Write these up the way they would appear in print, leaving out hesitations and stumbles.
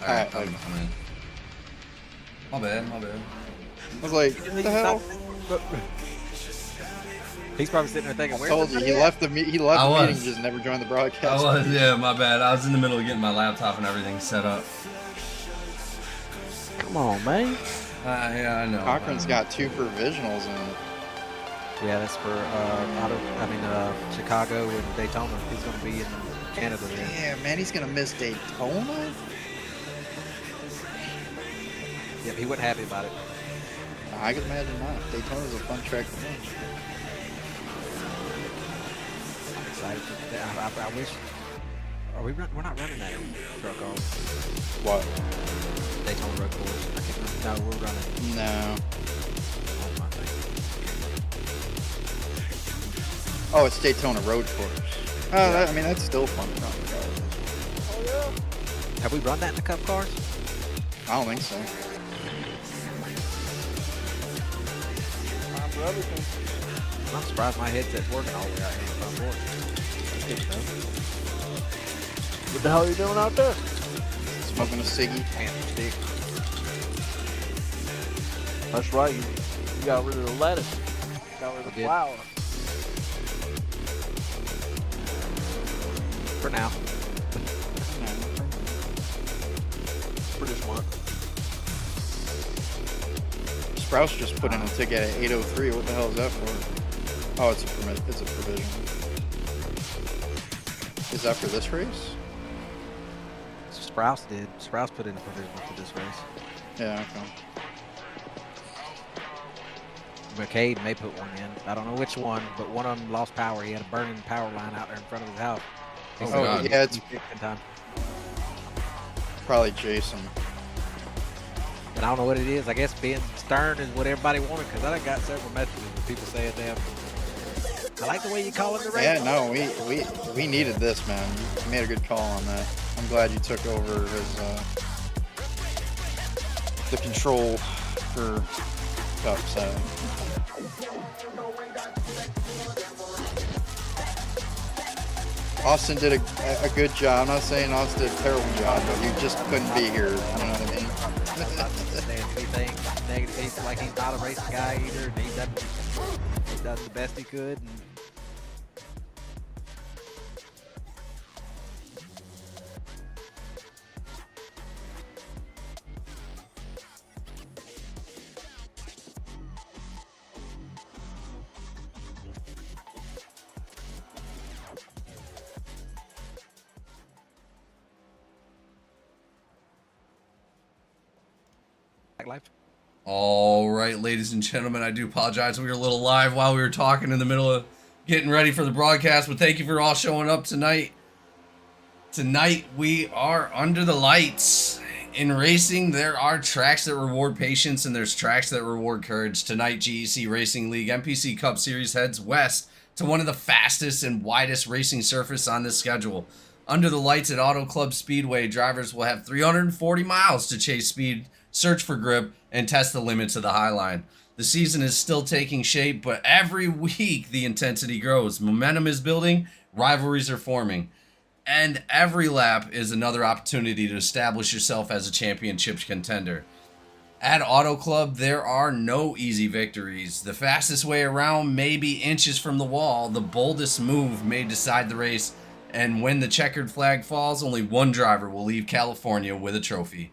Alright, I'm in. My bad. I was like, what the hell? He's probably sitting there thinking, I told you, he left the meeting, just never joined the broadcast. Yeah, my bad. I was in the middle of getting my laptop and everything set up. Come on, man. Yeah, I know. Cochran's got 2 provisionals in. Yeah, that's for Chicago and Daytona. He's going to be in Canada then. Damn, man, he's gonna miss Daytona. Yeah, he wasn't happy about it. I could imagine not. Daytona's a fun track to win. I'm excited. I wish. We're not running that truck on. What? Daytona Road Course. No, we're running. No. Oh, it's Daytona Road Course. Oh, yeah. I mean, that's still fun to run. Oh, yeah. Have we run that in the Cup cars? I don't think so. I'm surprised my headset's working all the way out here on board. What the hell are you doing out there? Smoking a ciggy. Panther stick. That's right. You got rid of the lettuce. Got rid of the flour. For now. Pretty smart. Sprouse just put in a ticket at 8:03. What the hell is that for? Oh, it's a permit. It's a provision. Is that for this race? Sprouse did. Sprouse put in a provision for this race. Yeah, okay. McCade may put one in. I don't know which one, but one of them lost power. He had a burning power line out there in front of his house. Oh, yeah, it's probably Jason. And I don't know what it is. I guess being stern is what everybody wanted, because I done got several messages of people saying, damn, I like the way you call it the race. Yeah, no, we needed this, man. You made a good call on that. I'm glad you took over as the control for Cup 7. Austin did a good job. I'm not saying Austin did a terrible job, but you just couldn't be here. You know what I mean? Anything negative. He's like he's not a racing guy either. And he does the best he could. And life. All right, ladies and gentlemen, I do apologize. We were a little live while we were talking in the middle of getting ready for the broadcast, but thank you for all showing up tonight. Tonight, we are under the lights. In racing, there are tracks that reward patience, and there's tracks that reward courage. Tonight, GEC Racing League NPC Cup Series heads west to one of the fastest and widest racing surface on this schedule. Under the lights at Auto Club Speedway, drivers will have 340 miles to chase speed, search for grip, and test the limits of the Highline. The season is still taking shape, but every week the intensity grows. Momentum is building, rivalries are forming, and every lap is another opportunity to establish yourself as a championship contender. At Auto Club, there are no easy victories. The fastest way around may be inches from the wall. The boldest move may decide the race, and when the checkered flag falls, only one driver will leave California with a trophy.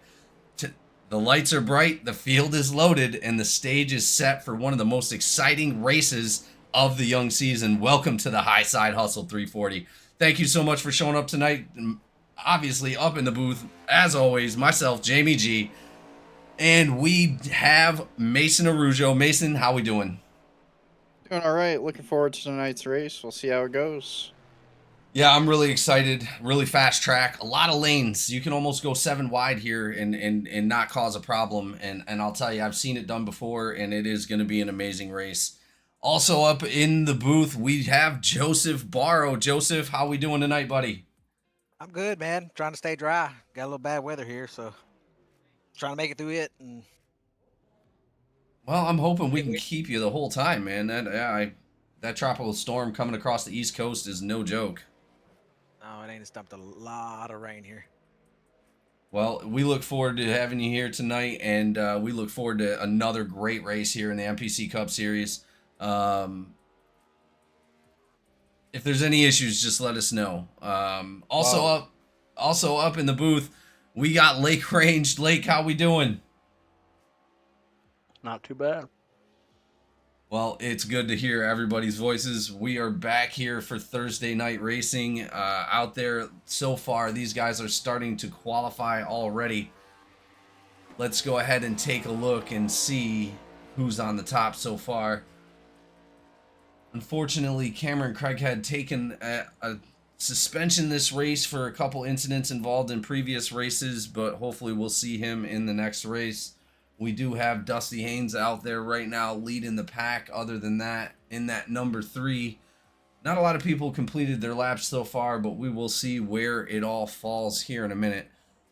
The lights are bright, the field is loaded, and the stage is set for one of the most exciting races of the young season. Welcome to the High Side Hustle 340. Thank you so much for showing up tonight. Obviously, up in the booth, as always, myself, Jamie G. And we have Mason Arujo. Mason, how we doing? Doing all right. Looking forward to tonight's race. We'll see how it goes. Yeah, I'm really excited. Really fast track. A lot of lanes. You can almost go 7 wide here and not cause a problem. And I'll tell you, I've seen it done before, and it is going to be an amazing race. Also up in the booth, we have Joseph Barrow. Joseph, how we doing tonight, buddy? I'm good, man. Trying to stay dry. Got a little bad weather here, so trying to make it through it. And Well, I'm hoping we can keep you the whole time, man. That tropical storm coming across the East Coast is no joke. no, it ain't. It's dumped a lot of rain here. Well, we look forward to having you here tonight, and we look forward to another great race here in the NPC Cup Series. If there's any issues, just let us know. Also up in the booth, we got Lake Range. Lake, how we doing? Not too bad. Well, it's good to hear everybody's voices. We are back here for Thursday night racing. Out there so far, these guys are starting to qualify already. Let's go ahead and take a look and see who's on the top so far. Unfortunately, Cameron Craig had taken a suspension this race for a couple incidents involved in previous races, but hopefully we'll see him in the next race. We do have Dusty Haynes out there right now leading the pack. Other than that, in that number 3, not a lot of people completed their laps so far, but we will see where it all falls here in a minute.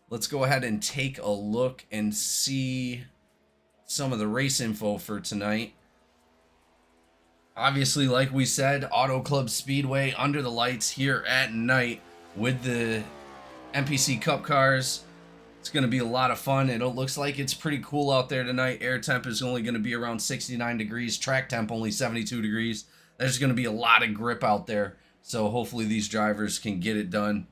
Let's go ahead and take a look and see some of the race info for tonight. Obviously, like we said, Auto Club Speedway under the lights here at night with the NPC Cup cars. It's going to be a lot of fun. It looks like it's pretty cool out there tonight. Air temp is only going to be around 69 degrees. Track temp only 72 degrees. There's going to be a lot of grip out there. So hopefully these drivers can get it done.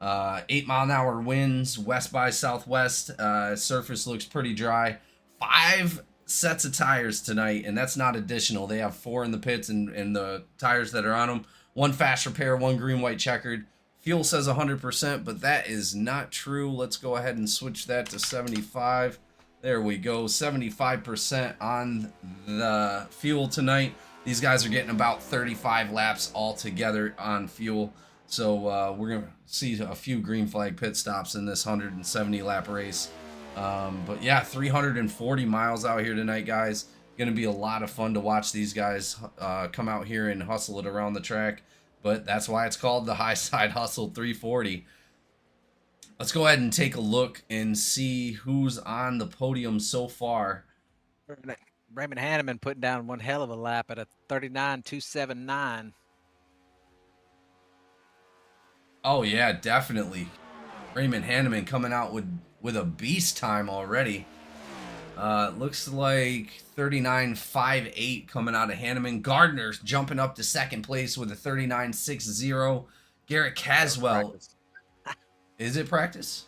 8-mile-an-hour winds, west by southwest. Surface looks pretty dry. 5 sets of tires tonight, and that's not additional. They have 4 in the pits and the tires that are on them. 1 fast repair, 1 green, white checkered. Fuel says 100%, but that is not true. Let's go ahead and switch that to 75. There we go, 75% on the fuel tonight. These guys are getting about 35 laps altogether on fuel. So we're going to see a few green flag pit stops in this 170 lap race. But yeah, 340 miles out here tonight, guys. Going to be a lot of fun to watch these guys come out here and hustle it around the track. But that's why it's called the High Side Hustle 340. Let's go ahead and take a look and see who's on the podium so far. Raymond Hanneman putting down one hell of a lap at a 39.279. Oh yeah, definitely. Raymond Hanneman coming out with a beast time already. Looks like 39.58 coming out of Hanneman. Gardner's jumping up to second place with a 39.60. Garrett Caswell. Is it practice?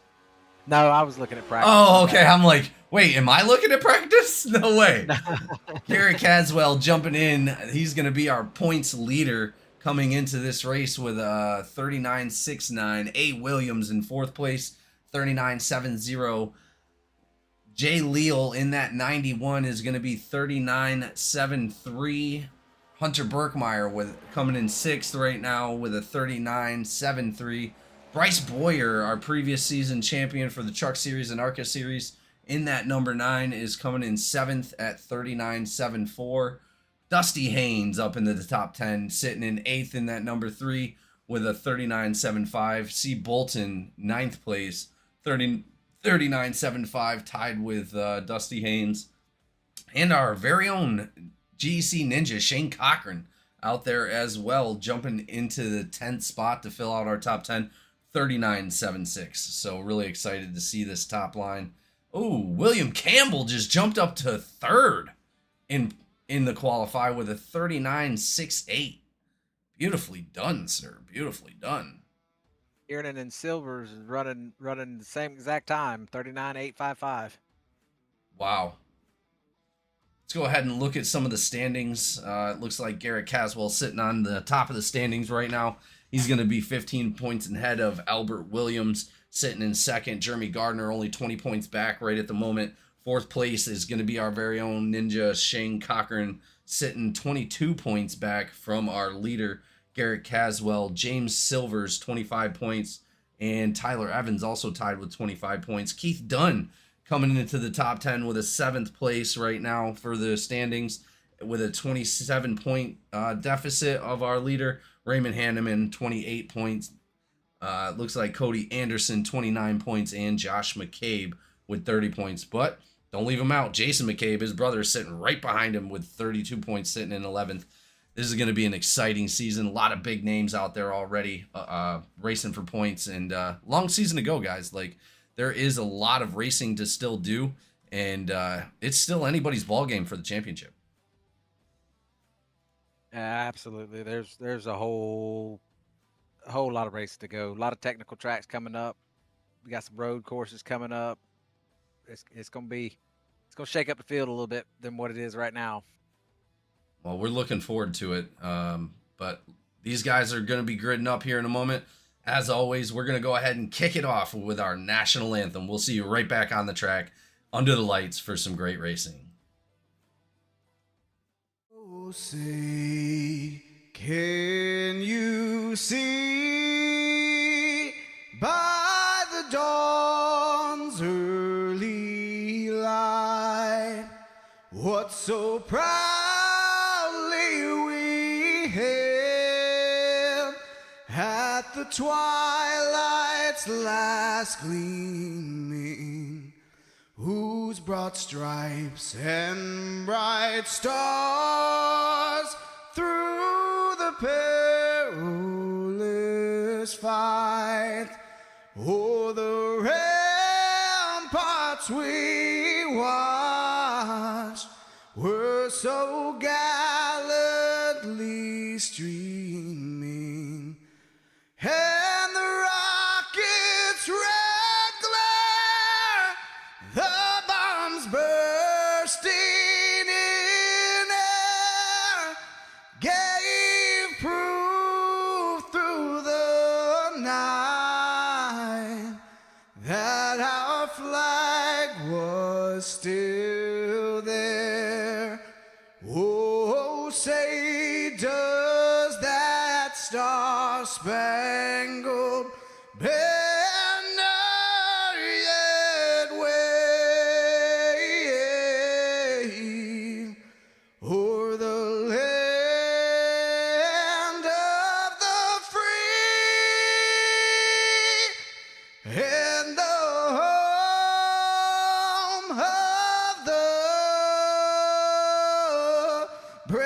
No, I was looking at practice. Oh, okay. I'm like, wait, am I looking at practice? No way. Garrett Caswell jumping in. He's going to be our points leader coming into this race with a 39.69. A. Williams in 4th place, 39.70. Jay Leal in that 91 is going to be 39.73. Hunter Berkmeyer coming in 6th right now with a 39.73. Bryce Boyer, our previous season champion for the Truck Series and ARCA Series, in that number 9 is coming in 7th at 39.74. Dusty Haynes up into the top 10, sitting in 8th in that number 3 with a 39.75. C. Bolton, 9th place, 39.75, tied with Dusty Haynes. And our very own GEC Ninja, Shane Cochran, out there as well, jumping into the 10th spot to fill out our top 10, 39.76. So really excited to see this top line. Oh, William Campbell just jumped up to 3rd in the qualify with a 39.68. Beautifully done, sir. Beautifully done. Kiernan and Silvers is running the same exact time, 39.855. Wow. Let's go ahead and look at some of the standings. It looks like Garrett Caswell sitting on the top of the standings right now. He's going to be 15 points ahead of Albert Williams, sitting in 2nd. Jeremy Gardner only 20 points back right at the moment. 4th place is going to be our very own Ninja Shane Cochran, sitting 22 points back from our leader, Garrett Caswell. James Silvers, 25 points. And Tyler Evans also tied with 25 points. Keith Dunn coming into the top 10 with a 7th place right now for the standings with a 27-point deficit of our leader. Raymond Hanneman, 28 points. Looks like Cody Anderson, 29 points. And Josh McCabe with 30 points. But don't leave him out. Jason McCabe, his brother, is sitting right behind him with 32 points, sitting in 11th. This is going to be an exciting season. A lot of big names out there already racing for points, and long season to go, guys. Like, there is a lot of racing to still do, and it's still anybody's ball game for the championship. Absolutely. There's a whole lot of races to go. A lot of technical tracks coming up. We got some road courses coming up. It's gonna shake up the field a little bit than what it is right now. Well, we're looking forward to it. But these guys are going to be gridding up here in a moment. As always, we're going to go ahead and kick it off with our national anthem. We'll see you right back on the track under the lights for some great racing. Oh, say, can you see by the dawn's early light what so proudly we hailed at the twilight's last gleaming, whose broad stripes and bright stars through the perilous fight o'er the ramparts we watched were so gallantly streaming, and the rocket's red glare, the bombs bursting in air, gave proof through the night that our flag was still there. Oh, say does that star-spangled banner yet wave o'er the land of the free and the home of the brave?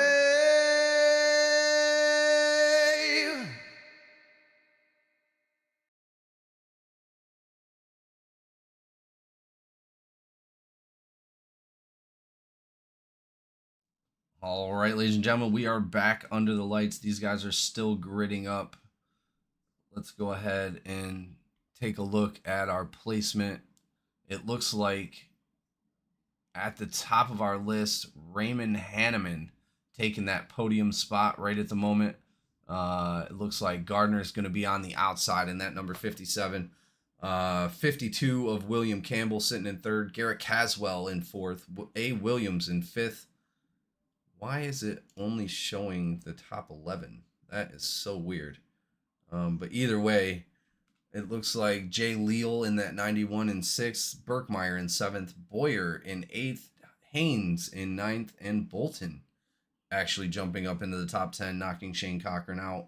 All right, ladies and gentlemen, we are back under the lights. These guys are still gridding up. Let's go ahead and take a look at our placement. It looks like at the top of our list, Raymond Hanneman taking that podium spot right at the moment. It looks like Gardner is going to be on the outside in that number 57. 52 of William Campbell sitting in third. Garrett Caswell in fourth. A. Williams in fifth. Why is it only showing the top 11? That is so weird. But either way, it looks like Jay Leal in that 91 in 6th, Birkmeyer in 7th, Boyer in 8th, Haynes in 9th, and Bolton actually jumping up into the top 10, knocking Shane Cochran out.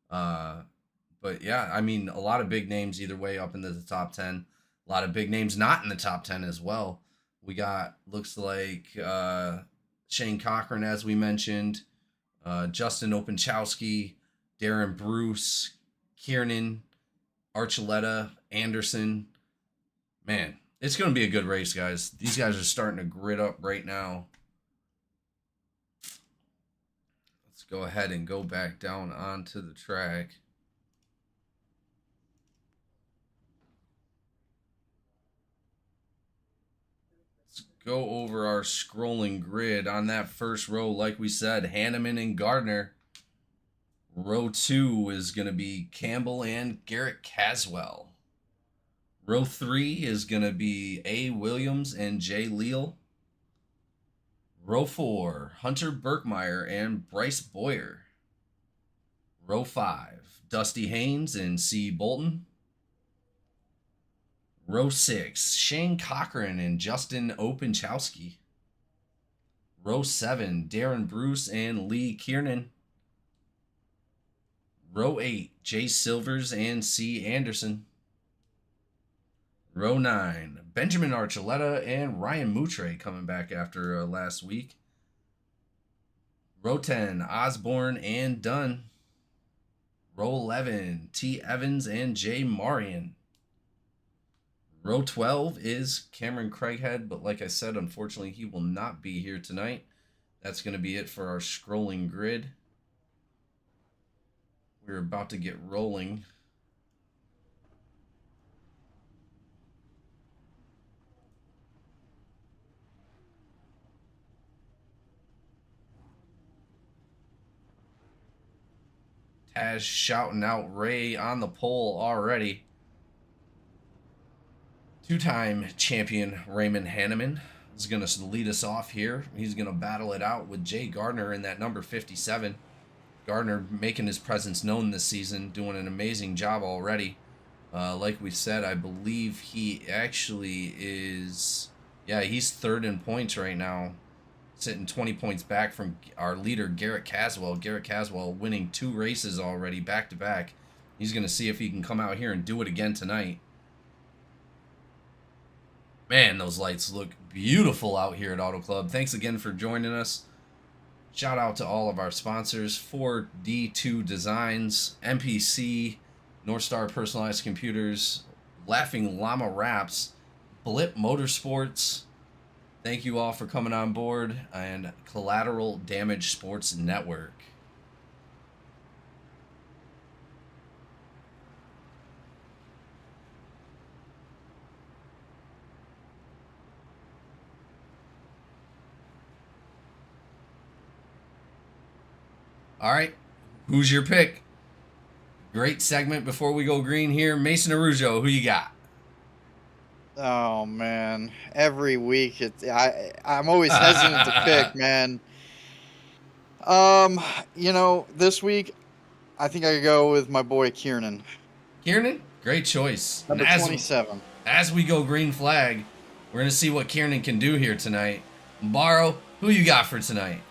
But yeah, I mean, a lot of big names either way up into the top 10. A lot of big names not in the top 10 as well. We got, looks like Shane Cochran, as we mentioned, Justin Openchowski, Darren Bruce, Kiernan, Archuleta, Anderson. Man, it's going to be a good race, guys. These guys are starting to grid up right now. Let's go ahead and go back down onto the track. Let's go over our scrolling grid. On that first row, like we said, Hanneman and Gardner. Row 2 is going to be Campbell and Garrett Caswell. Row 3 is going to be A. Williams and Jay Leal. Row 4, Hunter Birkmeyer and Bryce Boyer. Row 5, Dusty Haynes and C. Bolton. Row 6, Shane Cochran and Justin Openchowski. Row 7, Darren Bruce and Lee Kiernan. Row 8, Jay Silvers and C. Anderson. Row 9, Benjamin Archuleta and Ryan Moutre coming back after last week. Row 10, Osborne and Dunn. Row 11, T. Evans and Jay Marion. Row 12 is Cameron Craighead, but like I said, unfortunately, he will not be here tonight. That's going to be it for our scrolling grid. We're about to get rolling. Taz shouting out Ray on the pole already. Two-time champion Raymond Hanneman is going to lead us off here. He's going to battle it out with Jay Gardner in that number 57. Gardner making his presence known this season, doing an amazing job already. Like we said, I believe he actually is... Yeah, he's third in points right now, sitting 20 points back from our leader, Garrett Caswell. Garrett Caswell winning 2 races already, back-to-back. He's going to see if he can come out here and do it again tonight. Man, those lights look beautiful out here at Auto Club. Thanks again for joining us. Shout out to all of our sponsors, 4D2 Designs, NPC, North Star Personalized Computers, Laughing Llama Wraps, Blip Motorsports. Thank you all for coming on board, and Collateral Damage Sports Network. All right, who's your pick? Great segment before we go green here. Mason Arujo, who you got? Oh man, every week I'm always hesitant to pick, man. This week I think I could go with my boy Kiernan. Kiernan, great choice. Number 27. As we go green flag, we're gonna see what Kiernan can do here tonight. Mbaro, who you got for tonight?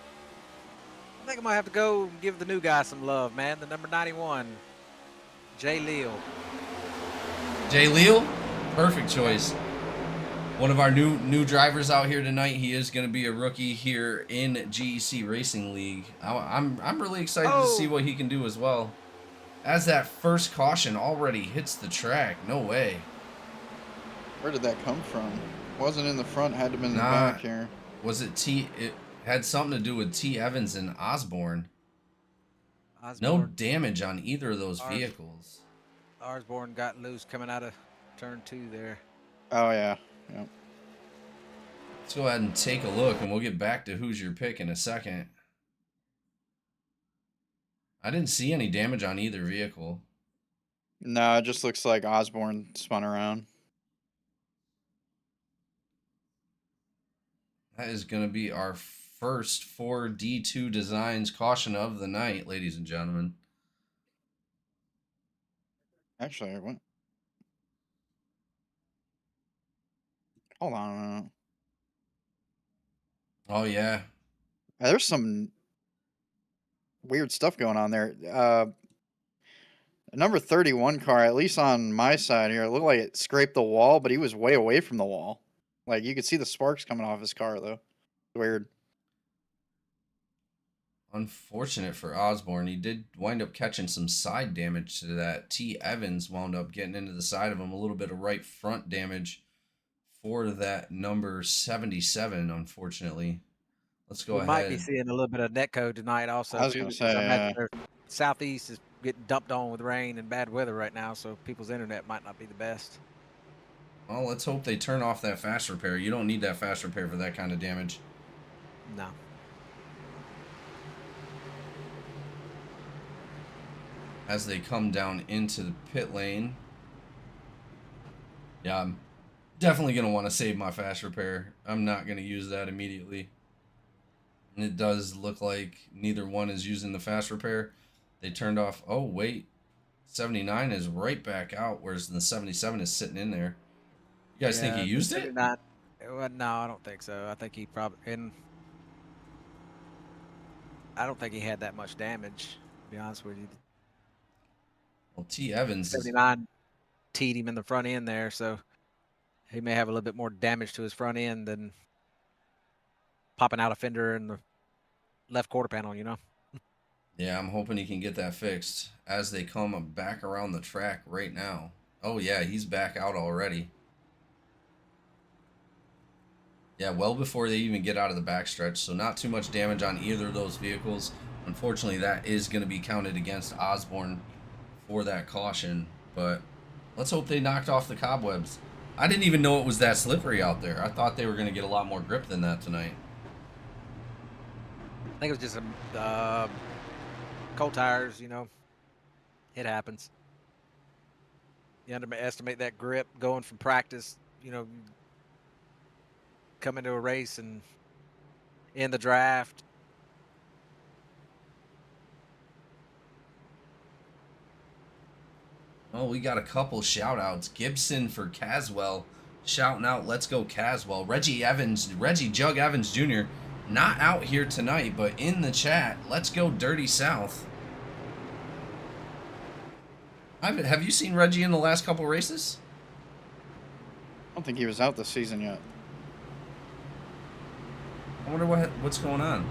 I think I might have to go and give the new guy some love, man. The number 91, Jay Leal. Jay Leal, perfect choice. One of our new drivers out here tonight. He is going to be a rookie here in GEC Racing League. I'm really excited to see what he can do as well. As that first caution already hits the track, no way. Where did that come from? Wasn't in the front, had to have been in the back here. Was it It had something to do with T. Evans and Osborne. No damage on either of those vehicles. Osborne got loose coming out of turn 2 there. Oh, yeah. Yep. Let's go ahead and take a look, and we'll get back to who's your pick in a second. I didn't see any damage on either vehicle. No, it just looks like Osborne spun around. That is going to be our first 4D2 Designs caution of the night, ladies and gentlemen. Actually, I went. Hold on a minute. Oh, yeah. There's some weird stuff going on there. Number 31 car, at least on my side here, it looked like it scraped the wall, but he was way away from the wall. Like, you could see the sparks coming off his car, though. Weird. Unfortunate for Osborne. He did wind up catching some side damage to that. T. Evans wound up getting into the side of him. A little bit of right front damage for that number 77, unfortunately. Let's go ahead. We might be seeing a little bit of netcode tonight also. I was going to say, Southeast is getting dumped on with rain and bad weather right now, so people's internet might not be the best. Well, let's hope they turn off that fast repair. You don't need that fast repair for that kind of damage. No. As they come down into the pit lane. Yeah, I'm definitely going to want to save my fast repair. I'm not going to use that immediately. And it does look like neither one is using the fast repair. They turned off. Oh, wait. 79 is right back out, whereas the 77 is sitting in there. You guys think he used it? Not, well, no, I don't think so. I think he probably, and I don't think he had that much damage, to be honest with you. Well, T. Evans is 79 teed him in the front end there, so he may have a little bit more damage to his front end than popping out a fender in the left quarter panel, you know? Yeah, I'm hoping he can get that fixed as they come back around the track right now. Oh, yeah, he's back out already. Yeah, well before they even get out of the backstretch, so not too much damage on either of those vehicles. Unfortunately, that is going to be counted against Osborne for that caution, but let's hope they knocked off the cobwebs. I didn't even know it was that slippery out there. I thought they were going to get a lot more grip than that tonight. I think it was just cold tires, you know. It happens. You underestimate that grip going from practice, you know, come into a race and in the draft. Oh, we got a couple shout outs. Gibson for Caswell shouting out, let's go Caswell. Reggie Jug Evans Jr. not out here tonight, but in the chat, let's go Dirty South. Have you seen Reggie in the last couple races? I don't think he was out this season yet. I wonder what's going on.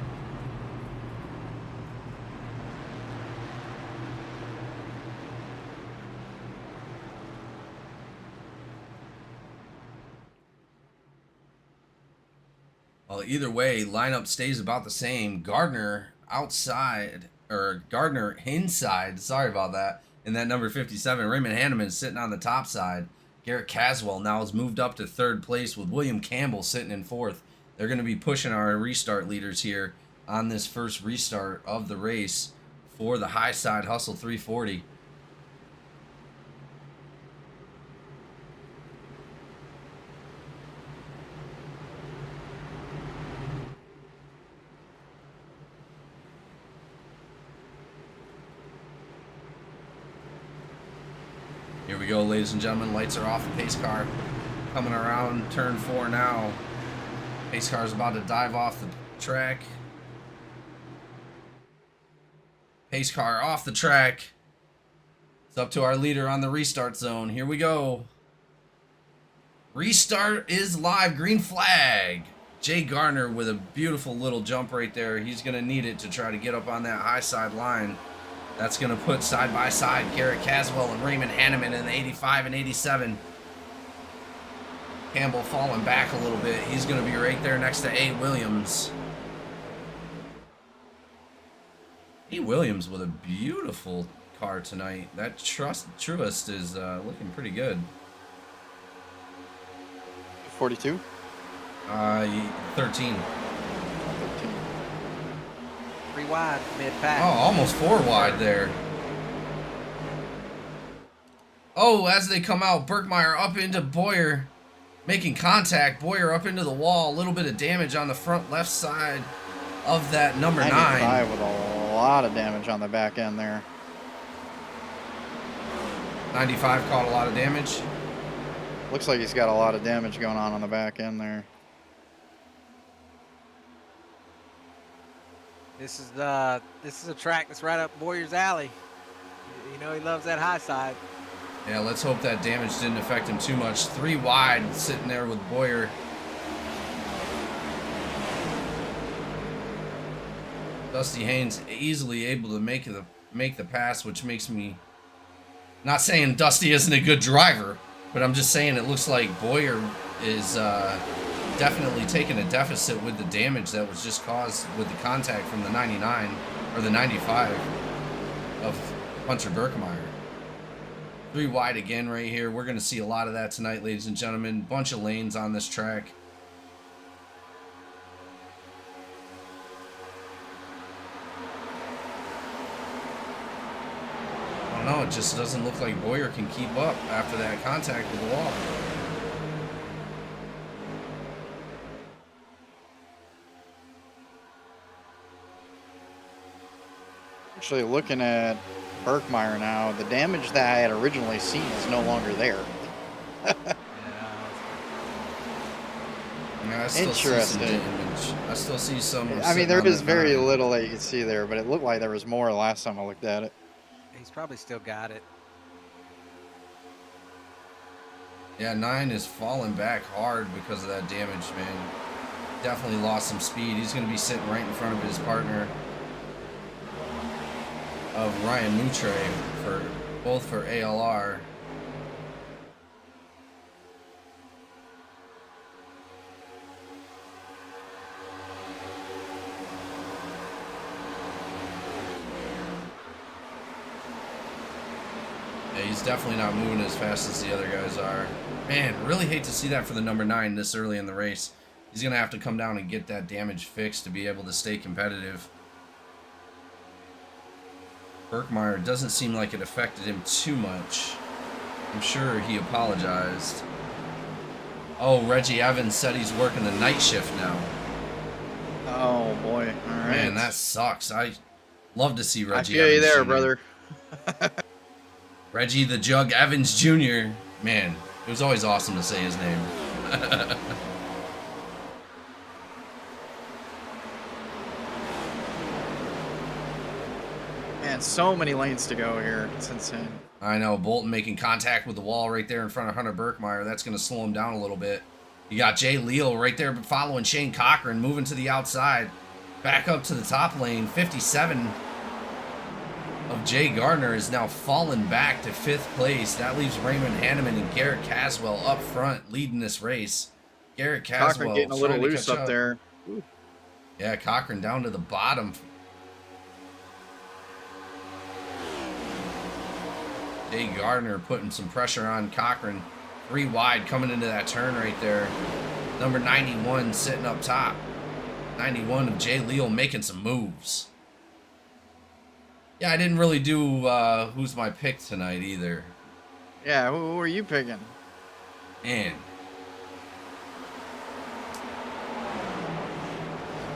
Well, either way, lineup stays about the same. Gardner outside, or Gardner inside, sorry about that. And that number 57, Raymond Hanneman sitting on the top side. Garrett Caswell now has moved up to third place with William Campbell sitting in fourth. They're going to be pushing our restart leaders here on this first restart of the race for the high side Hustle 340. Here we go, ladies and gentlemen. Lights are off. The pace car coming around turn 4 now. Pace car is about to dive off the track. Pace car off the track. It's up to our leader on the restart zone. Here we go. Restart is live. Green flag. Jay Gardner with a beautiful little jump right there. He's going to need it to try to get up on that high side line. That's going to put side by side Garrett Caswell and Raymond Hanneman in the 85 and 87. Campbell falling back a little bit. He's going to be right there next to A. Williams. A. Williams with a beautiful car tonight. That Truist is looking pretty good. 42? 13. 3 wide mid-pack. Oh, almost 4 wide there. Oh, as they come out, Berkmeyer up into Boyer. Making contact. Boyer up into the wall. A little bit of damage on the front left side of that number 9. 95 with a lot of damage on the back end there. 95 caught a lot of damage. Looks like he's got a lot of damage going on the back end there. This is a track that's right up Boyer's alley. You know he loves that high side. Yeah, let's hope that damage didn't affect him too much. 3 wide sitting there with Boyer. Dusty Haynes easily able to make the pass, which makes me not saying Dusty isn't a good driver, but I'm just saying it looks like Boyer is definitely taking a deficit with the damage that was just caused with the contact from the 99 or the 95 of Hunter Berkmeyer. 3 wide again right here. We're going to see a lot of that tonight, ladies and gentlemen. Bunch of lanes on this track. I don't know. It just doesn't look like Boyer can keep up after that contact with the wall. Actually, looking at Berkmeyer now, the damage that I had originally seen is no longer there. Yeah, I still see some Interesting. damage. I still see some. I mean, sitting there on is that very 9. little that you can see there, but it looked like there was more last time I looked at it. He's probably still got it. Yeah, 9 is falling back hard because of that damage, man. Definitely lost some speed. He's going to be sitting right in front of his partner of Ryan Moutre for both for ALR. Yeah, he's definitely not moving as fast as the other guys are. Man, really hate to see that for the number 9 this early in the race. He's going to have to come down and get that damage fixed to be able to stay competitive. Berkmeyer doesn't seem like it affected him too much. I'm sure he apologized. Oh, Reggie Evans said he's working the night shift now. Oh boy! All right. Man, that sucks. I love to see Reggie I feel Evans you there, Jr. brother. Reggie the Jug Evans Jr. Man, it was always awesome to say his name. Man, so many lanes to go here. It's insane. I know, Bolton making contact with the wall right there in front of Hunter Berkmeyer. That's going to slow him down a little bit. You got Jay Leal right there following Shane Cochran, moving to the outside. Back up to the top lane. 57 of Jay Gardner is now fallen back to 5th place. That leaves Raymond Hanneman and Garrett Caswell up front leading this race. Garrett Caswell Cochran getting a little trying to loose catch up there. Ooh. Yeah, Cochran down to the bottom. Jay Gardner putting some pressure on Cochran. 3 wide coming into that turn right there. Number 91 sitting up top. 91 of Jay Leal making some moves. Yeah, I didn't really do who's my pick tonight either. Yeah, who were you picking? And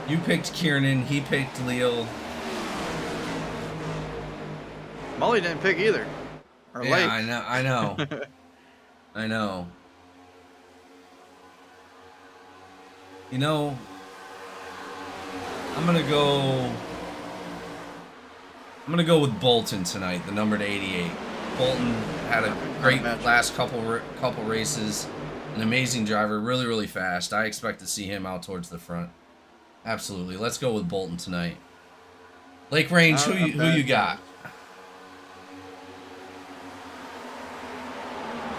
you picked Kiernan, he picked Leal. Molly didn't pick either. Or Yeah, late. I know. I know. You know, I'm gonna go with Bolton tonight, the number to 88. Bolton had a great last couple races, an amazing driver, really, really fast. I expect to see him out towards the front. Absolutely. Let's go with Bolton tonight. Lake Range, who you got?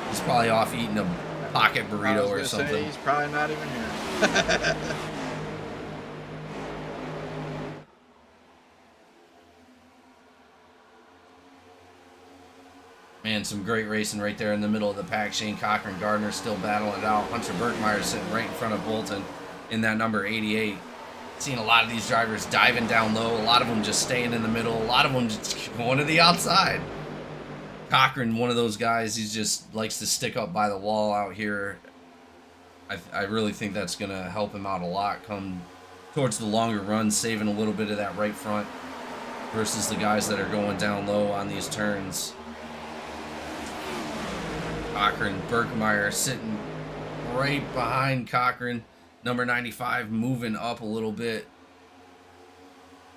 He's probably off eating a pocket burrito or something. He's probably not even here. Man, some great racing right there in the middle of the pack. Shane Cochran, Gardner still battling it out. Hunter Berkmeyer sitting right in front of Bolton in that number 88. Seeing a lot of these drivers diving down low. A lot of them just staying in the middle. A lot of them just going to the outside. Cochran, one of those guys, he just likes to stick up by the wall out here. I really think that's going to help him out a lot come towards the longer run, saving a little bit of that right front versus the guys that are going down low on these turns. Cochran, Berkmeyer sitting right behind Cochran. Number 95 moving up a little bit.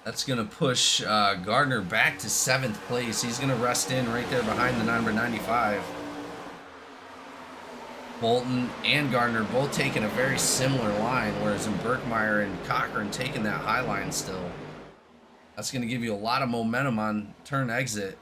That's going to push Gardner back to 7th place. He's going to rest in right there behind the number 95. Bolton and Gardner both taking a very similar line, whereas in Berkmeyer and Cochran taking that high line still. That's going to give you a lot of momentum on turn exit.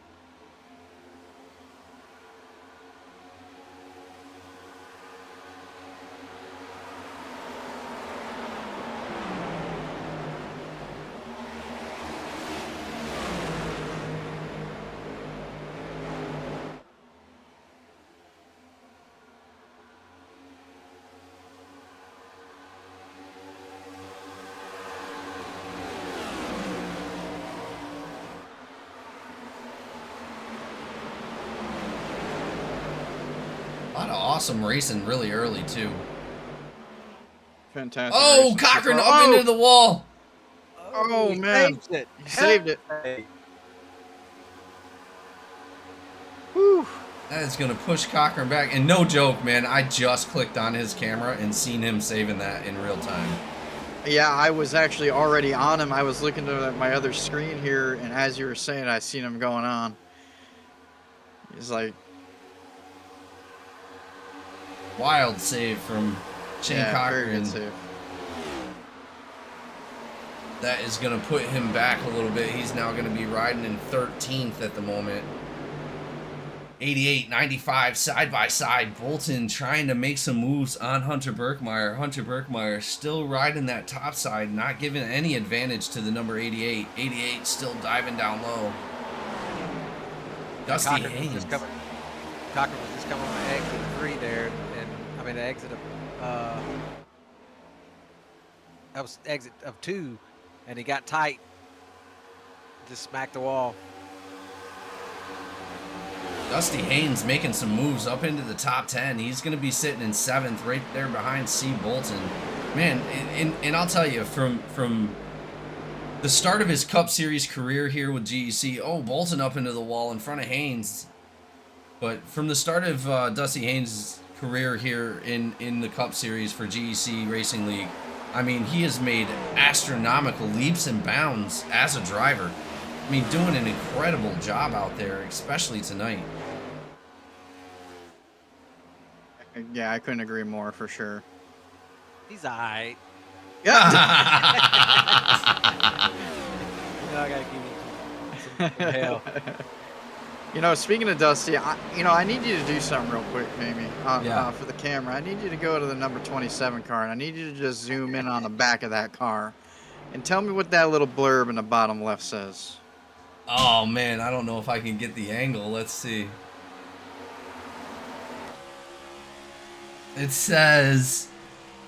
A lot of awesome racing really early, too. Fantastic. Oh, racing so Cochran far. up into the wall. Oh, he man. saved it. He saved it. Hey, Whew. That is going to push Cochran back. And no joke, man, I just clicked on his camera and seen him saving that in real time. Yeah, I was actually already on him. I was looking at my other screen here, and as you were saying, I seen him going on. He's like, Wild save from Shane yeah, very Cochran. good save. That is going to put him back a little bit. He's now going to be riding in 13th at the moment. 88, 95, side by side. Bolton trying to make some moves on Hunter Birkmeyer. Hunter Birkmeyer still riding that top side, not giving any advantage to the number 88. 88 still diving down low. Dusty Cochran Haynes. was just coming on the exit of 3 there, and I mean the exit of that was exit of 2, and he got tight, just smacked the wall. Dusty Haynes making some moves up into the top 10. He's going to be sitting in 7th right there behind C. Bolton. Man, and I'll tell you, from the start of his Cup Series career here with GEC, Bolton up into the wall in front of Haynes. But from the start of Dusty Haynes' career here in the Cup Series for GEC Racing League, I mean, he has made astronomical leaps and bounds as a driver. I mean, doing an incredible job out there, especially tonight. Yeah, I couldn't agree more for sure. He's alright. Yeah. You know, I gotta give you some hell. You know, speaking of Dusty, I need you to do something real quick, maybe, Yeah. for the camera. I need you to go to the number 27 car, and I need you to just zoom in on the back of that car, and tell me what that little blurb in the bottom left says. Oh man, I don't know if I can get the angle. Let's see. It says,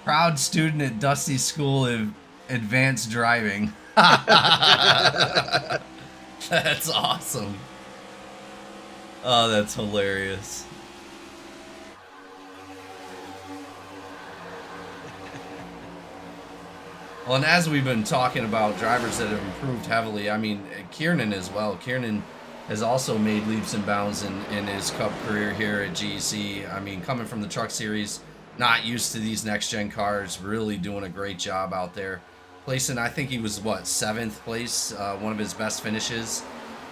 proud student at Dusty School of Advanced Driving. That's awesome. Oh, that's hilarious. Well, and as we've been talking about drivers that have improved heavily, I mean, Kiernan as well. Kiernan has also made leaps and bounds in his Cup career here at GEC. I mean, coming from the Truck Series, not used to these next-gen cars, really doing a great job out there. Placing, I think he was, 7th place, one of his best finishes.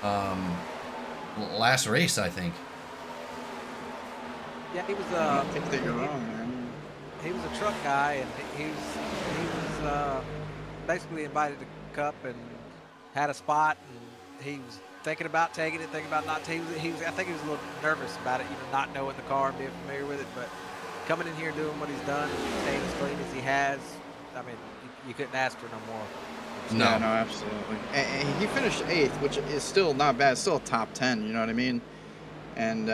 Last race, I think. Yeah, he was I think that you're wrong, man. he was a truck guy, and he was basically invited to Cup and had a spot, and he was thinking about taking it, thinking about not taking it. I think he was a little nervous about it, not knowing the car and being familiar with it, but coming in here and doing what he's done, staying as clean as he has, I mean, you couldn't ask for no more. No. Yeah, no, absolutely. And he finished 8th, which is still not bad. It's still a top 10, you know what I mean? And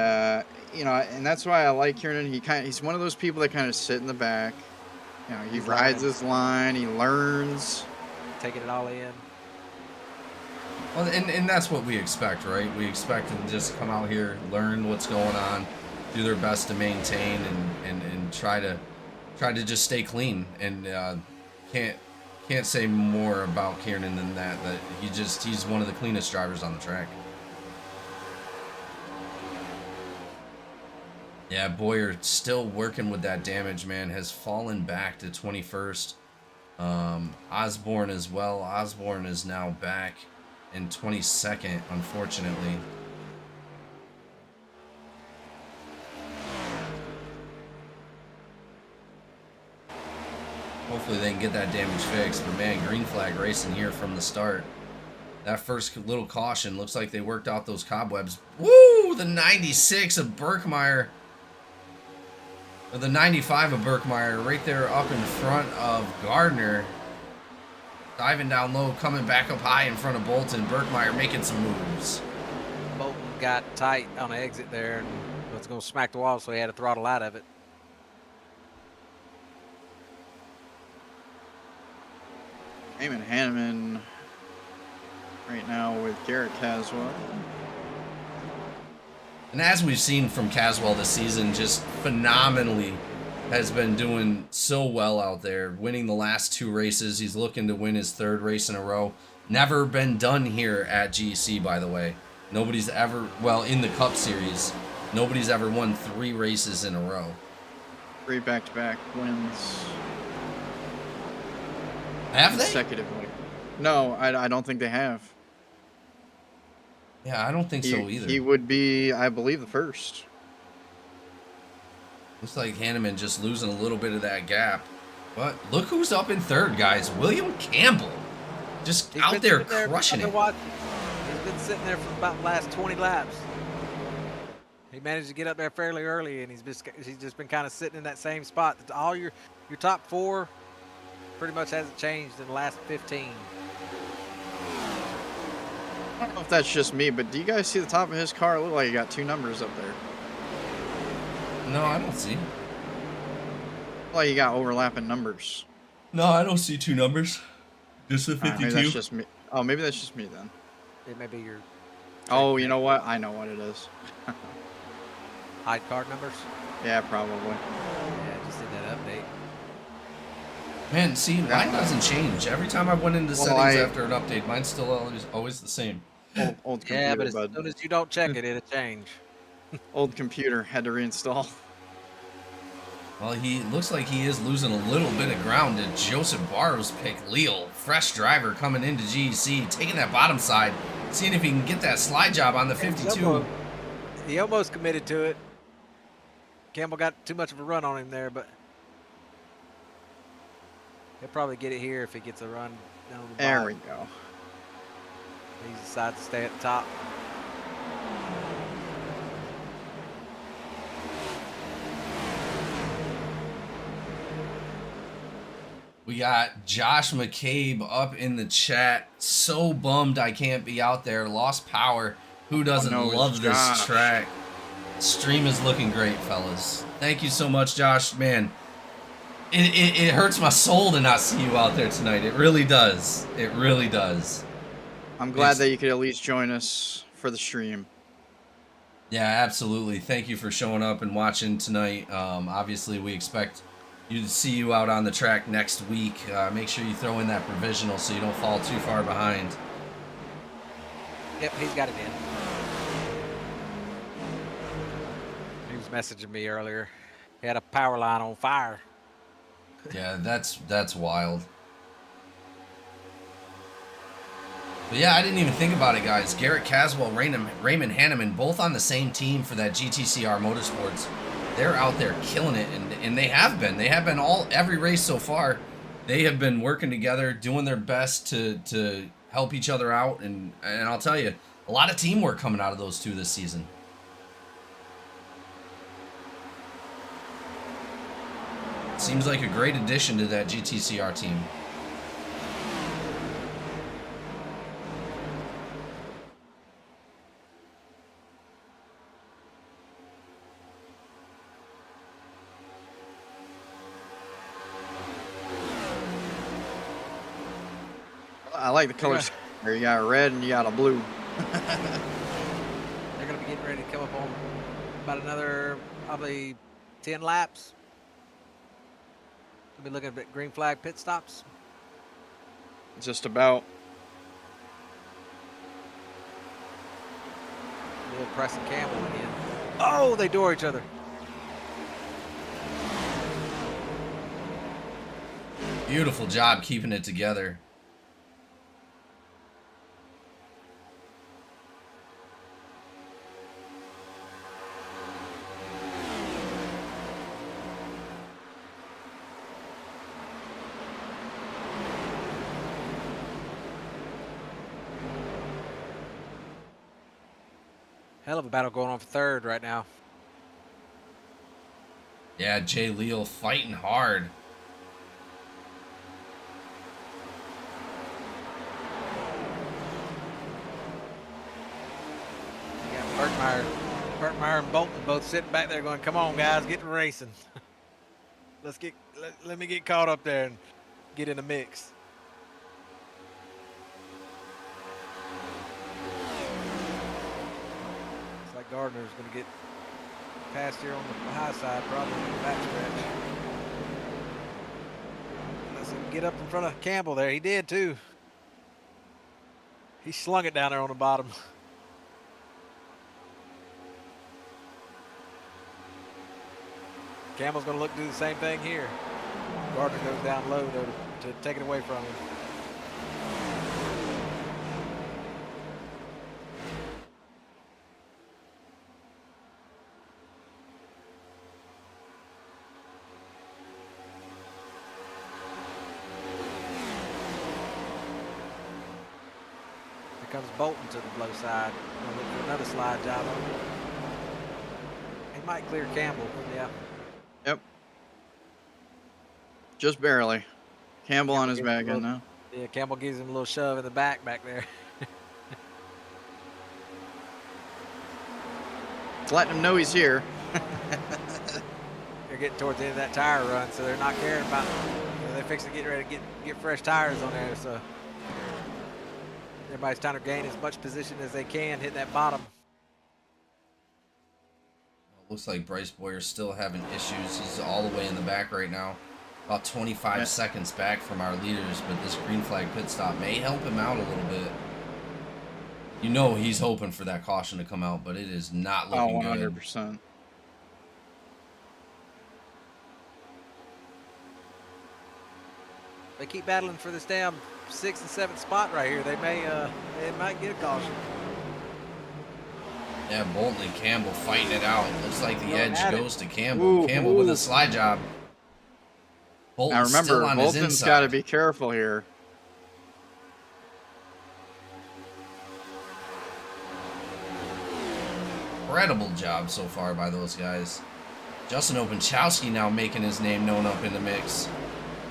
and that's why I like Kiernan. He's one of those people that kind of sit in the back. You know, he He's rides learning. his line, he learns. Taking it all in. Well, and that's what we expect, right? We expect them to just come out here, learn what's going on, do their best to maintain, and try to just stay clean. And can't say more about Kiernan than that. That he's one of the cleanest drivers on the track. Yeah, Boyer still working with that damage, man. Has fallen back to 21st. Osborne as well. Osborne is now back in 22nd, unfortunately. Hopefully they can get that damage fixed. But man, green flag racing here from the start. That first little caution looks like they worked out those cobwebs. Woo! The 96 of Birkmeyer. Or the 95 of Birkmeyer right there up in front of Gardner. Diving down low, coming back up high in front of Bolton. Birkmeyer making some moves. Bolton got tight on the exit there and was going to smack the wall, so he had to throttle out of it. Eamon Hanneman right now with Garrett Caswell. And as we've seen from Caswell this season, just phenomenally has been doing so well out there, winning the last 2 races. He's looking to win his 3rd race in a row. Never been done here at GEC, by the way. Nobody's ever, well, in the Cup Series, nobody's ever won 3 races in a row. 3 back-to-back wins Have they? consecutively. No, I don't think they have. Yeah, I don't think so either. He would be, I believe, the first. Looks like Hanneman just losing a little bit of that gap. But look who's up in third, guys. William Campbell. Just He's out been there sitting there, crushing I've it. been watching. He's been sitting there for about the last 20 laps. He managed to get up there fairly early, and he's just been kind of sitting in that same spot. All your top 4 pretty much hasn't changed in the last 15. I don't know if that's just me, but do you guys see the top of his car? It looked like he got 2 numbers up there. No, I don't see. Like he got overlapping numbers. No, I don't see 2 numbers. Just a Maybe 52. that's just me. Oh, maybe that's just me then. It may be your Oh, you know what? I know what it is. hide card numbers. Yeah, probably. Yeah, just did that update. Man, see, mine doesn't change. Every time I went into Well, settings after an update, mine's still always the same. Old computer, Yeah, but as bud. soon as you don't check it, it'll change. Old computer had to reinstall. Well, he looks like he is losing a little bit of ground to Joseph Barrow's pick. Leal, fresh driver coming into GEC, taking that bottom side, seeing if he can get that slide job on the 52. He almost committed to it. Campbell got too much of a run on him there, but he'll probably get it here if he gets a run down the There bottom. we go. He decides to stay at the top. We got Josh McCabe up in the chat. So bummed I can't be out there. Lost power. Who doesn't no, it's love this Josh. track? Stream is looking great, fellas. Thank you so much, Josh. Man, it hurts my soul to not see you out there tonight. It really does. It really does. I'm glad that you could at least join us for the stream. Yeah, absolutely. Thank you for showing up and watching tonight. Obviously, we expect you to see you out on the track next week. Make sure you throw in that provisional so you don't fall too far behind. Yep, he's got it in. He was messaging me earlier. He had a power line on fire. Yeah, that's wild. But yeah, I didn't even think about it, guys. Garrett Caswell, Raymond Hanneman, both on the same team for that GTCR Motorsports. They're out there killing it, and they have been. They have been every race so far. They have been working together, doing their best to help each other out, and I'll tell you, a lot of teamwork coming out of those two this season. Seems like a great addition to that GTCR team. I like the colors. There you got a red and you got a blue. They're going to be getting ready to come up on about another probably 10 laps. We'll be looking at green flag pit stops. Just about. Little Preston Campbell again. Oh, they door each other. Beautiful job keeping it together. Hell of a battle going on for third right now. Yeah, Jay Leal fighting hard. You got Burtmeyer and Bolton both sitting back there going, come on guys, get to racing. Let me get caught up there and get in the mix. Looks like Gardner's going to get past here on the high side, probably in the back stretch. Let's him get up in front of Campbell there. He did too. He slung it down there on the bottom. Campbell's going to look to do the same thing here. Gardner goes down low though to take it away from him. Here comes Bolton to the blow side. Gonna look for another slide job on him. He might clear Campbell. Yeah. Yep. Just barely. Campbell on his gives him a back end little- now. Yeah, Campbell gives him a little shove in the back there. It's letting him know he's here. They're getting towards the end of that tire run, so they're not caring about. They're fixing to get ready to get fresh tires on there, so everybody's trying to gain as much position as they can, hit that bottom. Looks like Bryce Boyer's still having issues. He's all the way in the back right now. About 25 seconds back from our leaders, but this green flag pit stop may help him out a little bit. You know he's hoping for that caution to come out, but it is not looking good. 100%. They keep battling for this damn 6th and 7th spot right here. They might get a caution. Yeah, Bolton and Campbell fighting it out. Looks like the edge at it. goes to Campbell. Ooh, Campbell with ooh. a slide job. Now Bolton's remember, still on his Bolton's inside. got to be careful here. Incredible job so far by those guys. Justin Openchowski now making his name known up in the mix.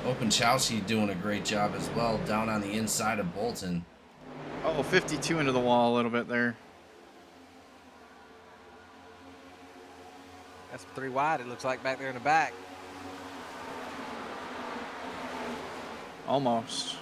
Openchowski doing a great job as well down on the inside of Bolton. Oh, 52 into the wall a little bit there. That's 3 wide, it looks like, back there in the back. Almost.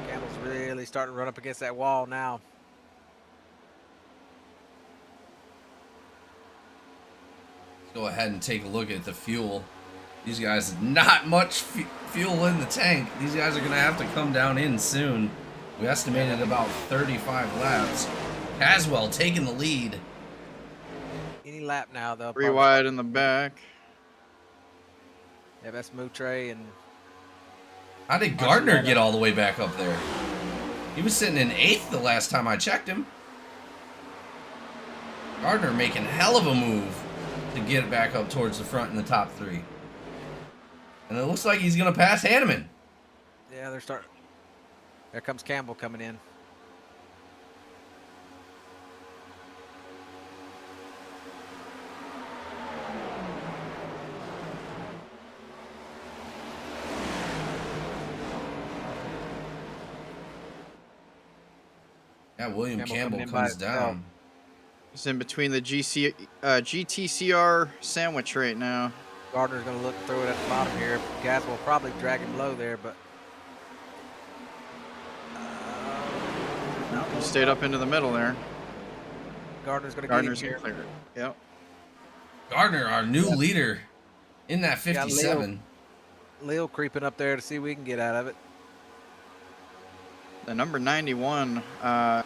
Campbell's really starting to run up against that wall now. Let's go ahead and take a look at the fuel. These guys, not much fuel in the tank. These guys are going to have to come down in soon. We estimated about 35 laps. Caswell taking the lead. Any lap now, though. 3 wide in the back. Yeah, that's Moutre and How did Gardner get all the way back up there? He was sitting in 8th the last time I checked him. Gardner making hell of a move to get it back up towards the front in the top 3. And it looks like he's going to pass Hanneman. yeah, they're starting. There comes Campbell coming in. Yeah, William Campbell Campbell coming in by comes himself. down. He's in between the GTCR sandwich right now. Gardner's going to look and throw it at the bottom here. Guys will probably drag him low there, but No, he stayed up into the middle there. Gardner's going to Gardner's get him gonna here. clear it. Yep. Gardner, our new leader in that Got 57. Leo creeping up there to see if we can get out of it. The number 91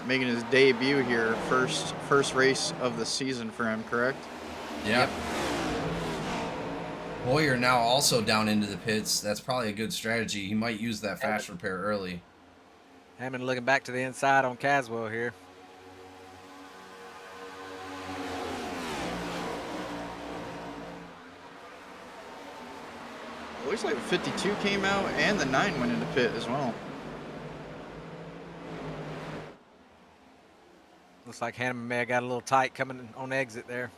making his debut here. First race of the season for him, correct? Yep. Boyer now also down into the pits. That's probably a good strategy. He might use that fast repair early. Hammond looking back to the inside on Caswell here. It looks like the 52 came out and the 9 went into pit as well. Looks like Hanneman may have got a little tight coming on exit there.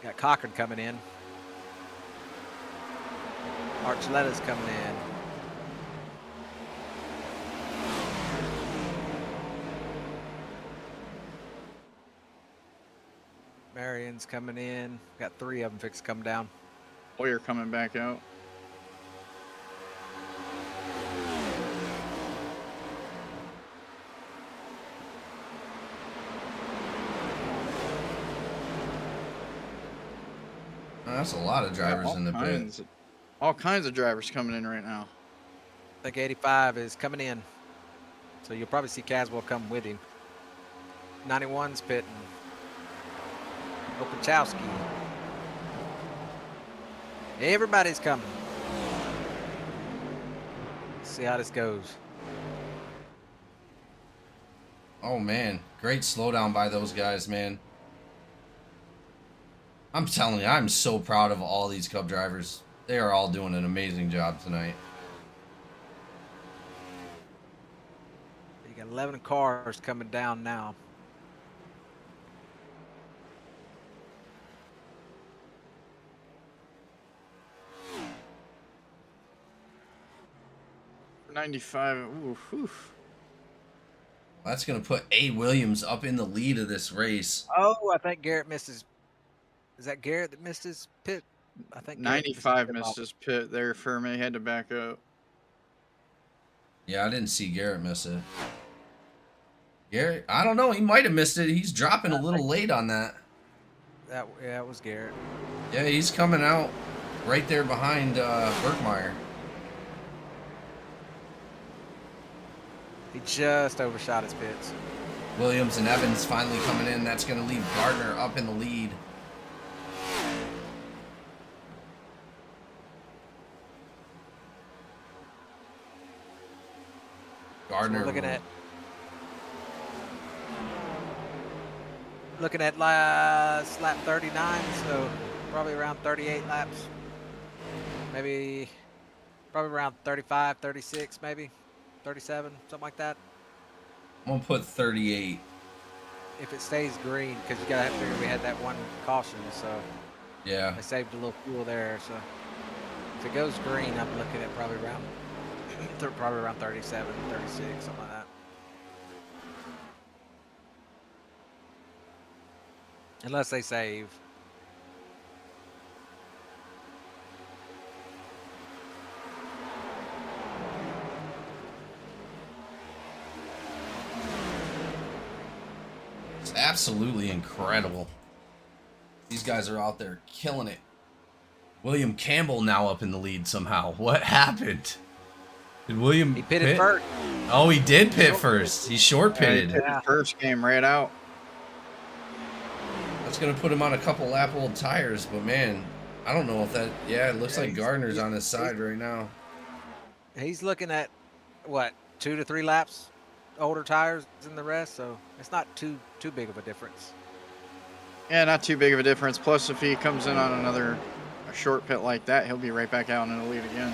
Got Cochran coming in. Archuleta's coming in. Marion's coming in. Got 3 of them fixed to come down. Boyer coming back out. That's a lot of drivers in the pit. All kinds of drivers coming in right now. I think 85 is coming in. So you'll probably see Caswell come with him. 91's pitting. Opachowski. Everybody's coming. Let's see how this goes. Oh man, great slowdown by those guys, man. I'm telling you, I'm so proud of all these Cup drivers. They are all doing an amazing job tonight. You got 11 cars coming down now. '95. Oof, oof. That's going to put A. Williams up in the lead of this race. Oh, I think Garrett missed his. Is that Garrett that missed his pit? I think 95 missed his pit there. Fermi had to back up. Yeah, I didn't see Garrett miss it. Garrett, I don't know. He might have missed it. He's dropping a little late on that. Yeah, it was Garrett. Yeah, he's coming out right there behind Berkmeyer. He just overshot his pits. Williams and Evans finally coming in. That's going to leave Gardner up in the lead. Gardner. So looking at last lap 39, so probably around 38 laps. Maybe probably around 35, 36 maybe. 37, something like that. I'm gonna put 38. If it stays green, because you gotta figure we had that one caution, so Yeah. they saved a little fuel there. So if it goes green, I'm looking at probably around 37, 36, something like that. Unless they save. It's absolutely incredible. These guys are out there killing it. William Campbell now up in the lead somehow. What happened? Did William He pitted pit? first. Oh, he did pit first. He short pitted. Yeah. First game right out. That's going to put him on a couple lap old tires, but man, I don't know if that... Yeah, it looks like Gardner's on his side right now. He's looking at, what, 2 to 3 laps older tires than the rest, so it's not too big of a difference. Yeah, not too big of a difference. Plus, if he comes in on a short pit like that, he'll be right back out in the lead again.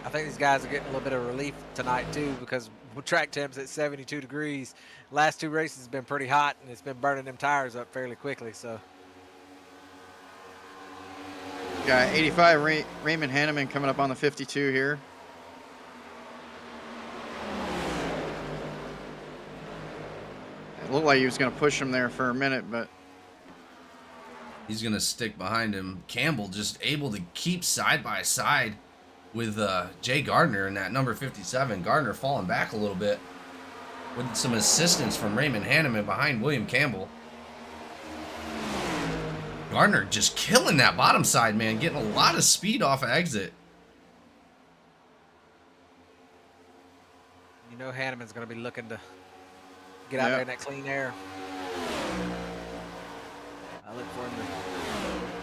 I think these guys are getting a little bit of relief tonight too, because with track temps at 72 degrees. Last 2 races have been pretty hot, and it's been burning them tires up fairly quickly. So, got 85 Raymond Hanneman coming up on the 52 here. It looked like he was going to push him there for a minute, but He's going to stick behind him. Campbell just able to keep side by side with Jay Gardner in that number 57. Gardner falling back a little bit with some assistance from Raymond Hanneman behind William Campbell. Gardner just killing that bottom side, man. Getting a lot of speed off of exit. you know Hanneman's going to be looking to get out there in that clean air. I look for him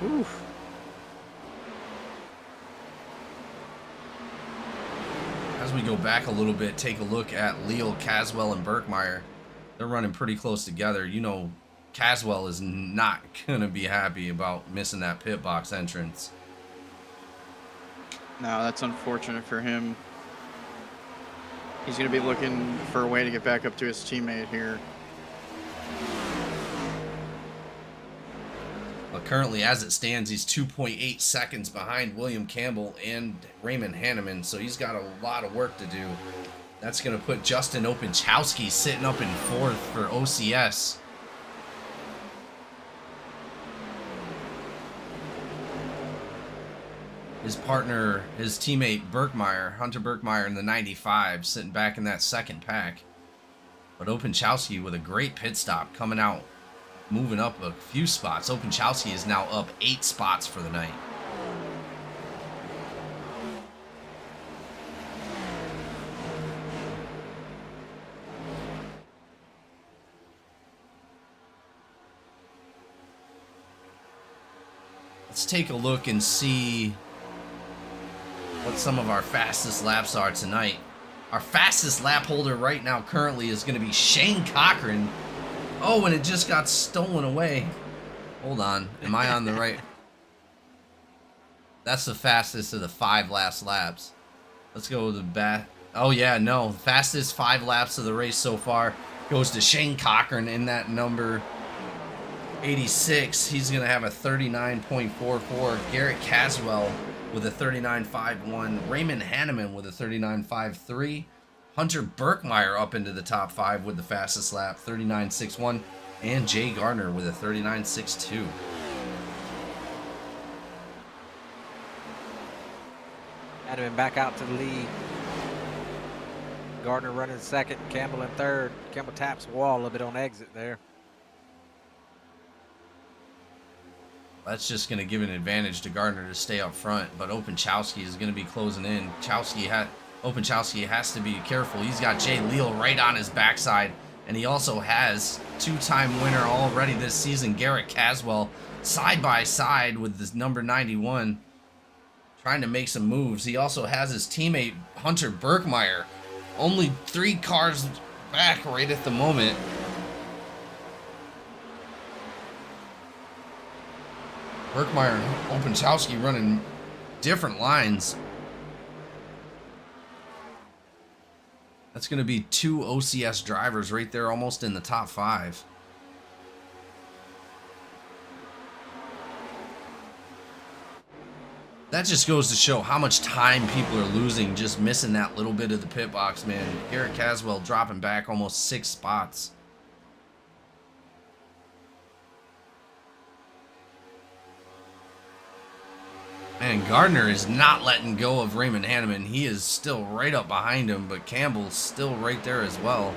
to... Oof. As we go back a little bit, take a look at Leo, Caswell, and Berkmeyer. They're running pretty close together. You know, Caswell is not going to be happy about missing that pit box entrance. No, that's unfortunate for him. He's going to be looking for a way to get back up to his teammate here. But currently, as it stands, he's 2.8 seconds behind William Campbell and Raymond Hanneman, so he's got a lot of work to do. That's going to put Justin Opachowski sitting up in 4th for OCS. His partner, his teammate Berkmeyer, Hunter Berkmeyer in the 95, sitting back in that second pack. But Opachowski with a great pit stop coming out moving up a few spots. Openchowski is now up 8 spots for the night. Let's take a look and see what some of our fastest laps are tonight. Our fastest lap holder right now currently is going to be Shane Cochran. Oh, and it just got stolen away. Hold on. Am I on the right? That's the fastest of the 5 last laps. Let's go with the back. Oh, yeah, no. Fastest 5 laps of the race so far goes to Shane Cochran in that number 86. He's going to have a 39.44. Garrett Caswell with a 39.51. Raymond Hanneman with a 39.53. Hunter Birkmeyer up into the top 5 with the fastest lap, 39.61. And Jay Gardner with a 39.62. Hanneman back out to the lead. Gardner running second, Campbell in third. Campbell taps the wall a little bit on exit there. That's just going to give an advantage to Gardner to stay up front, but Openchowski is going to be closing in. Openchowski has to be careful. He's got Jay Leal right on his backside, and he also has 2-time winner already this season, Garrett Caswell, side by side with this number 91, trying to make some moves. He also has his teammate Hunter Birkmeyer, only 3 cars back right at the moment. Birkmeyer and Openchowski running different lines. That's going to be 2 OCS drivers right there, almost in the top 5. That just goes to show how much time people are losing just missing that little bit of the pit box, man. Garrett Caswell dropping back almost 6 spots. And Gardner is not letting go of Raymond Hanneman. He is still right up behind him, but Campbell's still right there as well.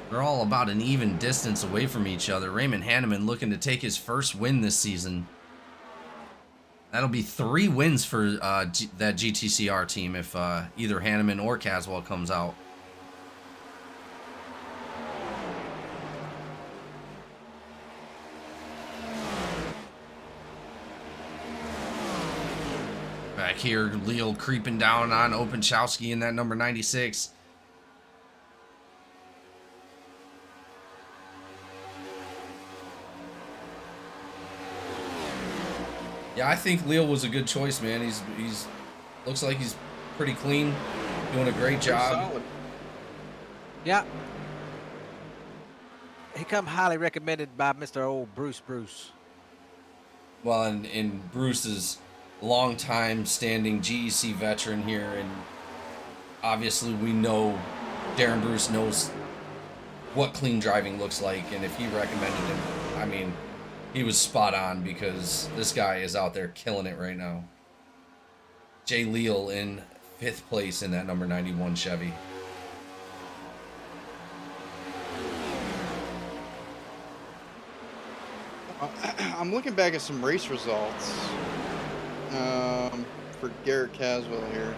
They're all about an even distance away from each other. Raymond Hanneman looking to take his first win this season. That'll be 3 wins for that GTCR team if either Hanneman or Caswell comes out. Back here, Leal creeping down on Openchowski in that number 96. Yeah, I think Leal was a good choice, man. He's looks like he's pretty clean, doing a great job. Solid. Yeah. He come highly recommended by Mr. Old Bruce. Well, and Bruce is long-time standing GEC veteran here, and obviously we know Darren Bruce knows what clean driving looks like, and if he recommended him, I mean, he was spot on because this guy is out there killing it right now. Jay Leal in 5th place in that number 91 Chevy. I'm looking back at some race results for Garrett Caswell here.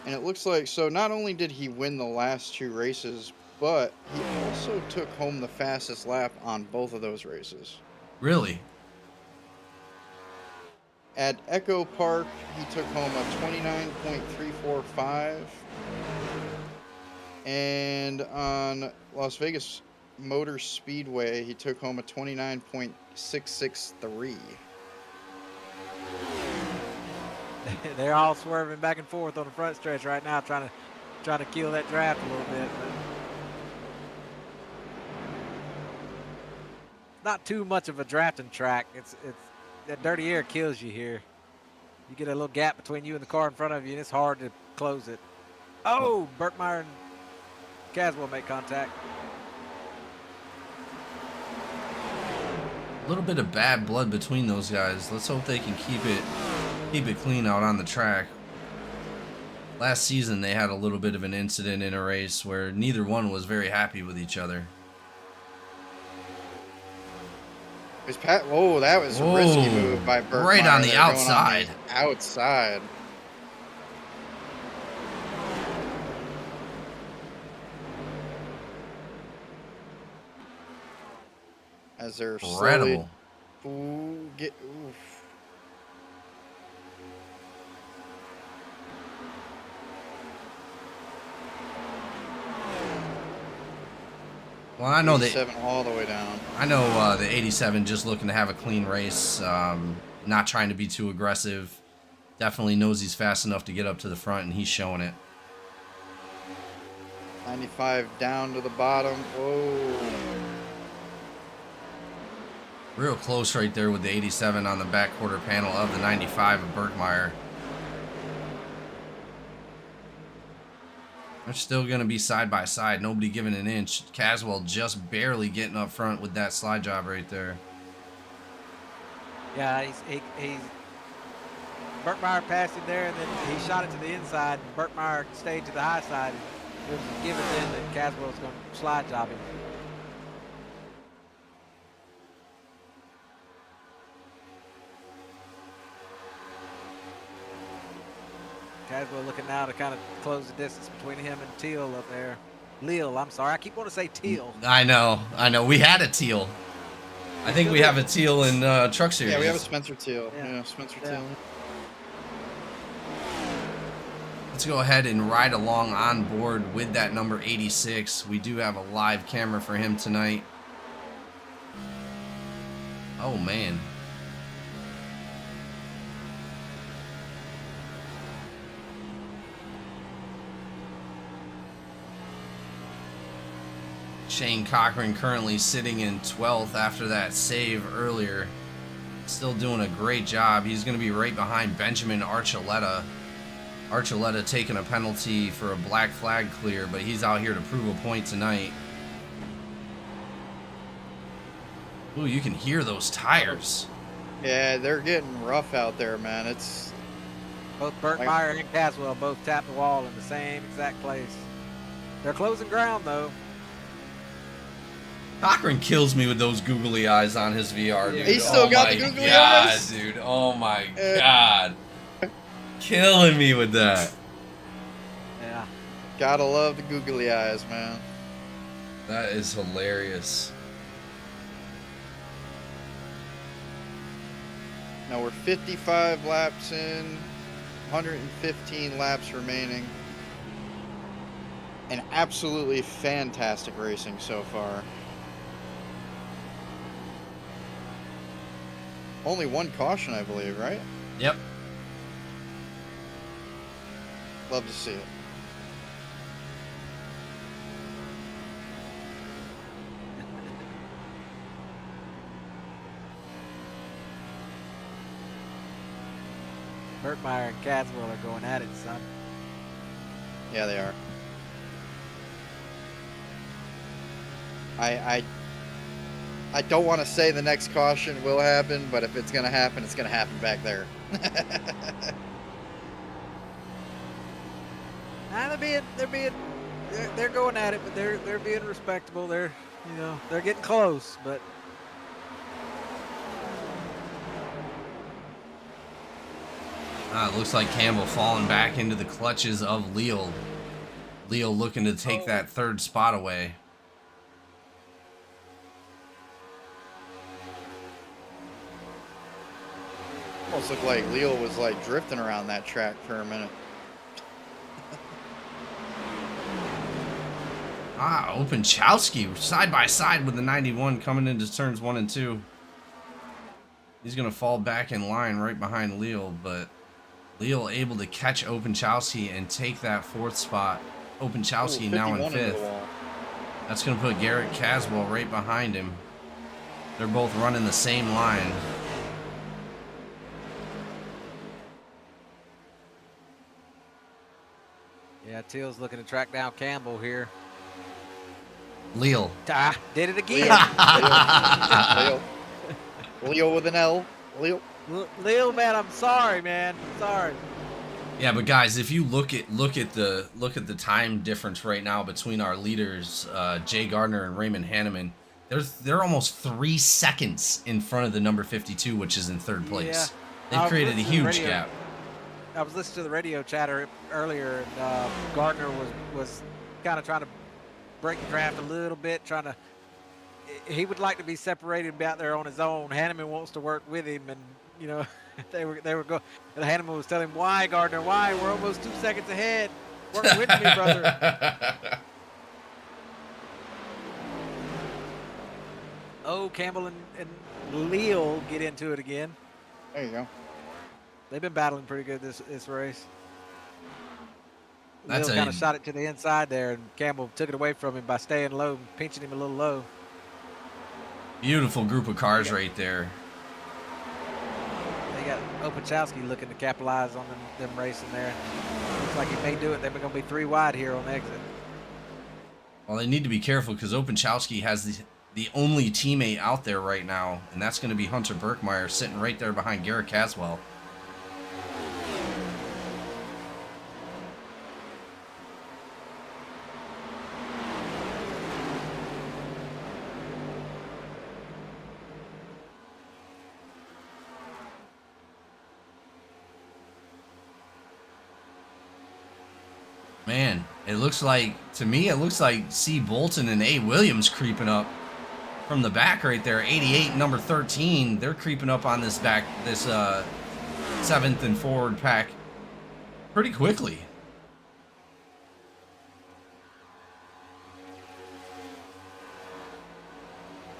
And it looks like, so not only did he win the last 2 races, but he also took home the fastest lap on both of those races. Really? At Echo Park, he took home a 29.345. And on Las Vegas Motor Speedway, he took home a 29.663. They're all swerving back and forth on the front stretch right now, trying to kill that draft a little bit. But not too much of a drafting track. It's that dirty air kills you here. You get a little gap between you and the car in front of you, and it's hard to close it. Oh, Birkmeyer and Caswell make contact. A little bit of bad blood between those guys. Let's hope they can keep it clean out on the track. Last season they had a little bit of an incident in a race where neither one was very happy with each other. Whoa, that was a risky move by Burkmeyer. Right on the there, outside. going on the outside. As they're Incredible. Oof. Well, I know that 87 all the way down. I know the 87 just looking to have a clean race, not trying to be too aggressive. Definitely knows he's fast enough to get up to the front, and he's showing it. 95 down to the bottom. Whoa. Real close right there with the 87 on the back quarter panel of the 95 of Burkmeyer. They're still going to be side by side. Nobody giving an inch. Caswell just barely getting up front with that slide job right there. Yeah, he's Burkmeyer passed him there, and then he shot it to the inside, and Burkmeyer stayed to the high side. And it was a given then that Caswell was going to slide job him. Caswell looking now to kind of close the distance between him and Teal up there. Leal, I'm sorry. I keep wanting to say Teal. I know. We had a Teal. I think we have a Teal in Truck Series. Yeah, we have a Spencer Teal. Yeah. Spencer Yeah. Teal. Let's go ahead and ride along on board with that number 86. We do have a live camera for him tonight. Oh, man. Shane Cochran currently sitting in 12th after that save earlier. Still doing a great job. He's going to be right behind Benjamin Archuleta. Archuleta taking a penalty for a black flag clear, but he's out here to prove a point tonight. Ooh, you can hear those tires. Yeah, they're getting rough out there, man. It's Both Burkmeyer and Caswell both tapped the wall in the same exact place. They're closing ground, though. Cochran kills me with those googly eyes on his VR, dude. He still got the googly eyes? Dude. Oh my god. Killing me with that. Yeah. gotta love the googly eyes, man. That is hilarious. Now we're 55 laps in, 115 laps remaining. And absolutely fantastic racing so far. Only one caution, I believe, right? Yep. Love to see it. Burkmeyer and Caswell are going at it, son. Yeah, they are. I don't want to say the next caution will happen, but if it's going to happen, it's going to happen back there. Nah, they're going at it, but they're being respectable. They're getting close, but It looks like Campbell falling back into the clutches of Leal. Leal looking to take that third spot away. Almost looked like Leo was like drifting around that track for a minute. Openchowski side by side with the 91 coming into turns 1 and 2. He's going to fall back in line right behind Leal, but Leal able to catch Openchowski and take that fourth spot. Openchowski now in 5th. That's going to put Garrett Caswell right behind him. They're both running the same line. yeah, Teal's looking to track down Campbell here. Leal. Did it again. Leo. Leo with an L. Leo. Lil, man, I'm sorry, man. I'm sorry. Yeah, but guys, if you look at the time difference right now between our leaders, Jay Gardner and Raymond Hanneman, They're almost 3 seconds in front of the number 52, which is in third place. I They've was created a listening to the huge radio. gap. I was listening to the radio chatter earlier, and Gardner was kind of trying to break the draft a little bit, trying to. He would like to be separated and be out there on his own. Hanneman wants to work with him, and you know, they were going. And Hanneman was telling him, "Why, Gardner? Why? We're almost 2 seconds ahead. Work with me, brother." Oh, Campbell and Leal get into it again. There you go. They've been battling pretty good this race. That's Leal kind of shot it to the inside there, and Campbell took it away from him by staying low, and pinching him a little low. Beautiful group of cars right there. They got Opachowski looking to capitalize on them racing there. Looks like he may do it. They're going to be 3 wide here on exit. Well, they need to be careful because Openchowski has the only teammate out there right now, and that's going to be Hunter Birkmeyer sitting right there behind Garrett Caswell. Man, it looks like, to me, it looks like C. Bolton and A. Williams creeping up from the back right there. 88 and number 13, they're creeping up on this back, this 7th and forward pack pretty quickly.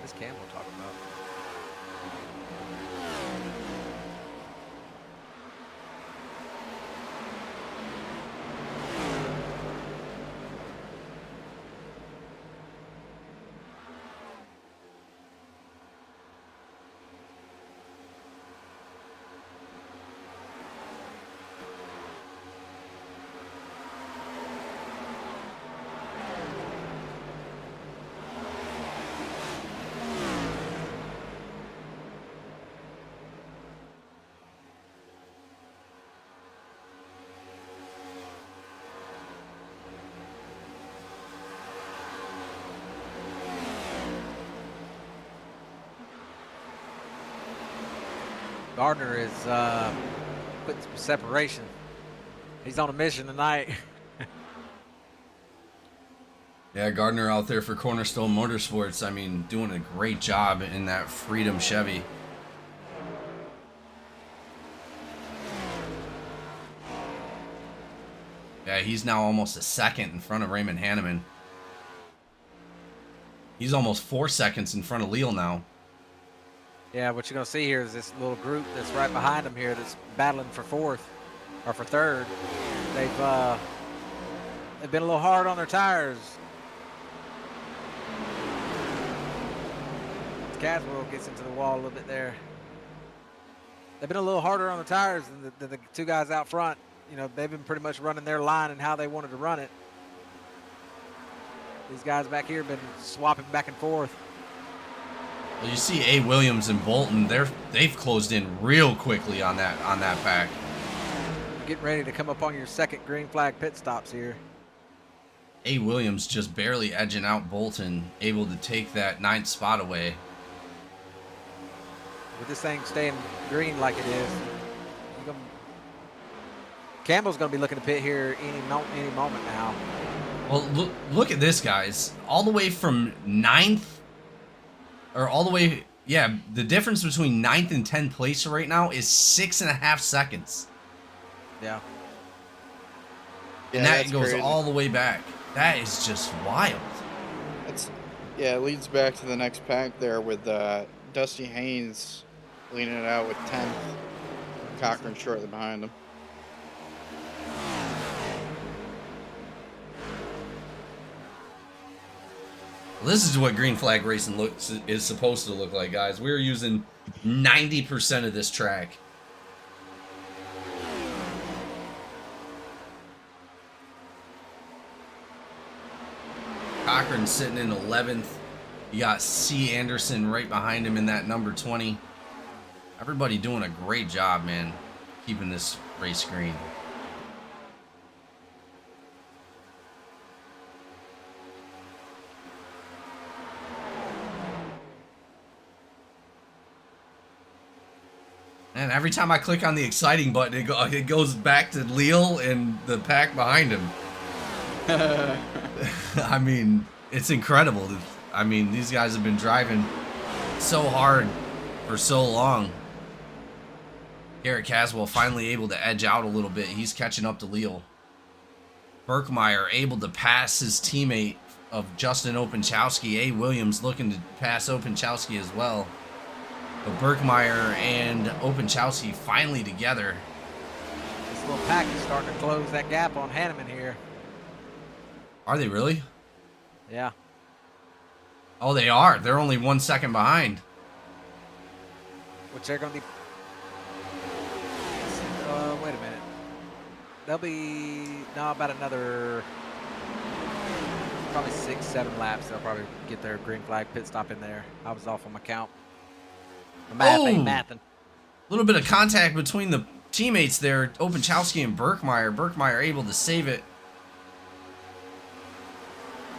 What's Campbell talking about? Gardner is putting some separation. He's on a mission tonight. Yeah, Gardner out there for Cornerstone Motorsports. I mean, doing a great job in that Freedom Chevy. Yeah, he's now almost a second in front of Raymond Hanneman. He's almost 4 seconds in front of Leal now. Yeah, what you're going to see here is this little group that's right behind him here that's battling for 4th or for 3rd. They've been a little hard on their tires. Caswell gets into the wall a little bit there. They've been a little harder on the tires than the 2 guys out front. You know, they've been pretty much running their line and how they wanted to run it. These guys back here have been swapping back and forth. Well, you see A. Williams and Bolton, they've closed in real quickly on that pack. Getting ready to come up on your 2nd green flag pit stops here. A. Williams just barely edging out Bolton, able to take that 9th spot away. With this thing staying green like it is, Campbell's going to be looking to pit here any moment now. Well, look at this, guys. All the way from 9th, or all the way, yeah, the difference between 9th and 10th place right now is 6.5 seconds. Yeah. And that goes crazy. All the way back. That is just wild. It leads back to the next pack there with Dusty Haynes leading it out with 10th. Cochran shortly behind him. This is what green flag racing is supposed to look like, guys. We're using 90% of this track. Cochran sitting in 11th. You got C. Anderson right behind him in that number 20. Everybody doing a great job, man, keeping this race green. And every time I click on the exciting button, it goes back to Leal and the pack behind him. I mean, it's incredible. I mean, these guys have been driving so hard for so long. Garrett Caswell finally able to edge out a little bit. He's catching up to Leal. Berkmeyer able to pass his teammate of Justin Openchowski. A. Williams looking to pass Openchowski as well. But Berkmeyer and Openchowski finally together. This little pack is starting to close that gap on Hanneman here. Are they really? Yeah. Oh, they are. They're only 1 second behind. Which they're going to be... wait a minute. They'll be... No, about another... Probably 6-7 laps. They'll probably get their green flag pit stop in there. I was off on my count. The math ain't mathing. A little bit of contact between the teammates there. Openchowski and Berkmeyer. Berkmeyer able to save it.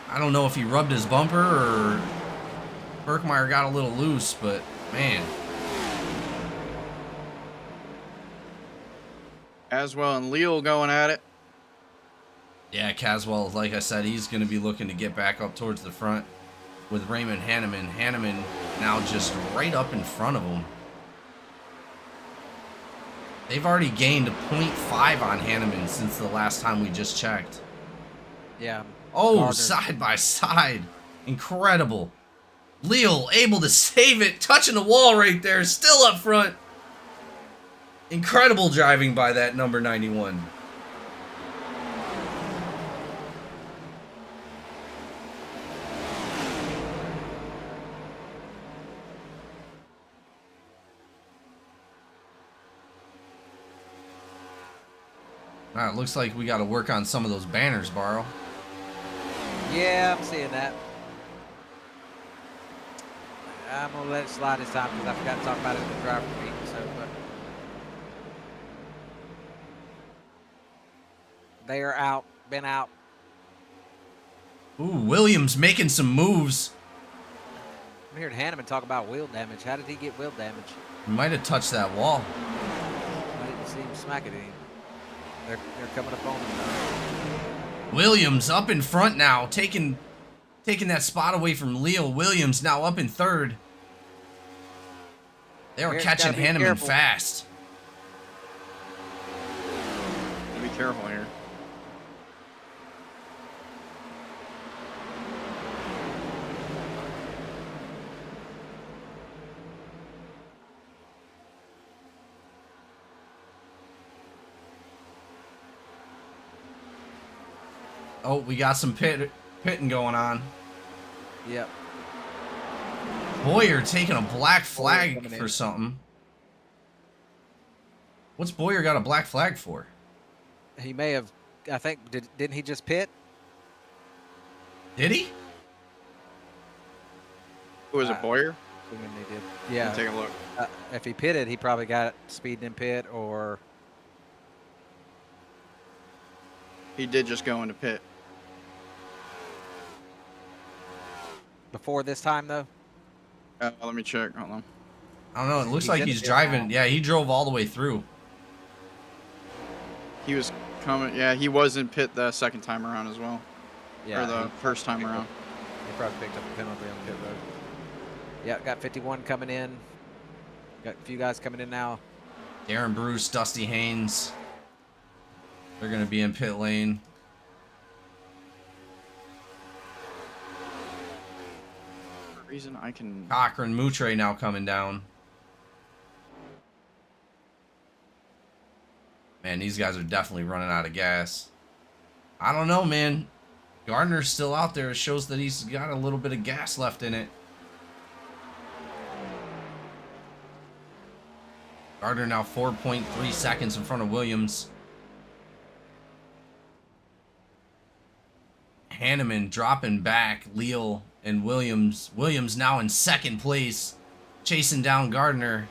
I don't know if he rubbed his bumper or Berkmeyer got a little loose, but man. Caswell and Leal going at it. Yeah, Caswell, like I said, he's going to be looking to get back up towards the front with Raymond Hanneman. Hanneman now just right up in front of him. They've already gained a 0.5 on Hanneman since the last time we just checked. Yeah. Oh, Gardner. side by side. Incredible. Leal able to save it, touching the wall right there, still up front. Incredible driving by that number 91. All right, looks like we got to work on some of those banners, Barrow. Yeah, I'm seeing that. I'm going to let it slide this time because I forgot to talk about it in the driver meeting. But they are out, been out. Ooh, Williams making some moves. I'm hearing Hanneman talk about wheel damage. How did he get wheel damage? He might have touched that wall. I didn't see him smack it in. They're coming up on him now. Williams up in front now, taking that spot away from Leal. Williams now up in third. They were catching Hanneman fast. Be careful here. Oh, we got some pitting going on. Yep. Boyer taking a black flag coming for in. something. What's Boyer got a black flag for? He may have, I think, didn't he just pit? Did he? Who was it, Boyer? Assuming they did. Yeah. Take a look. If he pitted, he probably got speeding in pit or... He did just go into pit. Before this time, though? Let me check. Hold on. I don't know. It looks He's like in he's pit driving. now. Yeah, he drove all the way through. He was coming. Yeah, he was in pit the second time around as well. Yeah. Or the first time picked around. up- He probably picked up a penalty on pit road. Yeah, got 51 coming in. Got a few guys coming in now. Darren Bruce, Dusty Haynes. They're going to be in pit lane. For some reason I can. Cochran, Moutre now coming down. Man, these guys are definitely running out of gas. I don't know, man. Gardner's still out there. It shows that he's got a little bit of gas left in it. Gardner now 4.3 seconds in front of Williams. Hanneman dropping back. Leal and Williams. Williams now in second place, chasing down Gardner.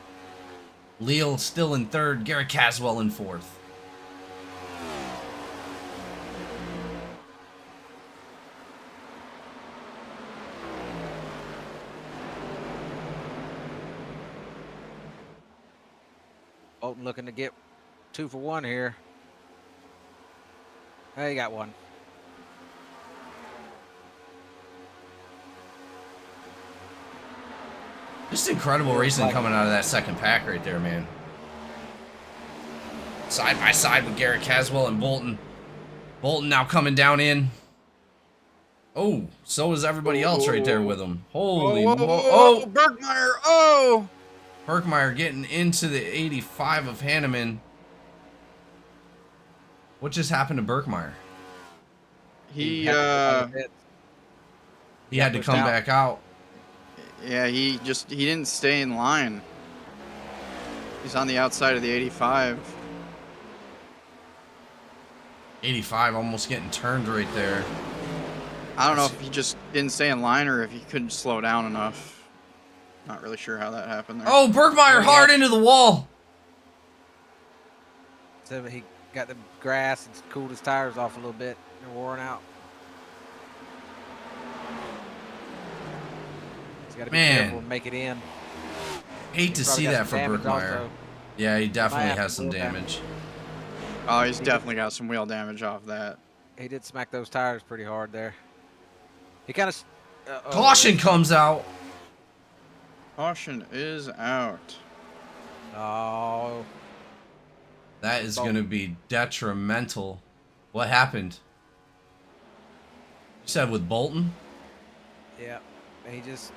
Leal still in third. Garrett Caswell in fourth. Bolton looking to get 2 for 1 here. Hey, he got one. Just incredible racing coming out of that second pack right there, man. Side by side with Garrett Caswell and Bolton. Bolton now coming down in. Oh, so is everybody else right there with him. Holy oh, Berkmeyer! Oh, Berkmeyer getting into the 85 of Hanneman. What just happened to Berkmeyer? he He had to come back out. yeah, he didn't stay in line. He's on the outside of the 85. 85 almost getting turned right there. I don't know if he just didn't stay in line or if he couldn't slow down enough. Not really sure how that happened there. Oh, Berkmeyer hard into the wall. So he got the grass and cooled his tires off a little bit. They're worn out. He's got to be careful and make it in. Hate to see that for Berkmeyer. Also. Yeah, he definitely has some damage. Oh, he's definitely got some wheel damage off that. He did smack those tires pretty hard there. He kind of... Caution comes out. Caution is out. Oh. That is going to be detrimental. What happened? You said with Bolton? Yeah. He just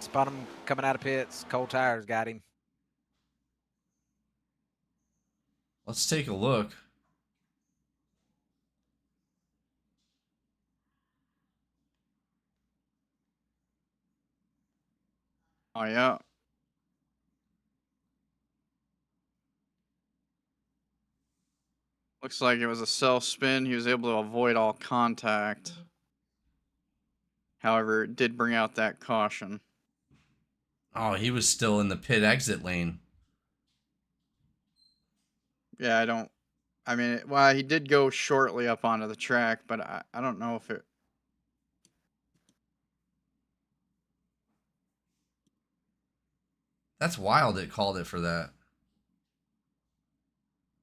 spun him coming out of pits. Cold tires got him. Let's take a look. Oh, yeah. Looks like it was a self-spin. He was able to avoid all contact. However, it did bring out that caution. Oh, he was still in the pit exit lane. Yeah, I mean, well, he did go shortly up onto the track, but I don't know if it... That's wild it called it for that.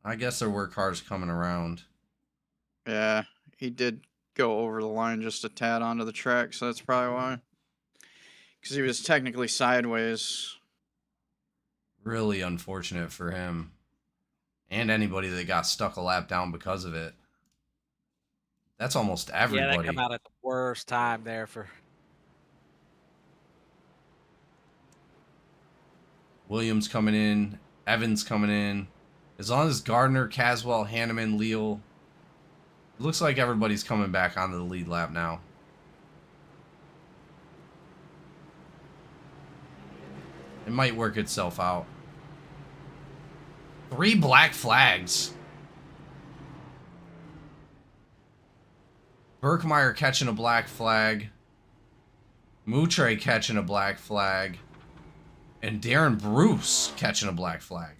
I guess there were cars coming around. Yeah, he did go over the line just a tad onto the track, so that's probably why. Because he was technically sideways. Really unfortunate for him. And anybody that got stuck a lap down because of it. That's almost everybody. Yeah, they come out at the worst time there for... Williams coming in. Evans coming in. As long as Gardner, Caswell, Hanneman, Leal. It looks like everybody's coming back onto the lead lap now. It might work itself out. 3 black flags. Berkmeyer catching a black flag. Moutre catching a black flag. And Darren Bruce catching a black flag.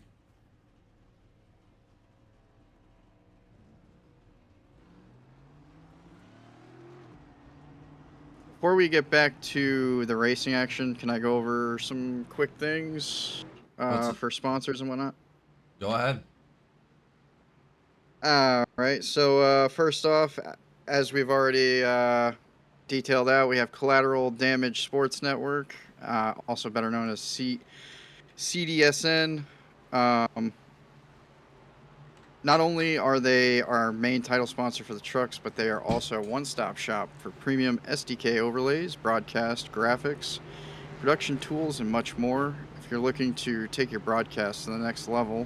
Before we get back to the racing action, can I go over some quick things for sponsors and whatnot? Go ahead. All right. So first off, as we've already detailed out, we have Collateral Damage Sports Network, also better known as CDSN. Not only are they our main title sponsor for the trucks, but they are also a one-stop shop for premium SDK overlays, broadcast, graphics, production tools, and much more. If you're looking to take your broadcast to the next level,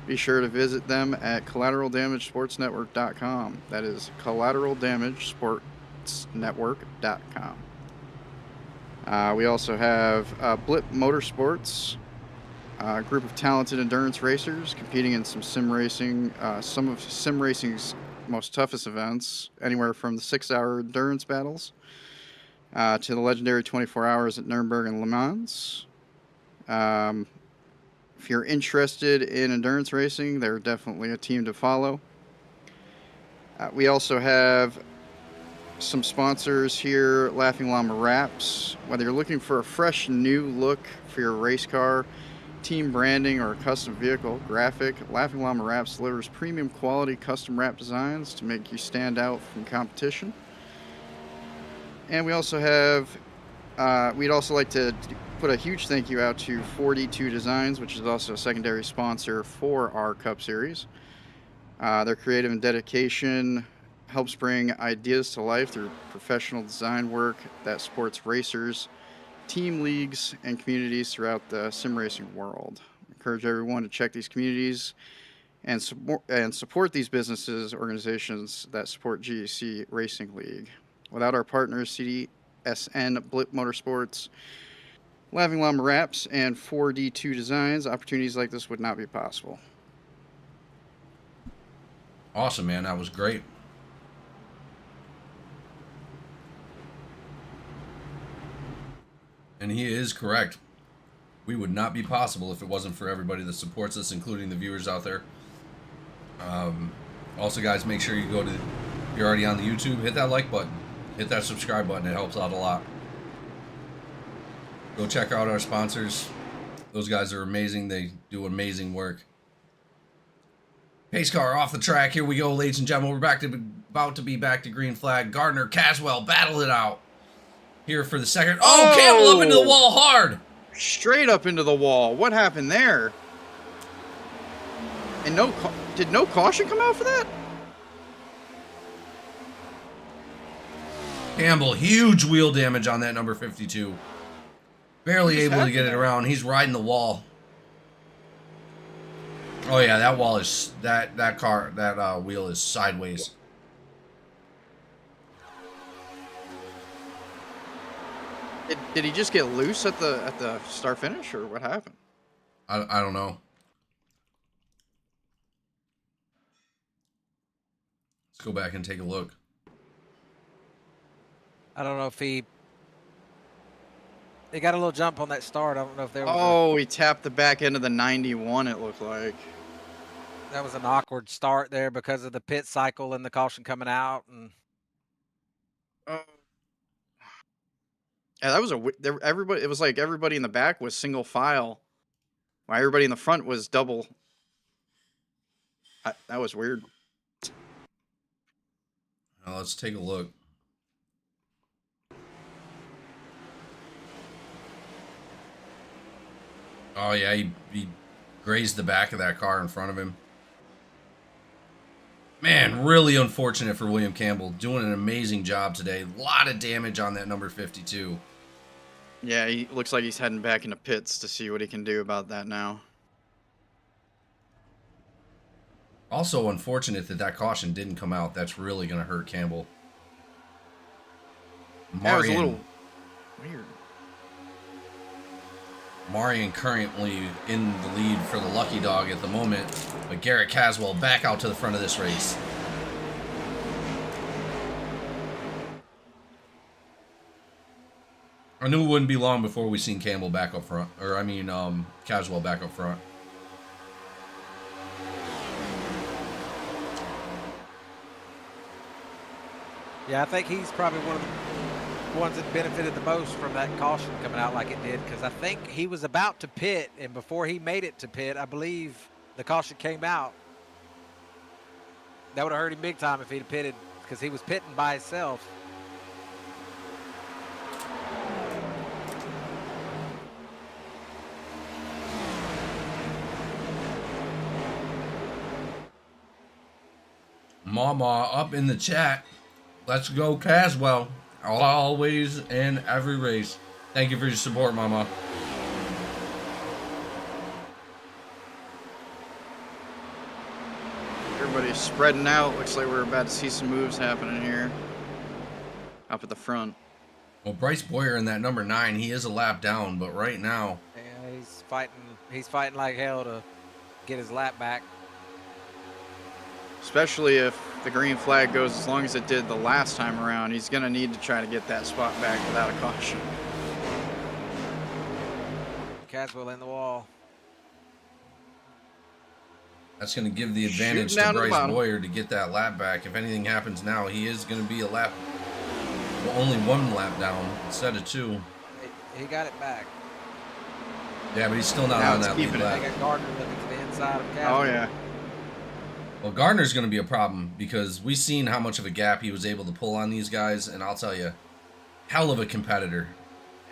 be sure to visit them at collateraldamagesportsnetwork.com. That is collateraldamagesportsnetwork.com. We also have Blip Motorsports, a group of talented endurance racers competing in some of sim racing's most toughest events, anywhere from the 6-hour endurance battles to the legendary 24 hours at Nuremberg and Le Mans. If you're interested in endurance racing, they're definitely a team to follow. We also have some sponsors here, Laughing Llama Wraps. Whether you're looking for a fresh new look for your race car, team branding, or a custom vehicle graphic, Laughing Llama Wraps delivers premium quality custom wrap designs to make you stand out from competition. And we also have, we'd also like to put a huge thank you out to 4D2 Designs, which is also a secondary sponsor for our Cup Series. Their creative and dedication helps bring ideas to life through professional design work that supports racers, team leagues, and communities throughout the sim racing world. I encourage everyone to check these communities and support these businesses, organizations that support GEC Racing League. Without our partners, CDSN, Blip Motorsports, Laughing Llama Wraps, and 4D2 Designs, opportunities like this would not be possible. Awesome, man. That was great. And he is correct. We would not be possible if it wasn't for everybody that supports us, including the viewers out there. Also, guys, make sure you go to, if you're already on the YouTube, hit that like button. Hit that subscribe button. It helps out a lot. Go check out our sponsors. Those guys are amazing. They do amazing work. Pace car off the track. Here we go, ladies and gentlemen. We're about to be back to green flag. Gardner, Caswell, battle it out. Here for the second. Oh, Campbell up into the wall hard. Straight up into the wall. What happened there? And did no caution come out for that? Campbell, huge wheel damage on that number 52. Barely able to get it around. He's riding the wall. Oh yeah, that wall is that wheel is sideways. Did he just get loose at the start finish, or what happened? I don't know. Let's go back and take a look. I don't know if he got a little jump on that start. I don't know if there was Oh, he tapped the back end of the 91, it looked like. that was an awkward start there because of the pit cycle and the caution coming out. And Yeah, that was everybody. It was like everybody in the back was single file, while everybody in the front was double. That was weird. Now let's take a look. Oh yeah, he grazed the back of that car in front of him. Man, really unfortunate for William Campbell. Doing an amazing job today. A lot of damage on that number 52. Yeah, he looks like he's heading back into pits to see what he can do about that now. Also unfortunate that caution didn't come out. That's really going to hurt Campbell. That was a little weird. Marion currently in the lead for the Lucky Dog at the moment, but Garrett Caswell back out to the front of this race. I knew it wouldn't be long before we seen Campbell back up front, or I mean, Caswell back up front. yeah, I think he's probably one of the ones that benefited the most from that caution coming out like it did, because I think he was about to pit, and before he made it to pit, I believe the caution came out. That would have hurt him big time if he'd have pitted, because he was pitting by himself. Mama up in the chat. Let's go Caswell. Always and every race. Thank you for your support, Mama. Everybody's spreading out. Looks like we're about to see some moves happening here. Up at the front. Well, Bryce Boyer in that number 9, he is a lap down, but right now, Yeah, he's fighting like hell to get his lap back. Especially if the green flag goes as long as it did the last time around. He's going to need to try to get that spot back without a caution. Caswell in the wall. that's going to give the advantage Shooting to down to the Bryce bottom. Boyer to get that lap back. If anything happens now, he is going to be a lap, well, only 1 lap down instead of 2. He got it back. Yeah, but he's still not Now on it's that lead keeping it. They lap. got Gardner looking to the inside of Casper. Oh yeah. Well, Gardner's going to be a problem because we've seen how much of a gap he was able to pull on these guys, and I'll tell you, hell of a competitor.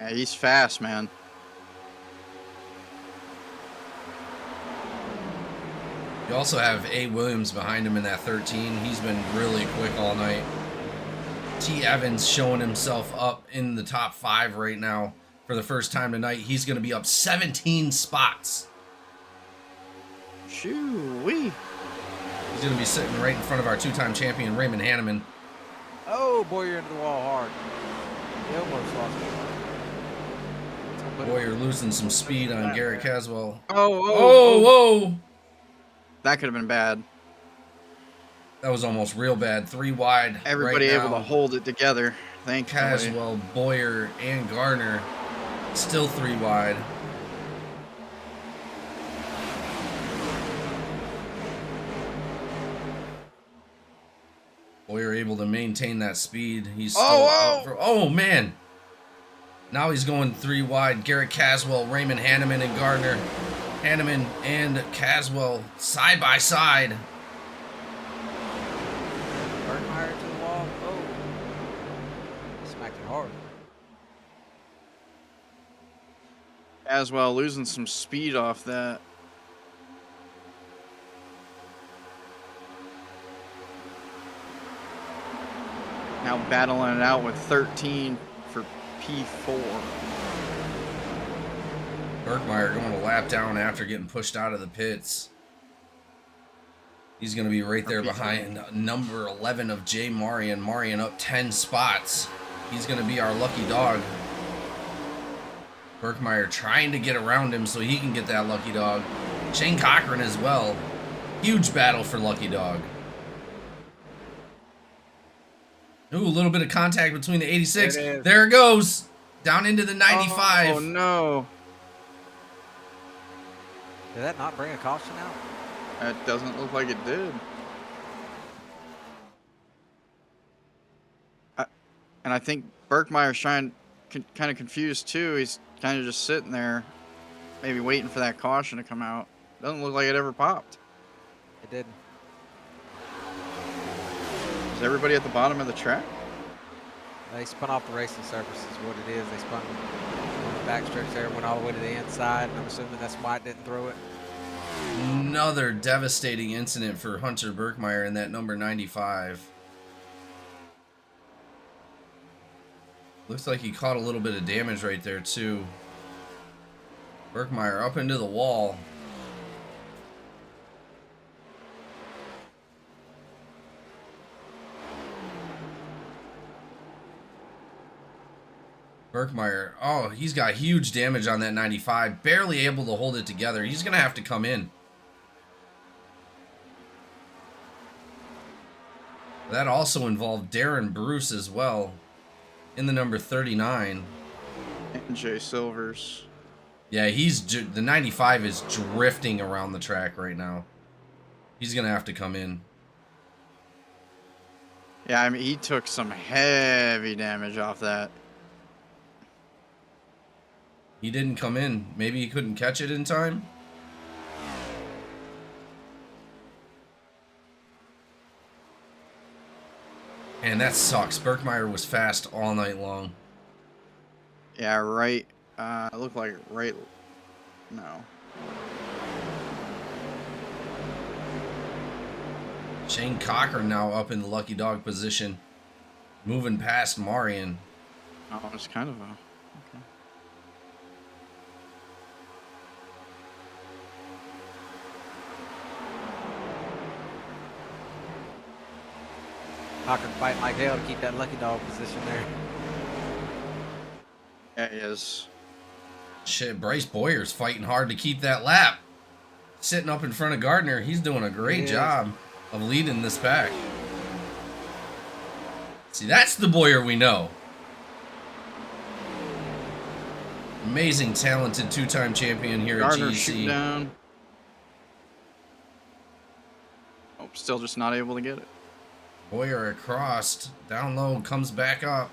Yeah, he's fast, man. You also have A. Williams behind him in that 13. He's been really quick all night. T. Evans showing himself up in the top 5 right now for the first time tonight. He's going to be up 17 spots. Shoo-wee. He's going to be sitting right in front of our 2-time champion, Raymond Hanneman. Oh, Boyer into the wall hard. He almost lost it. Boyer losing some speed on Garrett Caswell. Oh, Whoa! that could have been bad. That was almost real bad. 3 wide. Everybody right able now. to hold it together. Thankfully. Caswell, Boyer, and Garner still 3 wide. Boyer able to maintain that speed. He's still out for, oh man! Now he's going 3 wide. Garrett Caswell, Raymond Hanneman, and Gardner. Hanneman and Caswell side by side. Bergmeyer to the wall. Oh. Smacked it hard. As well, losing some speed off that. Now battling it out with 13 for P4. Bergmeyer going a lap down after getting pushed out of the pits. He's going to be right there behind number 11 of Jay Marion. Marion up 10 spots. He's going to be our lucky dog. Bergmeyer trying to get around him so he can get that lucky dog. Shane Cochran as well. Huge battle for lucky dog. Ooh, a little bit of contact between the 86. There it goes. Down into the 95. Oh, no. Did that not bring a caution out? That doesn't look like it did. And I think Berkmeyer's kind of confused too. He's kind of just sitting there, maybe waiting for that caution to come out. Doesn't look like it ever popped. It didn't. Is everybody at the bottom of the track? They spun off the racing surface is what it is. They spun on the backstretch there, went all the way to the inside, and I'm assuming that's why it didn't throw it. Another devastating incident for Hunter Berkmeyer in that number 95. Looks like he caught a little bit of damage right there too. Berkmeyer up into the wall. Berkmeyer, oh, he's got huge damage on that 95. Barely able to hold it together. He's going to have to come in. That also involved Darren Bruce as well in the number 39. And Jay Silvers. Yeah, the 95 is drifting around the track right now. He's going to have to come in. Yeah, I mean, he took some heavy damage off that. He didn't come in. Maybe he couldn't catch it in time. And that sucks. Berkmeyer was fast all night long. Yeah, right. It looked like right. No. Shane Cochran now up in the lucky dog position. Moving past Marion. Oh, it's kind of a. Okay. Cochran fighting like hell to keep that lucky dog position there. Yeah, he is. Shit, Bryce Boyer's fighting hard to keep that lap. Sitting up in front of Gardner. He's doing a great job of leading this pack. See, that's the Boyer we know. Amazing, talented 2-time champion here Gardner at shoot GEC. down. Oh, still just not able to get it. Boyer across, down low, comes back up.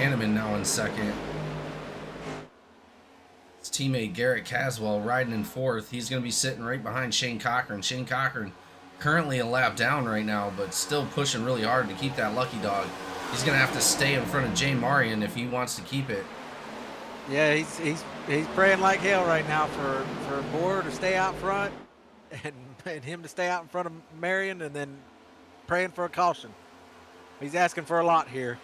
Hanneman now in second. His teammate Garrett Caswell riding in fourth. He's going to be sitting right behind Shane Cochran. Shane Cochran currently a lap down right now, but still pushing really hard to keep that lucky dog. He's going to have to stay in front of Jay Marion if he wants to keep it. Yeah, he's praying like hell right now for Boer to stay out front and him to stay out in front of Marion, and then praying for a caution. He's asking for a lot here.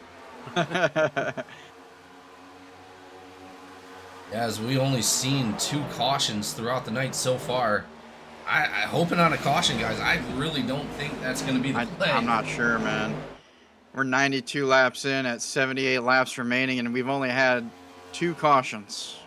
As we only seen 2 cautions throughout the night so far. I hoping on a caution, guys. I really don't think that's going to be the play. I'm not sure, man. We're 92 laps in at 78 laps remaining, and we've only had 2 cautions.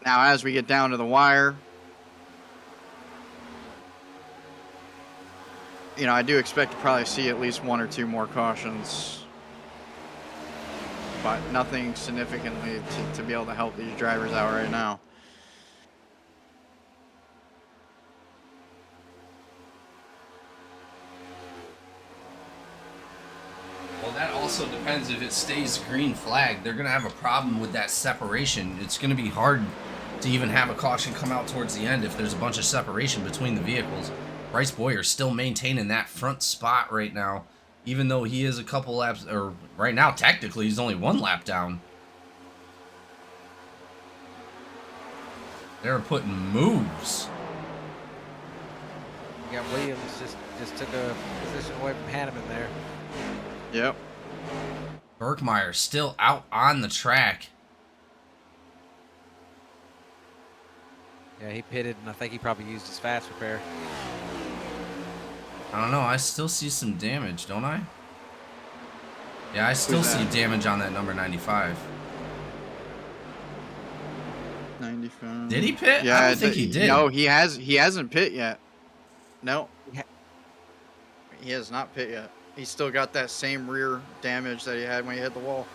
Now, as we get down to the wire, you know, I do expect to probably see at least 1 or 2 more cautions, but nothing significantly to be able to help these drivers out right now. Well, that also depends if it stays green flag. They're going to have a problem with that separation. It's going to be hard to even have a caution come out towards the end if there's a bunch of separation between the vehicles. Bryce Boyer still maintaining that front spot right now, even though he is a couple laps, or right now technically he's only 1 lap down. They're putting moves. You got Williams just took a position away from Hanneman there. Yep. Berkmeyer still out on the track. Yeah, he pitted, and I think he probably used his fast repair. I don't know. I still see some damage, don't I? Yeah, I still see damage on that number 95. 95. Did he pit? Yeah, I don't think he did. No, he hasn't pit yet. No. He has not pit yet. He's still got that same rear damage that he had when he hit the wall.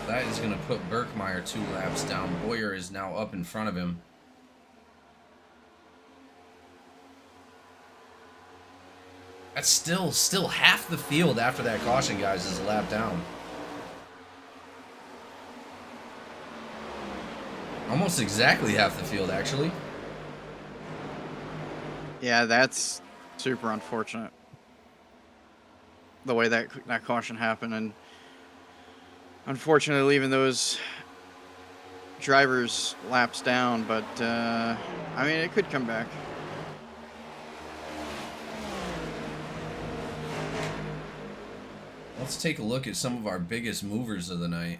That is going to put Berkmeyer 2 laps down. Boyer is now up in front of him. That's still half the field after that caution, guys, is a lap down. Almost exactly half the field, actually. Yeah, that's super unfortunate. The way that caution happened, and unfortunately leaving those drivers laps down, but I mean, it could come back. Let's take a look at some of our biggest movers of the night.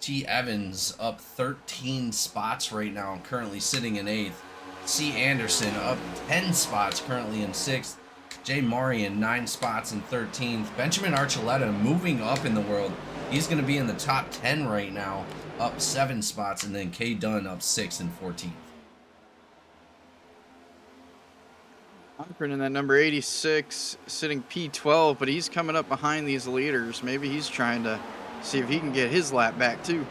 T. Evans up 13 spots right now, currently sitting in 8th. C. Anderson up 10 spots, currently in 6th. Jay Marion 9 spots in 13th. Benjamin Archuleta moving up in the world. He's going to be in the top 10 right now, up 7 spots, and then K. Dunn up 6th and 14th. Cochran in that number 86, sitting P12, but he's coming up behind these leaders. Maybe he's trying to see if he can get his lap back too.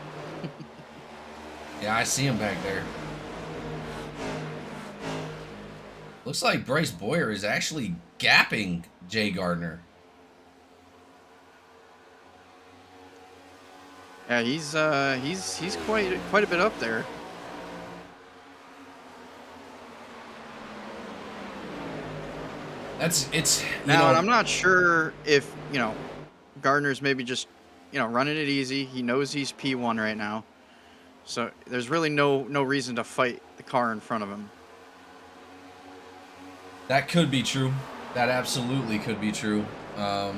Yeah, I see him back there. Looks like Bryce Boyer is actually gapping Jay Gardner. Yeah, he's quite a bit up there. It's Now, and I'm not sure if, you know, Gardner's maybe just, you know, running it easy. He knows he's P1 right now. So there's really no reason to fight the car in front of him. That could be true. That absolutely could be true. But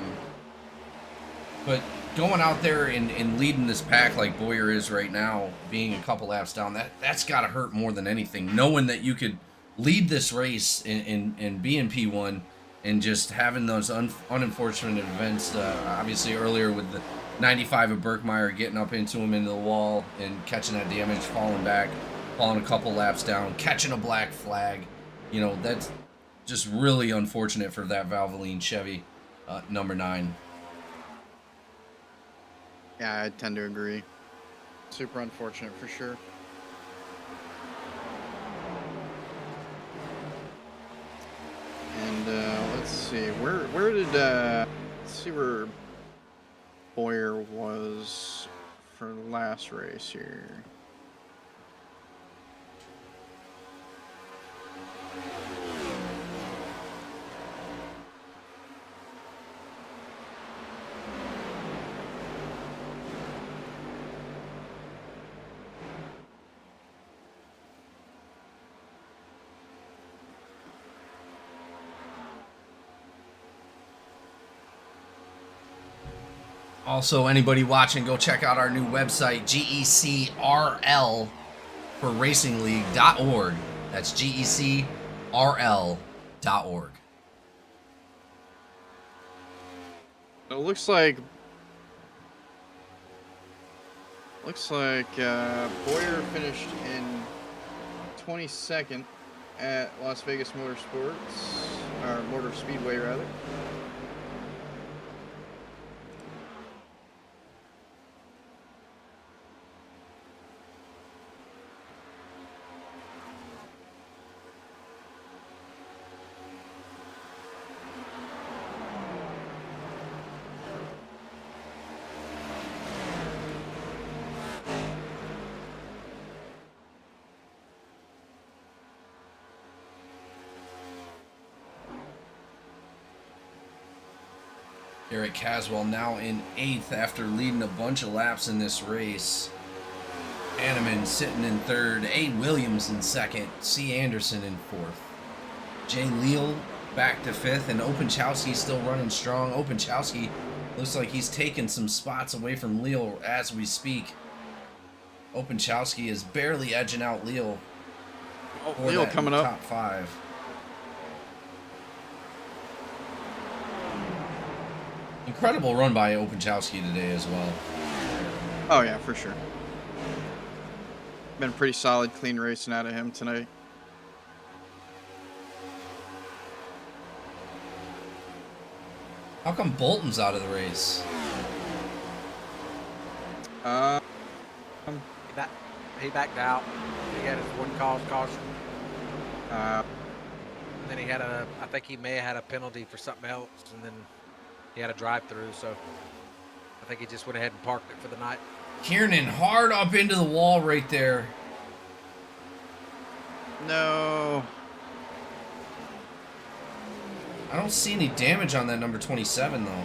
going out there and leading this pack like Boyer is right now, being a couple laps down, that's got to hurt more than anything. Knowing that you could lead this race and be in P1 and just having those unfortunate events, obviously earlier with the 95 of Berkmeyer getting up into him into the wall and catching that damage, falling back. falling a couple laps down, catching a black flag. You know, that's just really unfortunate for that Valvoline Chevy number 9. Yeah, I tend to agree. Super unfortunate for sure. And let's see, where did let's see where Boyer was for the last race here. Also, anybody watching, go check out our new website, GECRL for Racing League.org. That's GECRL.org. It looks like Boyer finished in 22nd at Las Vegas Motorsports, or Motor Speedway rather. Eric Caswell now in 8th after leading a bunch of laps in this race. Hanneman sitting in 3rd. A. Williams in 2nd. C. Anderson in 4th. Jay Leal back to 5th. And Openchowski still running strong. Openchowski looks like he's taking some spots away from Leal as we speak. Openchowski is barely edging out Leal. Oh, Leal coming up. Top 5. Incredible run by Openchowski today as well. Oh yeah, for sure. Been pretty solid, clean racing out of him tonight. How come Bolton's out of the race? He backed out. He had his one cause caution. Then he had I think he may have had a penalty for something else, and then he had a drive-through, so I think he just went ahead and parked it for the night. Kiernan hard up into the wall right there. No. I don't see any damage on that number 27 though.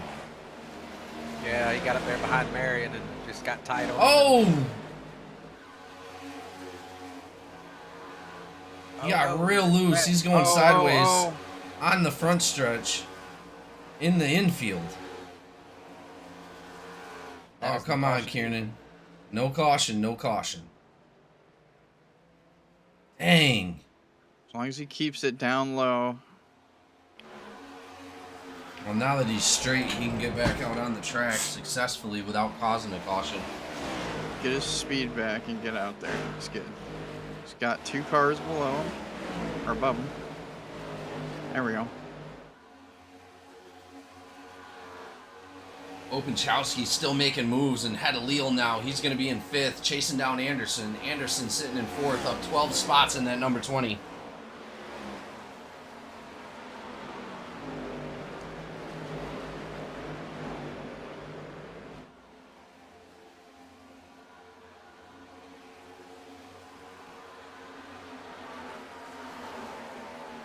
Yeah, he got up there behind Marion and just got tight on. Oh! He got real loose. He's going sideways on the front stretch in the infield. Oh, come on, Kiernan. No caution, no caution. Dang. As long as he keeps it down low. Well, now that he's straight, he can get back out on the track successfully without causing a caution. Get his speed back and get out there. He's good. He's got 2 cars below him, or above him. There we go. Openchowski's still making moves and had a Leal now. He's going to be in 5th, chasing down Anderson. Anderson sitting in 4th, up 12 spots in that number 20.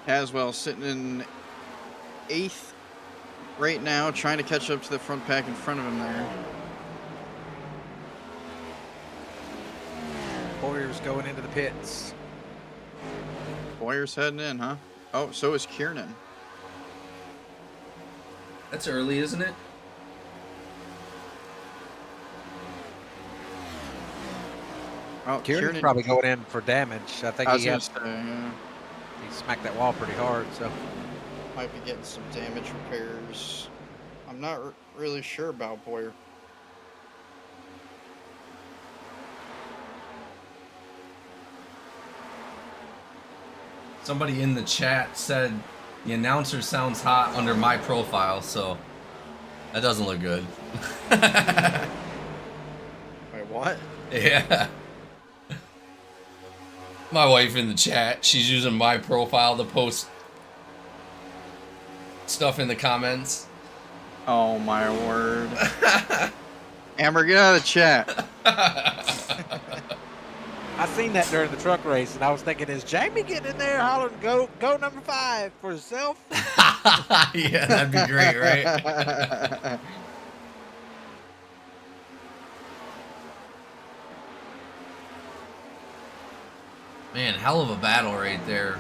Haswell sitting in 8th right now, trying to catch up to the front pack in front of him there. Boyer's going into the pits. Boyer's heading in, huh? Oh, so is Kiernan. That's early, isn't it? Oh, Kiernan's probably going in for damage. I think I was he gonna say, he smacked that wall pretty hard, so. might be getting some damage repairs. I'm not really sure about Boyer. Somebody in the chat said the announcer sounds hot under my profile, so that doesn't look good. Wait, what? Yeah. My wife in the chat, she's using my profile to post stuff in the comments. Oh my word. Amber, get out of the chat. I seen that during the truck race, and I was thinking, is Jamie getting in there hollering, go number 5 for himself? Yeah, that'd be great, right? Man, hell of a battle right there.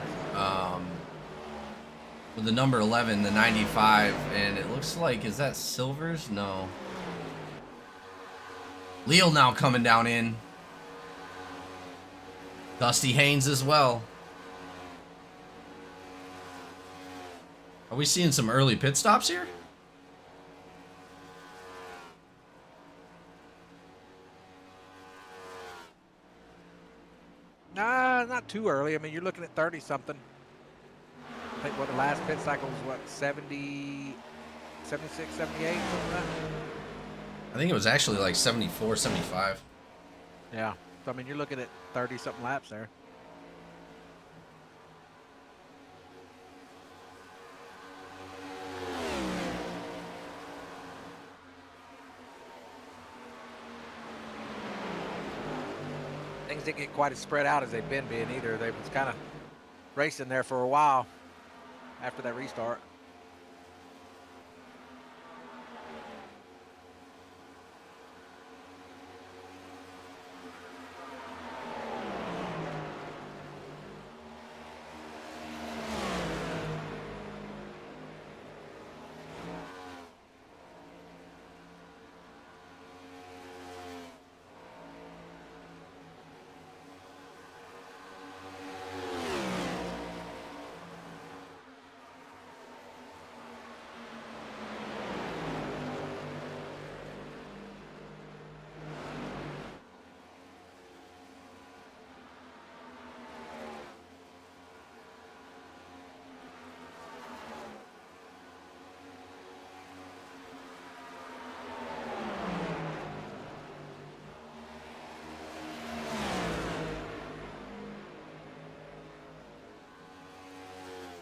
With the number 11, the 95, and it looks like, is that Silvers? No. Leal now coming down in. Dusty Haynes as well. Are we seeing some early pit stops here? Nah, not too early. I mean, you're looking at 30-something. I think what the last pit cycle was, what, 70, 76, 78, something like that? I think it was actually like 74, 75. Yeah. So, I mean, you're looking at 30-something laps there. Things didn't get quite as spread out as they've been being either. They was kind of racing there for a while after that restart.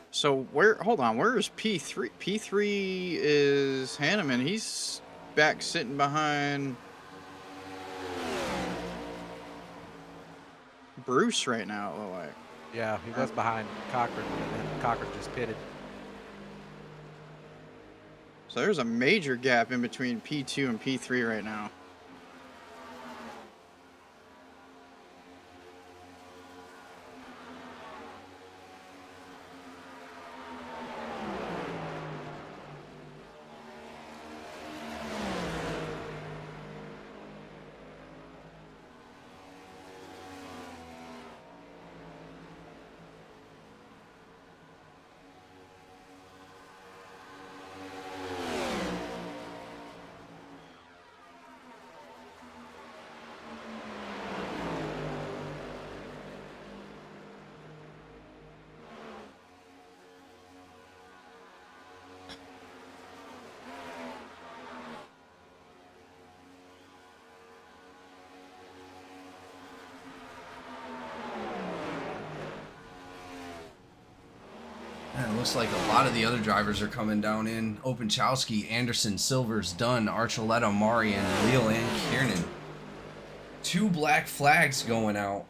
So hold on, where is P3? P3 is Hanneman. He's back sitting behind Bruce right now, it looked like. Yeah, he was behind Cochran, and then Cochran just pitted. So there's a major gap in between P2 and P3 right now. Man, it looks like a lot of the other drivers are coming down in. Openchowski, Anderson, Silvers, Dunn, Archuleta, Marian, Leal, and Kiernan. 2 black flags going out.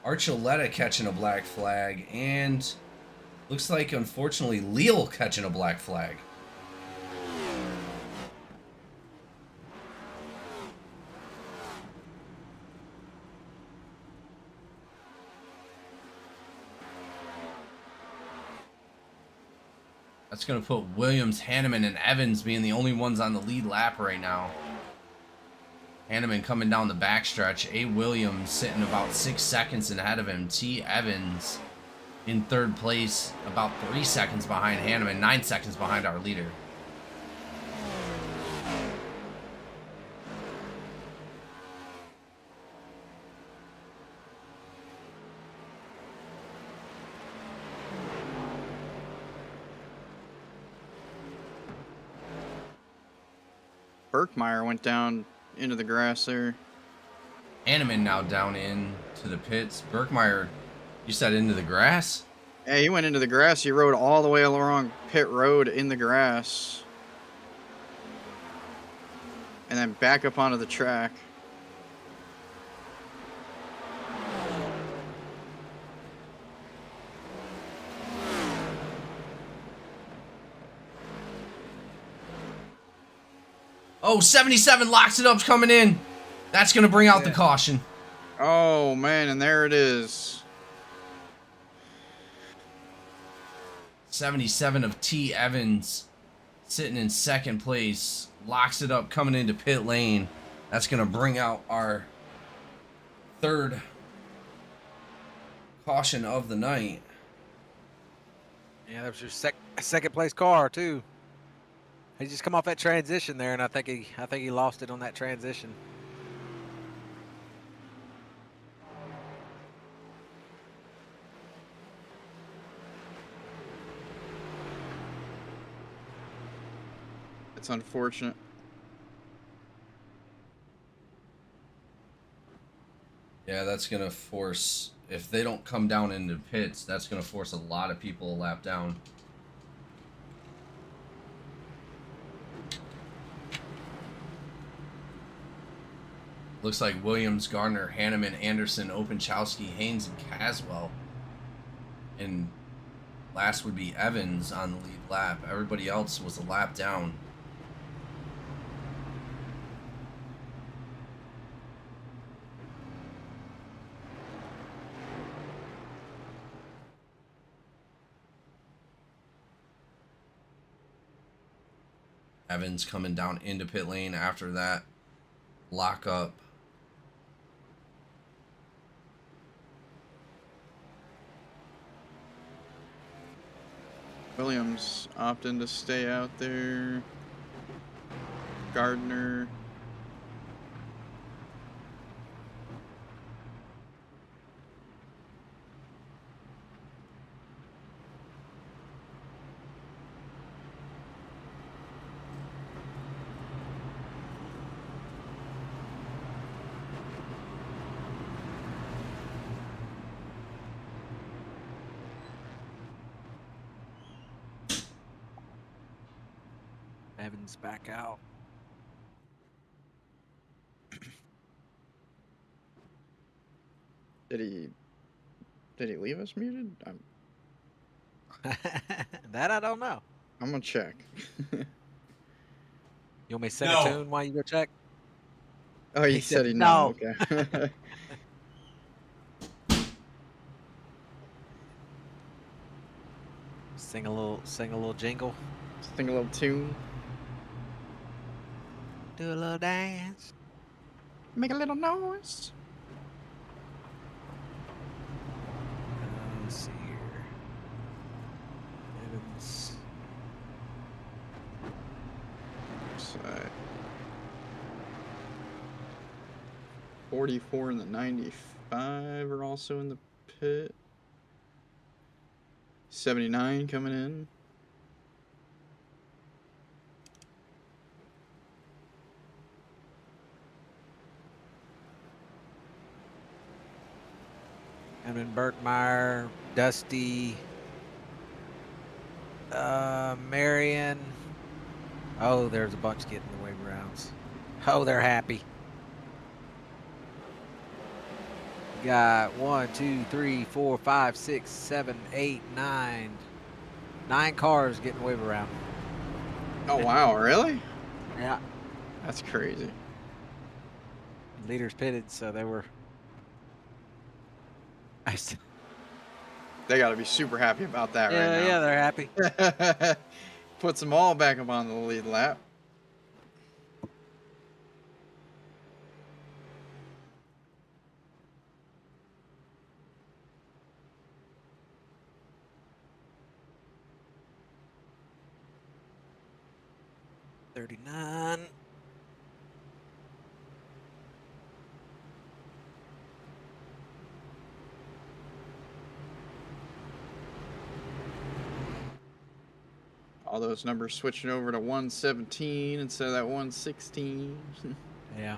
Archuleta catching a black flag, and looks like, unfortunately, Leal catching a black flag. That's going to put Williams, Hanneman, and Evans being the only ones on the lead lap right now. Hanneman coming down the backstretch. A. Williams sitting about 6 seconds ahead of him. T. Evans in 3rd place, about 3 seconds behind Hanneman, 9 seconds behind our leader. Berkmeyer went down into the grass there. Hanneman now down in to the pits. Berkmeyer, you said into the grass? Yeah, he went into the grass. He rode all the way along pit road in the grass. And then back up onto the track. Oh, 77 locks it up coming in. That's going to bring out the caution. Oh, man, and there it is. 77 of T. Evans sitting in second place. Locks it up coming into pit lane. That's going to bring out our third caution of the night. Yeah, that was your second place car too. He just come off that transition there, and I think he lost it on that transition. It's unfortunate. Yeah, that's going to force, if they don't come down into pits, that's going to force a lot of people a lap down. Looks like Williams, Gardner, Hanneman, Anderson, Openchowski, Haynes, and Caswell. And last would be Evans on the lead lap. Everybody else was a lap down. Evans coming down into pit lane after that lockup. Williams opting to stay out there. Gardner. Evans back out. Did he leave us muted? That I don't know. I'm gonna check. You want me to sing No. a tune while you go check? Oh, he He said said he no. no. Okay. Sing a little jingle. Sing a little tune. Do a little dance. Make a little noise. Let's see here. Evans. Side. 44 and the 95 are also in the pit. 79 coming in. Evan Berkmeyer, Dusty, Marion. Oh, there's a bunch getting the wave rounds. Oh, they're happy. Got 1, 2, 3, 4, 5, 6, 7, 8, 9. 9 cars getting wave around. Oh wow, really? Yeah. That's crazy. Leaders pitted, so they were. They got to be super happy about that right now. Yeah, they're happy. Puts them all back up on the lead lap. $39. All those numbers switching over to 117 instead of that 116. Yeah.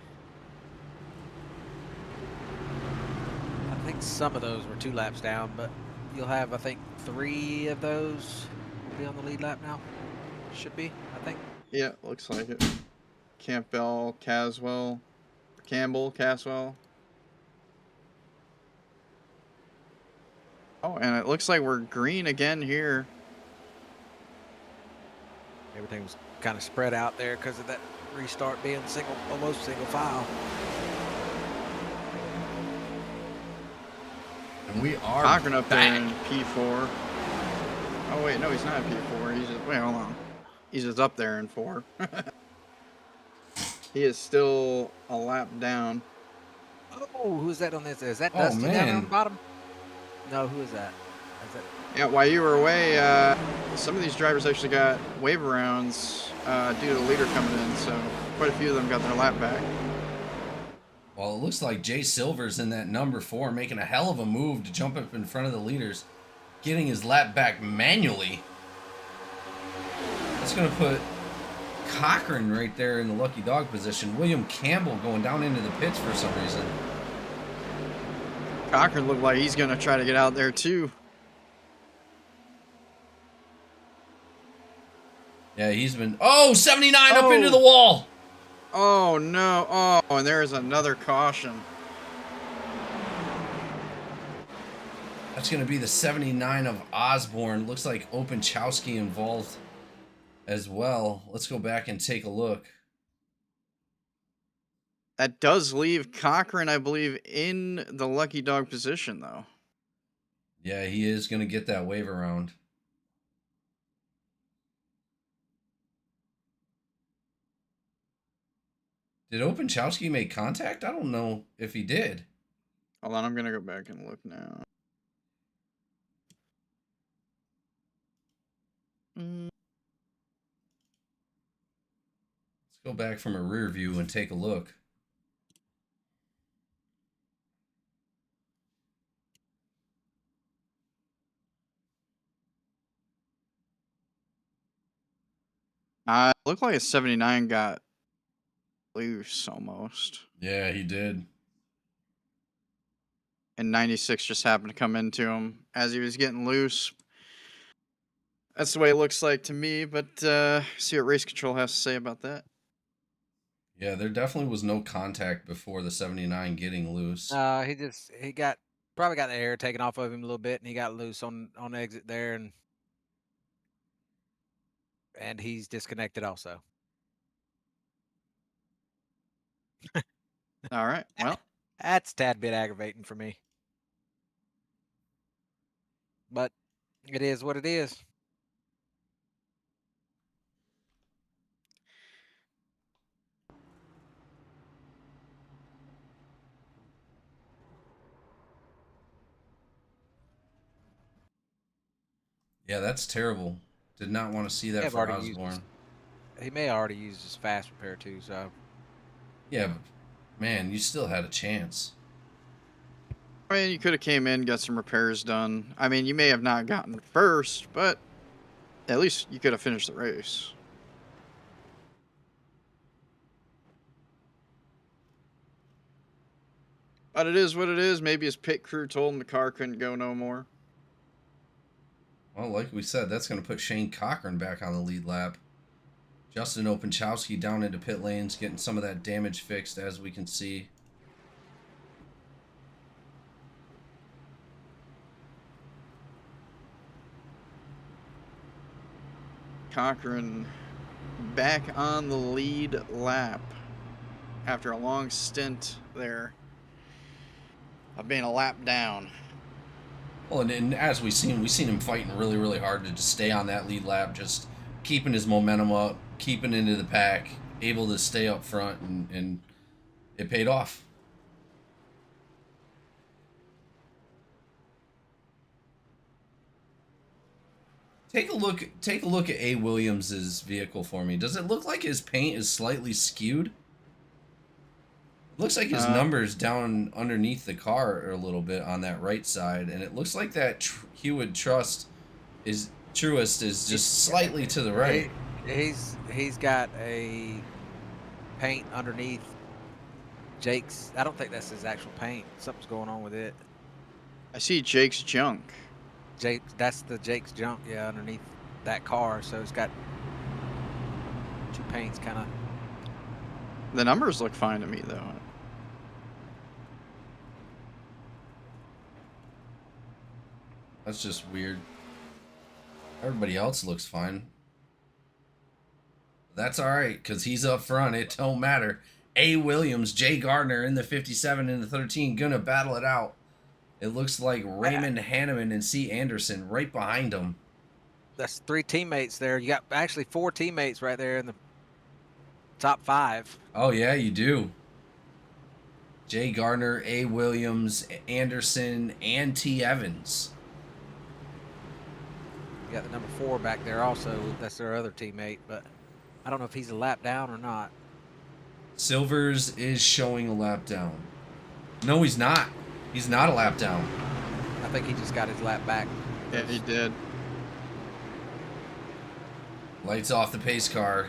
I think some of those were 2 laps down, but you'll have, I think, 3 of those will be on the lead lap now. Should be, I think. Yeah, looks like it. Campbell, Caswell, Caswell. Oh, and it looks like we're green again here. Everything was kind of spread out there because of that restart being almost single file. And we are Cochran up back. there in P4. Oh wait, no, he's not in P4. He's just, wait, hold on. He's just up there in 4. He is still a lap down. Oh, who's that on this? Is that Oh, Dusty down man. on the bottom? No, who is that? Is that? Yeah, while you were away, some of these drivers actually got wave arounds due to the leader coming in, so quite a few of them got their lap back. Well, it looks like Jay Silver's in that number 4, making a hell of a move to jump up in front of the leaders, getting his lap back manually. That's going to put Cochran right there in the lucky dog position. William Campbell going down into the pits for some reason. Cochran looked like he's going to try to get out there too. Yeah, he's been... Oh, 79 up into the wall! Oh no, oh, and there's another caution. That's going to be the 79 of Osborne. Looks like Openchowski involved as well. Let's go back and take a look. That does leave Cochran, I believe, in the lucky dog position though. Yeah, he is going to get that wave around. Did Openchowski make contact? I don't know if he did. Hold on, I'm going to go back and look now. Let's go back from a rear view and take a look. Looked like a 79 got loose almost. Yeah, he did. And 96 just happened to come into him as he was getting loose. That's the way it looks like to me, but see what race control has to say about that. Yeah, there definitely was no contact before the 79 getting loose. He probably got the air taken off of him a little bit, and he got loose on exit there, and he's disconnected also. All right, well. That's a tad bit aggravating for me. But it is what it is. Yeah, that's terrible. Did not want to see that for Osborne. He may have already used his fast repair too, so. Yeah, but man, you still had a chance. I mean, you could have came in, got some repairs done. I mean, you may have not gotten first, but at least you could have finished the race. But it is what it is. Maybe his pit crew told him the car couldn't go no more. Well, like we said, that's going to put Shane Cochran back on the lead lap. Justin Openchowski down into pit lanes, getting some of that damage fixed, as we can see. Cochran back on the lead lap after a long stint there of being a lap down. Well, and as we've seen him fighting really, really hard to just stay on that lead lap, just keeping his momentum up, keeping into the pack, able to stay up front, and it paid off. Take a look at A. Williams's vehicle for me. Does it look like his paint is slightly skewed? It looks like his numbers down underneath the car are a little bit on that right side, and it looks like that Hewitt Trust is Truest is just slightly to the right. He's got a paint underneath Jake's. I don't think that's his actual paint. Something's going on with it. I see Jake's junk. That's the Jake's junk, yeah, underneath that car. So it's got two paints kind of. The numbers look fine to me, though. That's just weird. Everybody else looks fine. That's all right, because he's up front. It don't matter. A. Williams, Jay Gardner in the 57 and the 13 gonna battle it out. It looks like Raymond Hanneman and C. Anderson right behind him. That's three teammates there. You got actually four teammates right there in the top five. Oh, yeah, you do. Jay Gardner, A. Williams, Anderson, and T. Evans. You got the number 4 back there also. That's their other teammate, but I don't know if he's a lap down or not. Silvers is showing a lap down. No, he's not. He's not a lap down. I think he just got his lap back. Yeah, he did. Lights off the pace car.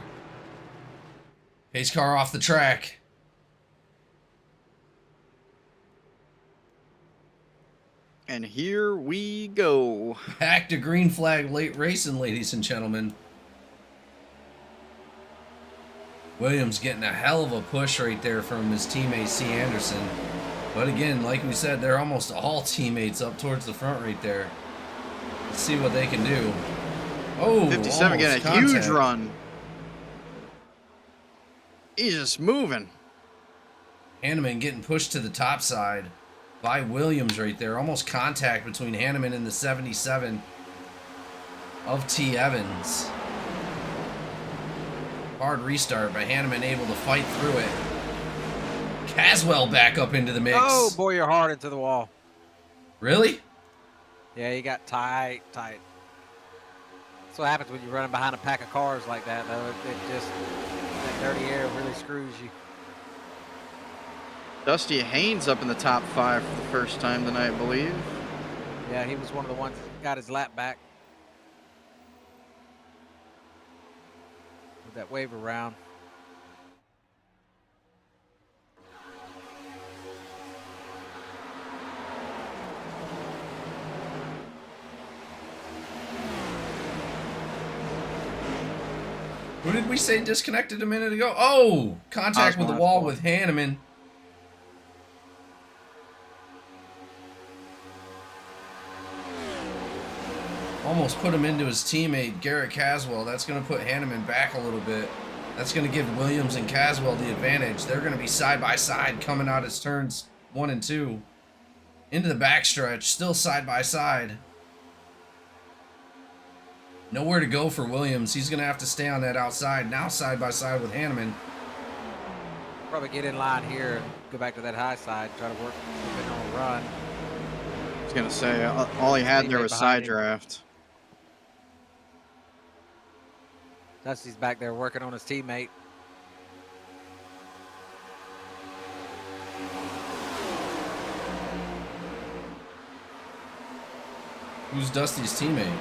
Pace car off the track. And here we go. Back to green flag late racing, ladies and gentlemen. Williams getting a hell of a push right there from his teammate C. Anderson. But again, like we said, they're almost all teammates up towards the front right there. Let's see what they can do. Oh, 57 getting a huge run. He's just moving. Hanneman getting pushed to the top side by Williams right there. Almost contact between Hanneman and the 77 of T. Evans. Hard restart, but Hanneman able to fight through it. Caswell back up into the mix. Oh, boy, you're hard into the wall. Really? Yeah, he got tight. That's what happens when you're running behind a pack of cars like that, though. It just, that dirty air really screws you. Dusty Haynes up in the top 5 for the first time tonight, I believe. Yeah, he was one of the ones that got his lap back. With that wave around. Who did we say disconnected a minute ago? Oh, contact with the wall with Hanneman. Almost put him into his teammate, Garrett Caswell. That's going to put Hanneman back a little bit. That's going to give Williams and Caswell the advantage. They're going to be side by side coming out as turns 1 and 2. Into the backstretch, still side by side. Nowhere to go for Williams. He's going to have to stay on that outside. Now side by side with Hanneman. Probably get in line here and go back to that high side. Try to work something on a run. I was going to say, all he had there was side draft. Dusty's back there working on his teammate. Who's Dusty's teammate?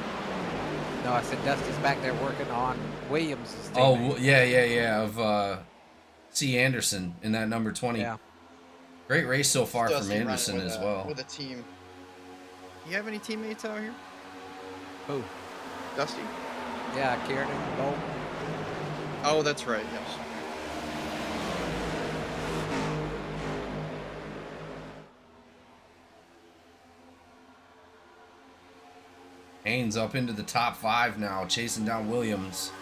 No, I said Dusty's back there working on Williams' teammate. Oh, yeah. Of C. Anderson in that number 20. Yeah. Great race so far Dusty from Anderson running as well. with a team. You have any teammates out here? Who? Dusty? Yeah, Kieran Bolt. Oh, that's right, yes. Haynes up into the top 5 now, chasing down Williams.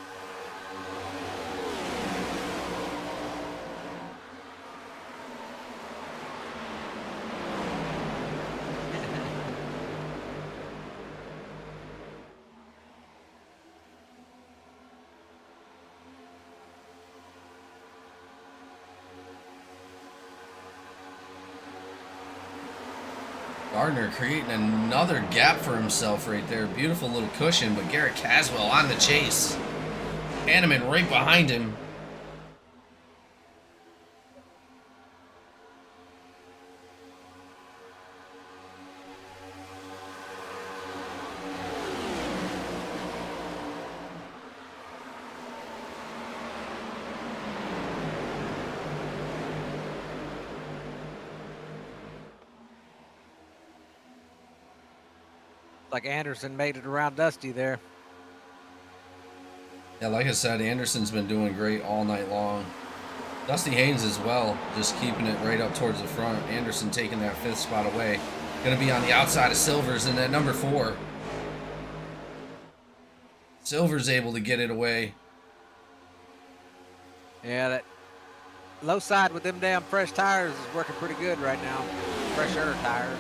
Gardner creating another gap for himself right there. Beautiful little cushion, but Garrett Caswell on the chase. Hanneman right behind him. Like Anderson made it around Dusty there. Yeah, like I said, Anderson's been doing great all night long. Dusty Haynes as well, just keeping it right up towards the front. Anderson taking that 5th spot away. Going to be on the outside of Silvers in that number 4. Silver's able to get it away. Yeah, that low side with them damn fresh tires is working pretty good right now. Fresher tires.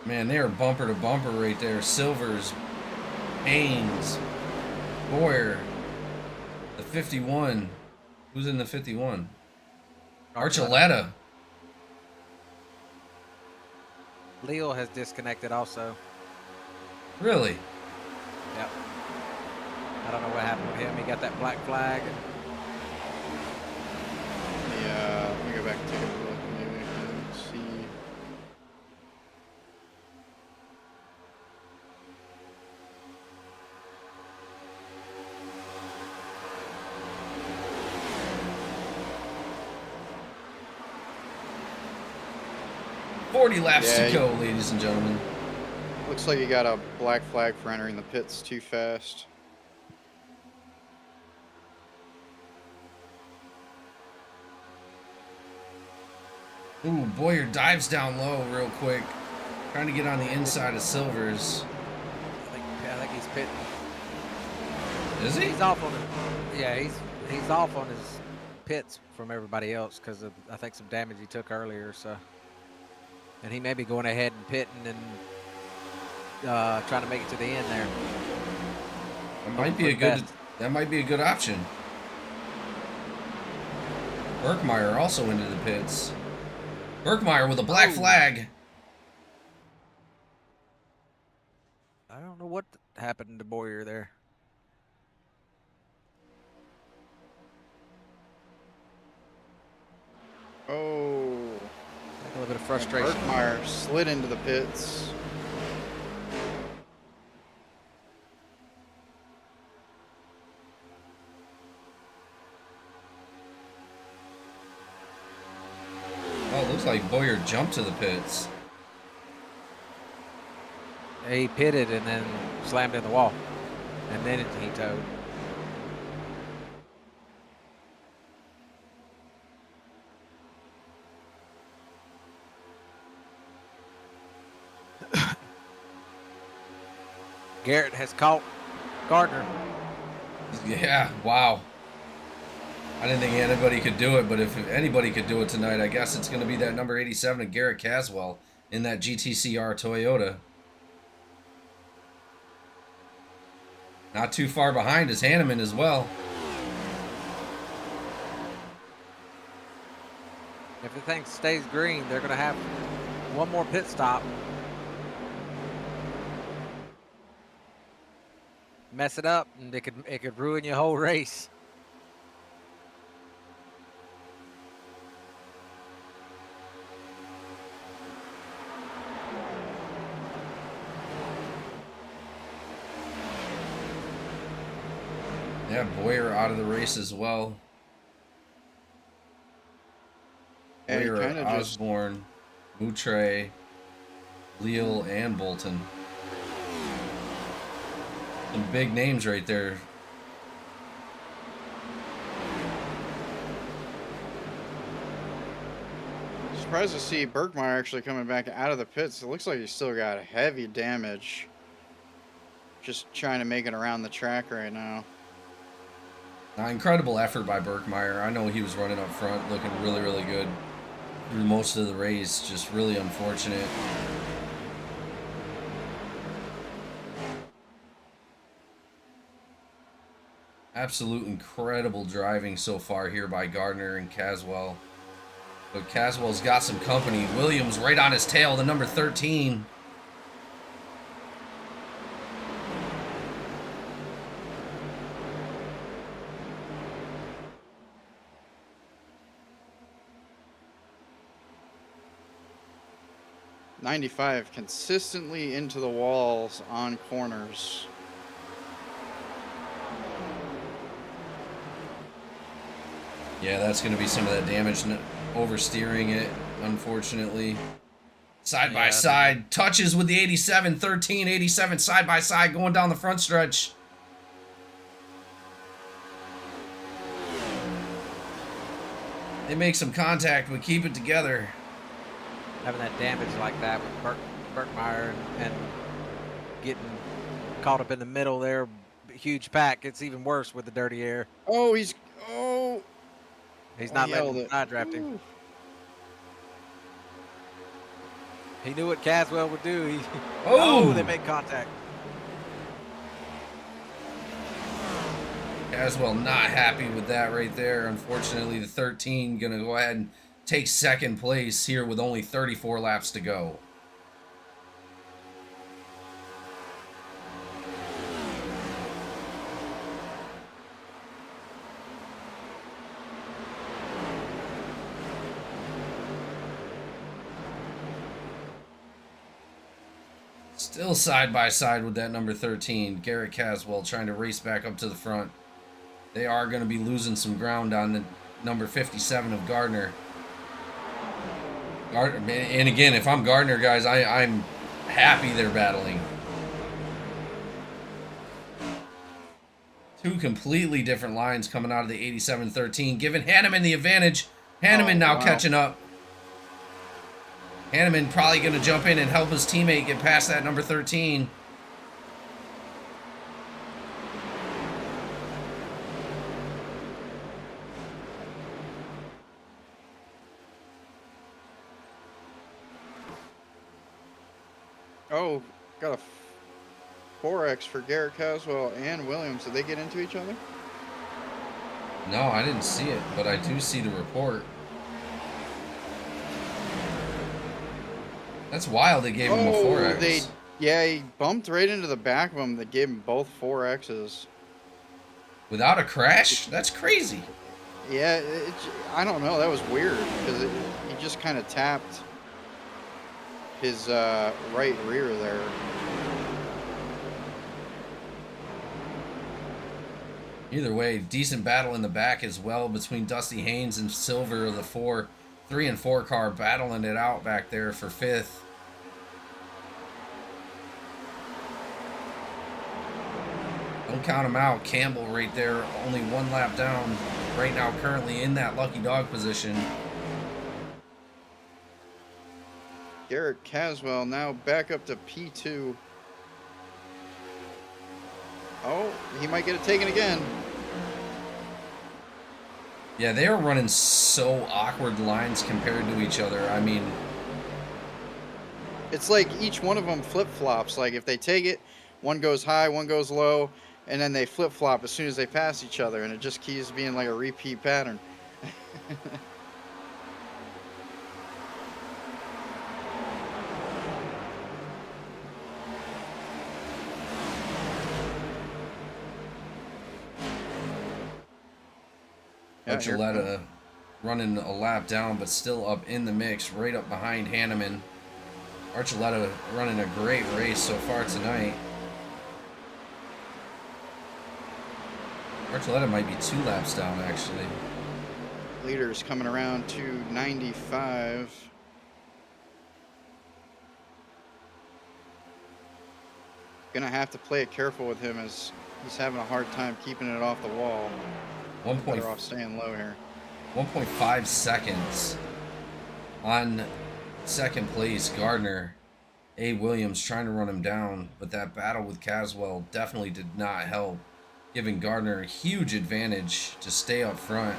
Man, they are bumper to bumper right there. Silvers, Haynes, Boyer, the 51. Who's in the 51? Archuleta. Leo has disconnected also. Really? Yep. I don't know what happened with him. He got that black flag. Yeah, let me go back and take a look. Maybe I can see. And 40 laps Yeah, to go, ladies and gentlemen. Looks like he got a black flag for entering the pits too fast. Ooh, Boyer dives down low real quick. Trying to get on the inside of Silvers. I think he's pitting. Is he? He's off on it. Yeah, he's off on his pits from everybody else because of, I think, some damage he took earlier. So, and he may be going ahead and pitting and trying to make it to the end there. That might be a good. That might be a good option. Berkmeyer also into the pits. Berkmeyer with a black flag. I don't know what happened to Boyer there. Oh. I think a little bit of frustration. Berkmeyer slid into the pits. Oh, it looks like Boyer jumped to the pits. He pitted and then slammed in the wall, and then he towed. Garrett has caught Gardner. Yeah, wow. I didn't think anybody could do it, but if anybody could do it tonight, I guess it's going to be that number 87 of Garrett Caswell in that GTCR Toyota. Not too far behind is Hanneman as well. If the thing stays green, they're going to have one more pit stop. Mess it up, and it could ruin your whole race. Yeah, Boyer out of the race as well. Yeah, he Boyer, kinda just- Osborne, Moutre, Leal, and Bolton. Some big names right there. Surprised to see Berkmeyer actually coming back out of the pits. It looks like he's still got heavy damage. Just trying to make it around the track right now. Incredible effort by Berkmeyer. I know he was running up front, looking really, really good through most of the race. Just really unfortunate. Absolute incredible driving so far here by Gardner and Caswell. But Caswell's got some company. Williams right on his tail, the number 13. '95 consistently into the walls on corners. Yeah, that's going to be some of that damage, oversteering it, unfortunately. Side by Yeah, side. Touches with the 87. 13, 87 side by side going down the front stretch. They make some contact, but keep it together. Having that damage like that with Berkmeyer and getting caught up in the middle there, huge pack. It's even worse with the dirty air. Oh, He's oh, not he letting held him it. side draft him. Ooh. He knew what Caswell would do. He, Oh! They made contact. Caswell not happy with that right there. Unfortunately, the 13 going to go ahead and take second place here with only 34 laps to go. Still side by side with that number 13, Garrett Caswell trying to race back up to the front. They are going to be losing some ground on the number 57 of Gardner. And again, if I'm Gardner, guys, I'm happy they're battling. Two completely different lines coming out of the 87-13, giving Hanneman the advantage. Hanneman now catching up. Hanneman probably going to jump in and help his teammate get past that number 13. Oh, got a 4X for Garrett Caswell and Williams. Did they get into each other? No, I didn't see it, but I do see the report. That's wild they gave him a 4X. Yeah, he bumped right into the back of him. They gave him both 4Xs. Without a crash? That's crazy. Yeah, I don't know. That was weird because he just kind of tapped his right rear there. Either way, decent battle in the back as well between Dusty Haynes and Silver, the 3 and 4 car battling it out back there for 5th. Don't count him out. Campbell right there, only 1 lap down right now, currently in that lucky dog position. Garrett Caswell now back up to P2. Oh, he might get it taken again. Yeah, they are running so awkward lines compared to each other. I mean, It's like each one of them flip-flops. Like if they take it, one goes high, one goes low, and then they flip-flop as soon as they pass each other, and it just keeps being like a repeat pattern. Archuleta running a lap down, but still up in the mix, right up behind Hanneman. Archuleta running a great race so far tonight. Archuleta might be 2 laps down, actually. Leaders coming around to 95. Gonna have to play it careful with him as he's having a hard time keeping it off the wall. Better off staying low here. 1.5 seconds on second place. Gardner. A. Williams trying to run him down, but that battle with Caswell definitely did not help, giving Gardner a huge advantage to stay up front.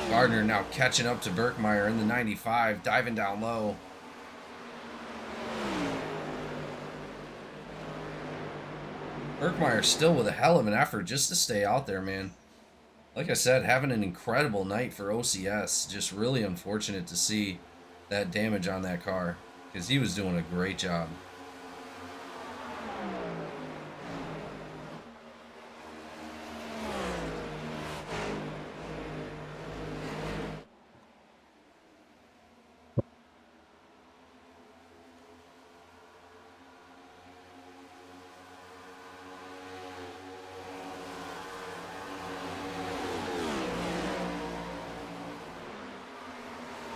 Gardner now catching up to Berkmeyer in the 95, diving down low. Berkmeyer still with a hell of an effort just to stay out there, man. Like I said, having an incredible night for OCS. Just really unfortunate to see that damage on that car, because he was doing a great job.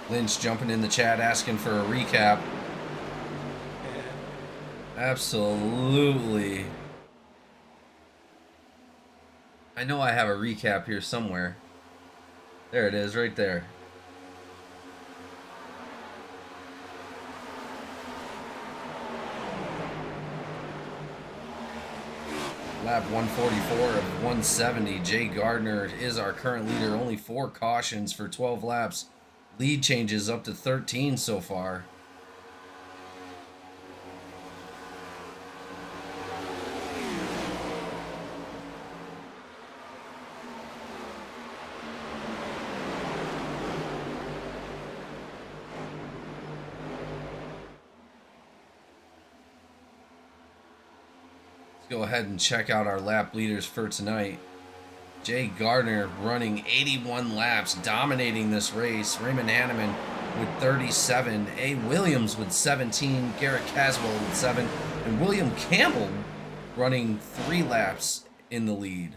Lynch jumping in the chat asking for a recap. Absolutely. I know I have a recap here somewhere. There it is, right there. Lap 144 of 170. Jay Gardner is our current leader. Only 4 cautions for 12 laps. Lead changes up to 13 so far. Go ahead and check out our lap leaders for tonight. Jay Gardner running 81 laps, dominating this race. Raymond Hanneman with 37. A. Williams with 17. Garrett Caswell with 7. And William Campbell running 3 laps in the lead.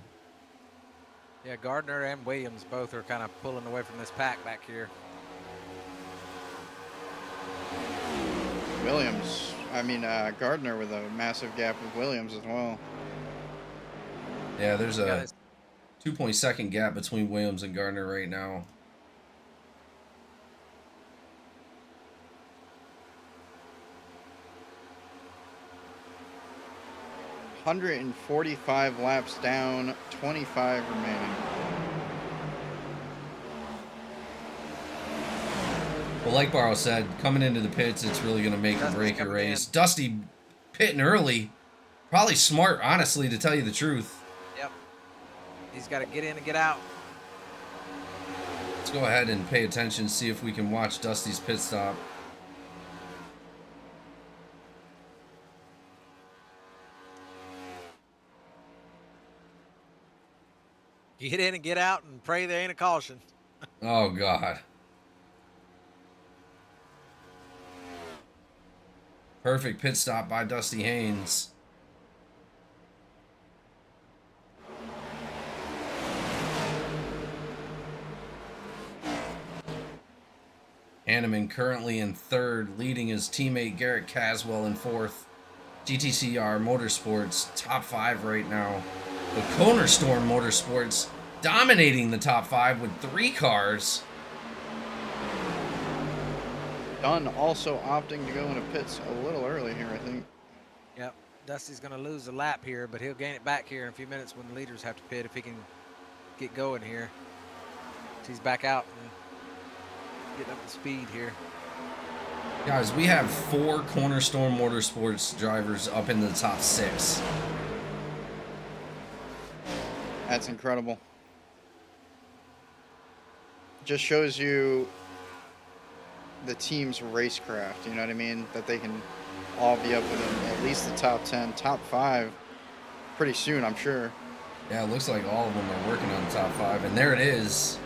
Yeah, Gardner and Williams both are kind of pulling away from this pack back here. Gardner with a massive gap with Williams as well. Yeah, there's a 2.2 gap between Williams and Gardner right now. $145 laps down, 25 remaining. Well, like Barrow said, coming into the pits, it's really going to make or break your race. Dusty pitting early. Probably smart, honestly, to tell you the truth. Yep. He's got to get in and get out. Let's go ahead and pay attention, see if we can watch Dusty's pit stop. Get in and get out and pray there ain't a caution. Oh, God. Perfect pit stop by Dusty Haynes. Hanneman currently in 3rd, leading his teammate Garrett Caswell in 4th. GTCR Motorsports top 5 right now. The Cornerstorm Motorsports dominating the top 5 with 3 cars. Dunn also opting to go into pits a little early here, I think. Yep. Dusty's going to lose a lap here, but he'll gain it back here in a few minutes when the leaders have to pit if he can get going here. He's back out and getting up to speed here. Guys, we have 4 Cornerstorm Motorsports drivers up in the top 6. That's incredible. Just shows you the team's racecraft, you know what I mean? That they can all be up within at least the top 10, top 5 pretty soon, I'm sure. Yeah, it looks like all of them are working on the top 5, and there it is.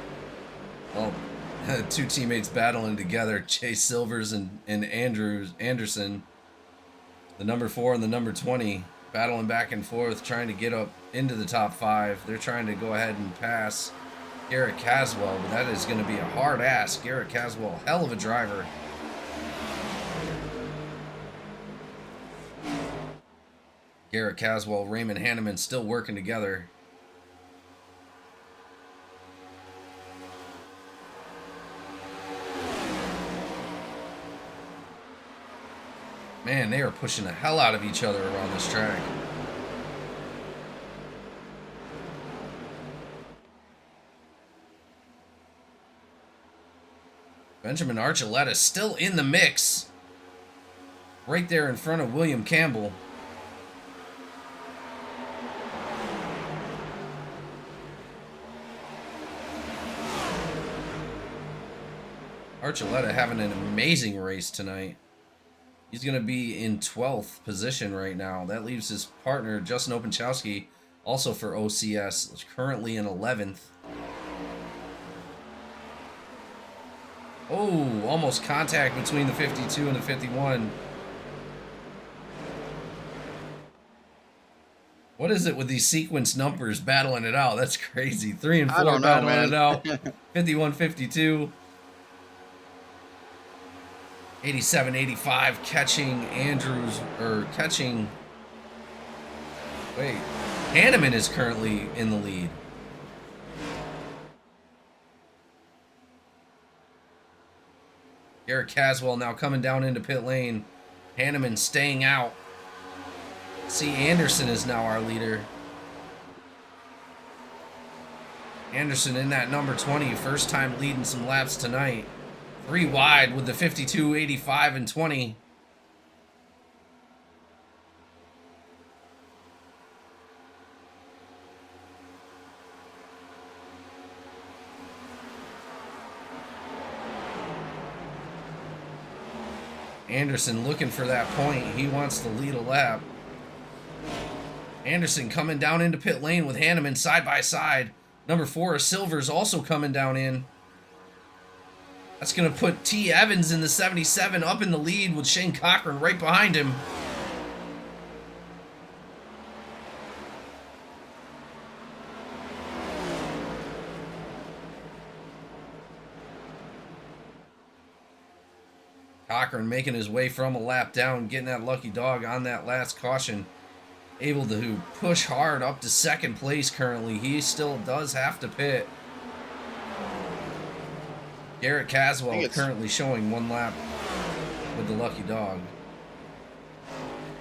Well, 2 teammates battling together, Chase Silvers and Anderson, the number 4 and the number 20, battling back and forth, trying to get up into the top 5. They're trying to go ahead and pass Garrett Caswell, but that is going to be a hard ask. Garrett Caswell, hell of a driver. Garrett Caswell, Raymond Hanneman still working together. Man, they are pushing the hell out of each other around this track. Benjamin Archuleta still in the mix. Right there in front of William Campbell. Archuleta having an amazing race tonight. He's going to be in 12th position right now. That leaves his partner, Justin Openchowski, also for OCS, currently in 11th. Oh, almost contact between the 52 and the 51. What is it with these sequence numbers battling it out? That's crazy. 3 and 4 battling it out. 51, 52. 87-85 catching Andrews, or catching, wait, Hanneman is currently in the lead. Garrett Caswell now coming down into pit lane. Hanneman staying out. See, Anderson is now our leader. Anderson in that number 20, first time leading some laps tonight. 3 wide with the 52, 85, and 20. Anderson looking for that point. He wants to lead a lap. Anderson coming down into pit lane with Hanneman side by side. Number 4, Silver's also coming down in. That's going to put T. Evans in the 77 up in the lead with Shane Cochran right behind him. Cochran making his way from a lap down, getting that lucky dog on that last caution. Able to push hard up to second place currently. He still does have to pit. Garrett Caswell currently showing 1 lap with the lucky dog.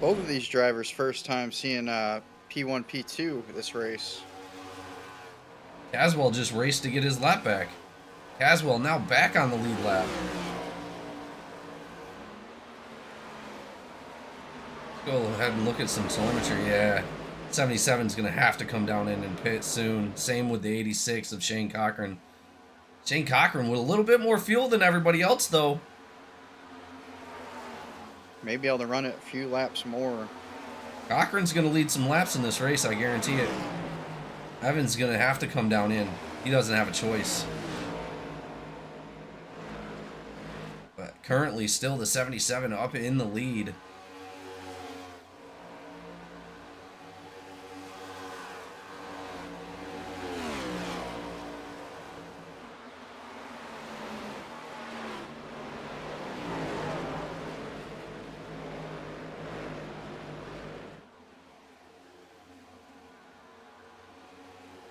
Both of these drivers first time seeing P1, P2 this race. Caswell just raced to get his lap back. Caswell now back on the lead lap. Go ahead and look at some telemetry. Yeah, 77 is going to have to come down in and pit soon. Same with the 86 of Shane Cochran. Shane Cochran with a little bit more fuel than everybody else, though. Maybe able to run it a few laps more. Cochran's going to lead some laps in this race, I guarantee it. Evans going to have to come down in. He doesn't have a choice. But currently still the 77 up in the lead.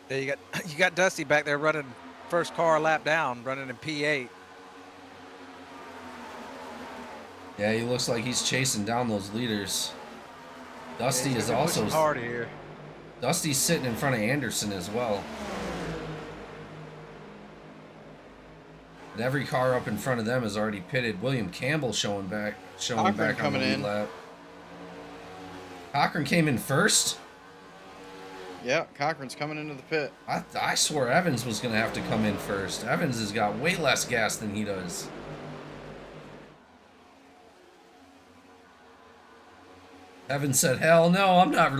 Yeah, you got Dusty back there running first car lap down, running in P8. Yeah, he looks like he's chasing down those leaders. Dusty is also hard here. Dusty's sitting in front of Anderson as well. And every car up in front of them is already pitted. William Campbell showing back on the lead lap. Cochran came in first. Yeah, Cochran's coming into the pit. I swore Evans was going to have to come in first. Evans has got way less gas than he does. Evans said, "Hell no, I'm not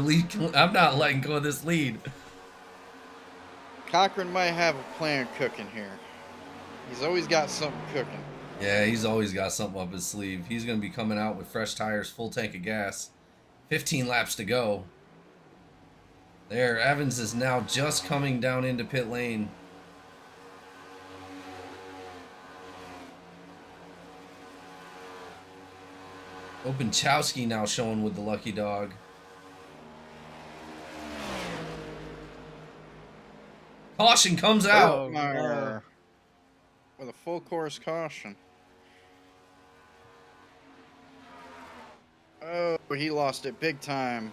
letting go of this lead." Cochran might have a plan cooking here. He's always got something cooking. Yeah, he's always got something up his sleeve. He's going to be coming out with fresh tires, full tank of gas. 15 laps to go. There, Evans is now just coming down into pit lane. Openchowski now showing with the lucky dog. Caution comes out. With a full course caution. Oh, he lost it big time.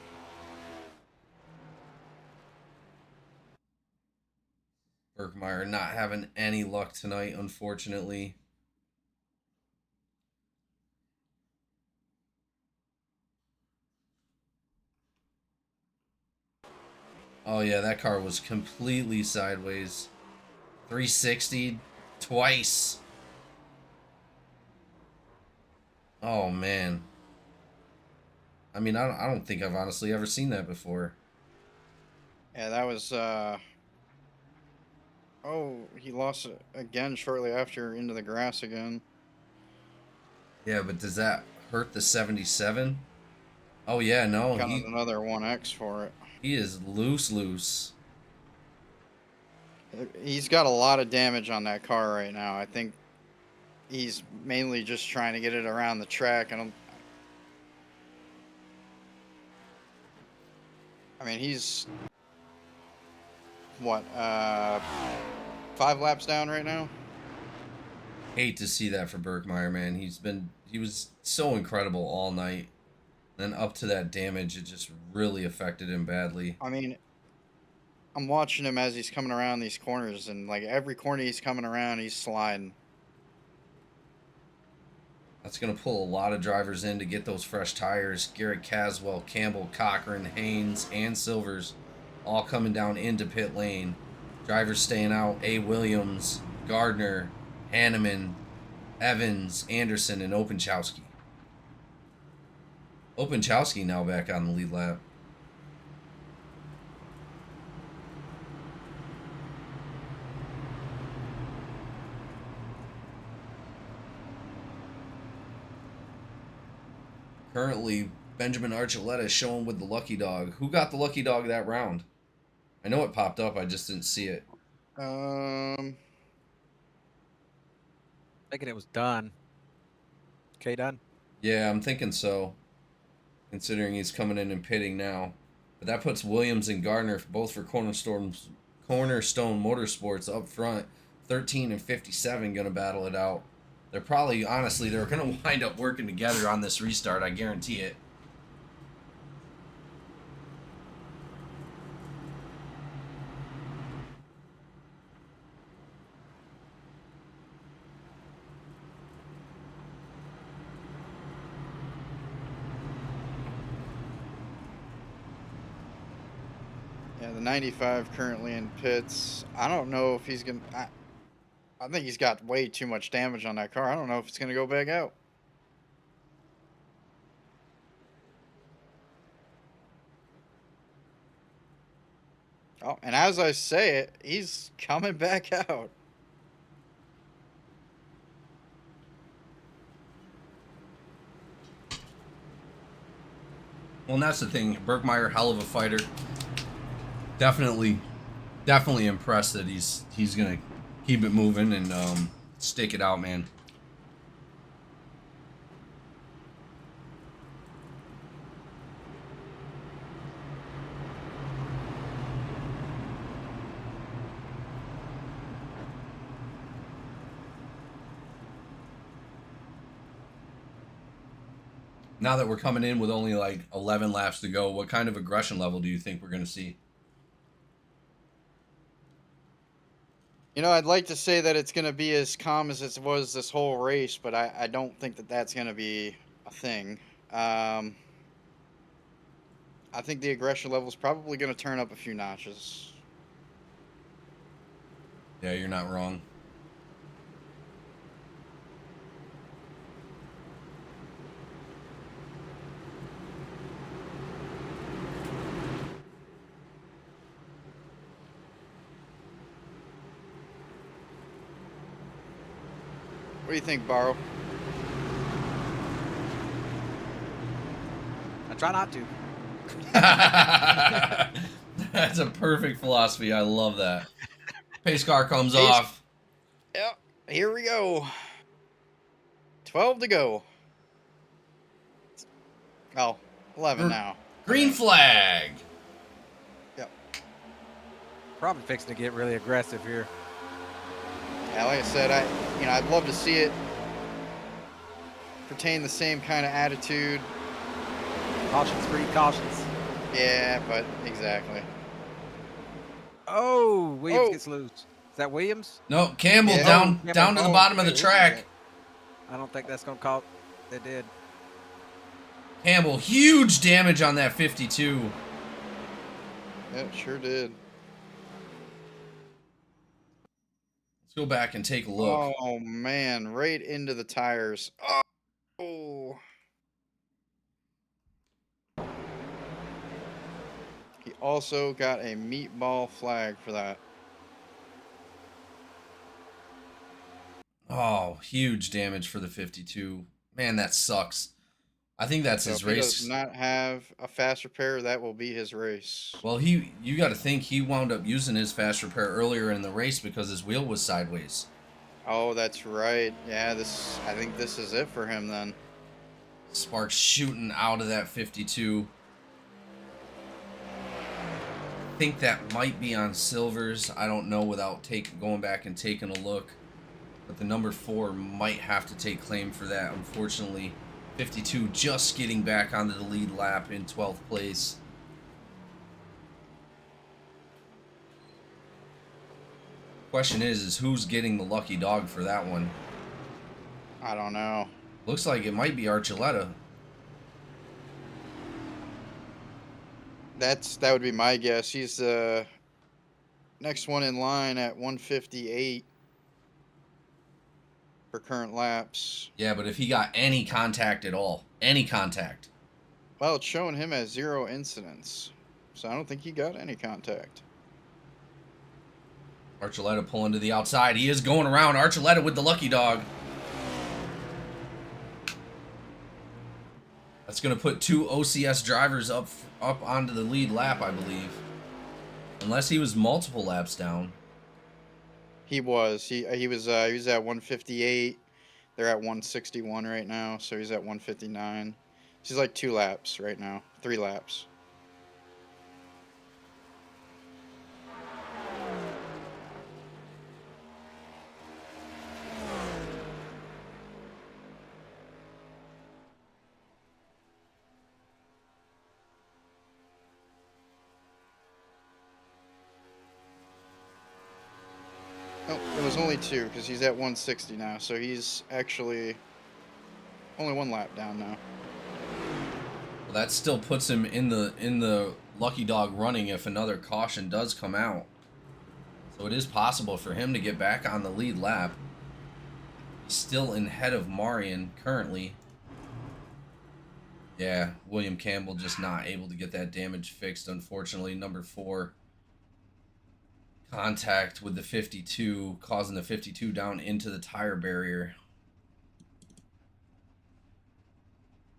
Berkmeyer not having any luck tonight, unfortunately. Oh yeah, that car was completely sideways. 360 twice. Oh man. I mean, I don't think I've honestly ever seen that before. Yeah, that was oh, he lost it again shortly after into the grass again. Yeah, but does that hurt the 77? Oh yeah, no. Got another 1X for it. He is loose. He's got a lot of damage on that car right now. I think he's mainly just trying to get it around the track. I mean, he's what, 5 laps down right now? Hate to see that for Berkmeyer, man. He was so incredible all night. Then up to that damage, it just really affected him badly. I mean, I'm watching him as he's coming around these corners, and like every corner he's coming around, he's sliding. That's going to pull a lot of drivers in to get those fresh tires. Garrett Caswell, Campbell, Cochran, Haynes, and Silvers all coming down into pit lane. Drivers staying out, A. Williams, Gardner, Hanneman, Evans, Anderson, and Openchowski. Openchowski now back on the lead lap. Currently, Benjamin Archuleta is showing with the lucky dog. Who got the lucky dog that round? I know it popped up. I just didn't see it. Thinking it was Dunn. Okay, Dunn. Yeah, I'm thinking so. Considering he's coming in and pitting now. But that puts Williams and Gardner both for Cornerstone Motorsports up front. 13 and 57 going to battle it out. They're probably, honestly, they're going to wind up working together on this restart. I guarantee it. Yeah, the 95 currently in pits. I don't know if he's going to... I think he's got way too much damage on that car. I don't know if it's going to go back out. Oh, and as I say it, he's coming back out. Well, and that's the thing. Berkmeyer, hell of a fighter. Definitely impressed that he's going to keep it moving and stake it out, man. Now that we're coming in with only like 11 laps to go, what kind of aggression level do you think we're going to see? You know, I'd like to say that it's going to be as calm as it was this whole race, but I don't think that that's going to be a thing. I think the aggression level is probably going to turn up a few notches. Yeah, you're not wrong. What do you think, Barrow? I try not to. That's a perfect philosophy. I love that. Pace car comes off. Yep, here we go. 12 to go. Oh, 11 now. Green flag. Yep. Probably fixing to get really aggressive here. Yeah, like I said, I'd love to see it retain the same kind of attitude. Cautions, free cautions. Yeah, but exactly. Oh, Williams Oh. gets loose. Is that Williams? No, Campbell Yeah. down Oh, down to the oh, bottom of the wait, track. I don't think that's going to call. It did. Campbell, huge damage on that 52. Yeah, it sure did. Let's go back and take a look. Oh, man, right into the tires. Oh. He also got a meatball flag for that. Oh, huge damage for the 52. Man, that sucks. I think that's So his if he race. does not have a fast repair, that will be his race. Well, you got to think he wound up using his fast repair earlier in the race because his wheel was sideways. Oh, that's right. Yeah, I think this is it for him then. Sparks shooting out of that 52. I think that might be on Silvers. I don't know without going back and taking a look. But the number 4 might have to take claim for that, unfortunately. 52 just getting back onto the lead lap in 12th place. Question is who's getting the lucky dog for that one? I don't know. Looks like it might be Archuleta. That would be my guess. He's the next one in line at 158 for current laps. Yeah, but if he got any contact at all, any contact. Well, it's showing him as 0 incidents, so I don't think he got any contact. Archuleta pulling to the outside. He is going around. Archuleta with the lucky dog. That's going to put 2 OCS drivers up onto the lead lap, I believe. Unless he was multiple laps down. He was. He was at 158. They're at 161 right now, so he's at 159. He's like 2 laps right now. 3 laps. Oh, it was only 2 because he's at 160 now, so he's actually only 1 lap down now. Well, that still puts him in the lucky dog running if another caution does come out. So it is possible for him to get back on the lead lap. He's still in head of Marion currently. Yeah, William Campbell just not able to get that damage fixed, unfortunately. Number 4. Contact with the 52, causing the 52 down into the tire barrier.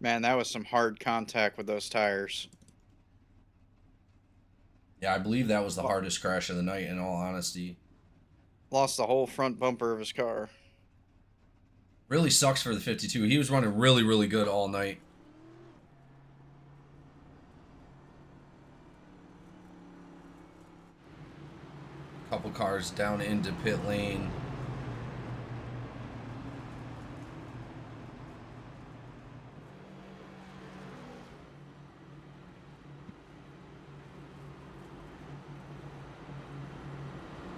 Man, that was some hard contact with those tires. Yeah, I believe that was the hardest crash of the night, in all honesty. Lost the whole front bumper of his car. Really sucks for the 52. He was running really, really good all night. Couple cars down into pit lane.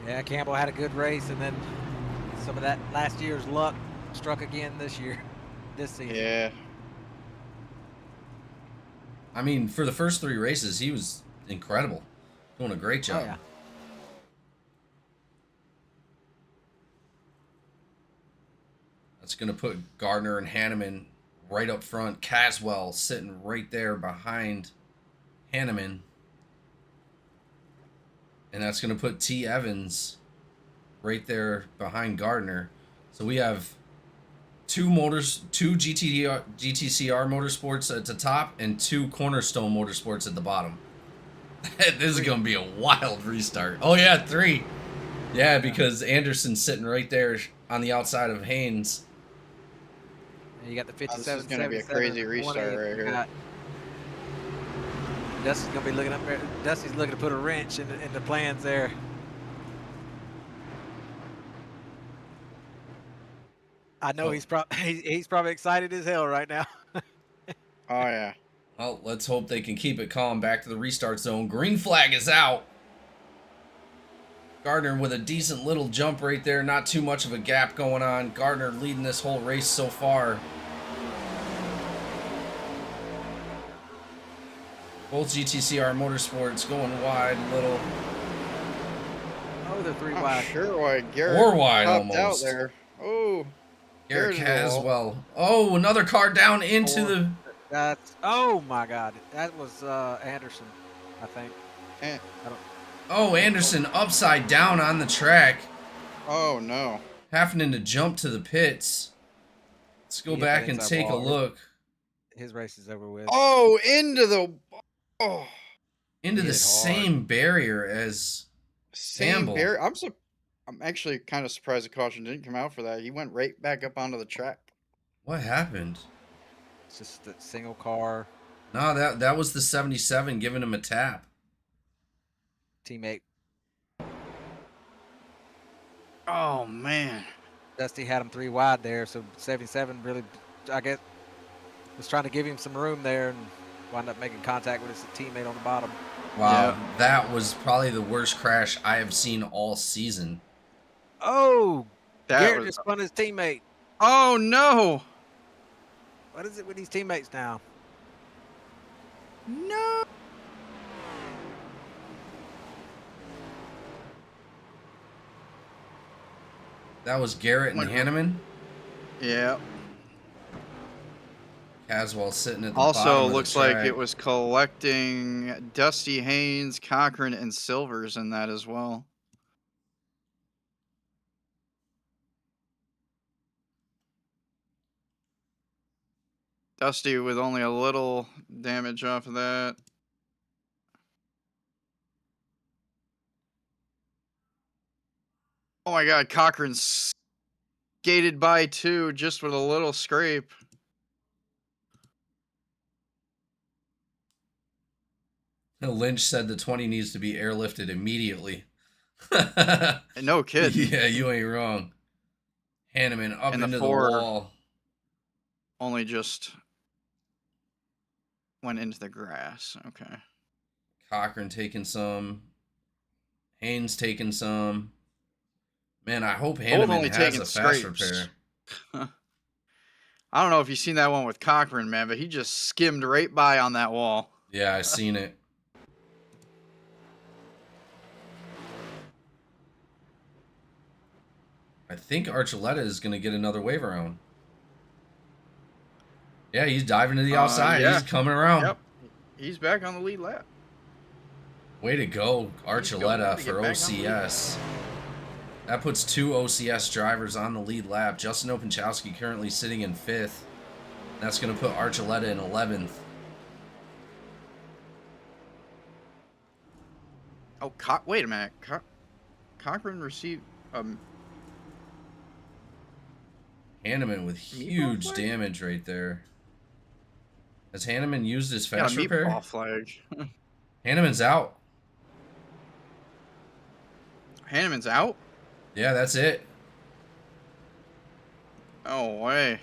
Yeah, Campbell had a good race, and then some of that last year's luck struck again this season. Yeah. I mean, for the first 3 races, he was incredible. Doing a great job. Oh, yeah. That's going to put Gardner and Hanneman right up front. Caswell sitting right there behind Hanneman. And that's going to put T. Evans right there behind Gardner. So we have 2 GTCR Motorsports at the top and 2 Cornerstone Motorsports at the bottom. This is going to be a wild restart. Oh, yeah, 3. Yeah, because Anderson's sitting right there on the outside of Haynes. And you got the 57. This is going to be a crazy restart right here. Dusty's going to be looking up there. Dusty's looking to put a wrench in the plans there. I know he's probably excited as hell right now. Oh, yeah. Well, let's hope they can keep it calm. Back to the restart zone. Green flag is out. Gardner with a decent little jump right there. Not too much of a gap going on. Gardner leading this whole race so far. Both GTCR Motorsports going wide a little. Oh, they're 3 I'm wide. sure why Garrett 4 wide popped almost. out there. Oh. Garrett There's the wall. Caswell. Oh, another car down into 4. the... That's, oh my God, that was Anderson, I think. Eh. Oh, Anderson upside down on the track. Oh, no. Having to jump to the pits. Let's go He hit back that and inside take a wall. look. His race is over with. Oh, into the... Oh. Into Hit the hard. same barrier as Same Campbell. bear. I'm actually kind of surprised the caution didn't come out for that. He went right back up onto the track. What happened? It's just a single car No, that was the 77 giving him a tap. teammate. Oh man. Dusty had him 3 wide there, so 77 really, I guess, was trying to give him some room there and wound up making contact with his teammate on the bottom. Wow, Yeah. that was probably the worst crash I have seen all season. Oh, That Garrett was. just spun his teammate. Oh no. What is it with these teammates now? No. That was Garrett and Like- Hanneman. Yeah. Caswell sitting at the bottom Also, of the looks like track. it was collecting Dusty Haynes, Cochran, and Silvers in that as well. Dusty with only a little damage off of that. Oh my god, Cochran skated by too, just with a little scrape. Lynch said the 20 needs to be airlifted immediately. No kid. Yeah, you ain't wrong. Hanneman up And the into the four- wall. Only just went into the grass. Okay. Cochran taking some. Haynes taking some. Man, I hope only Hanneman has taking a fast scrapes. repair. I don't know if you've seen that one with Cochran, man, but he just skimmed right by on that wall. Yeah, I seen it. I think Archuleta is going to get another wave around. Yeah, he's diving to the outside. Yeah. He's coming around. Yep. He's back on the lead lap. Way to go, He's going Archuleta to for get back on the lead. OCS. That puts 2 OCS drivers on the lead lap. Justin Opinchowski currently sitting in 5th. That's going to put Archuleta in 11th. Oh, wait a minute. Cochran received Hanneman with huge flag? damage right there. Has Hanneman used his got a fast repair? meatball flag. Hanneman's out. Hanneman's out? Yeah, that's it. No way.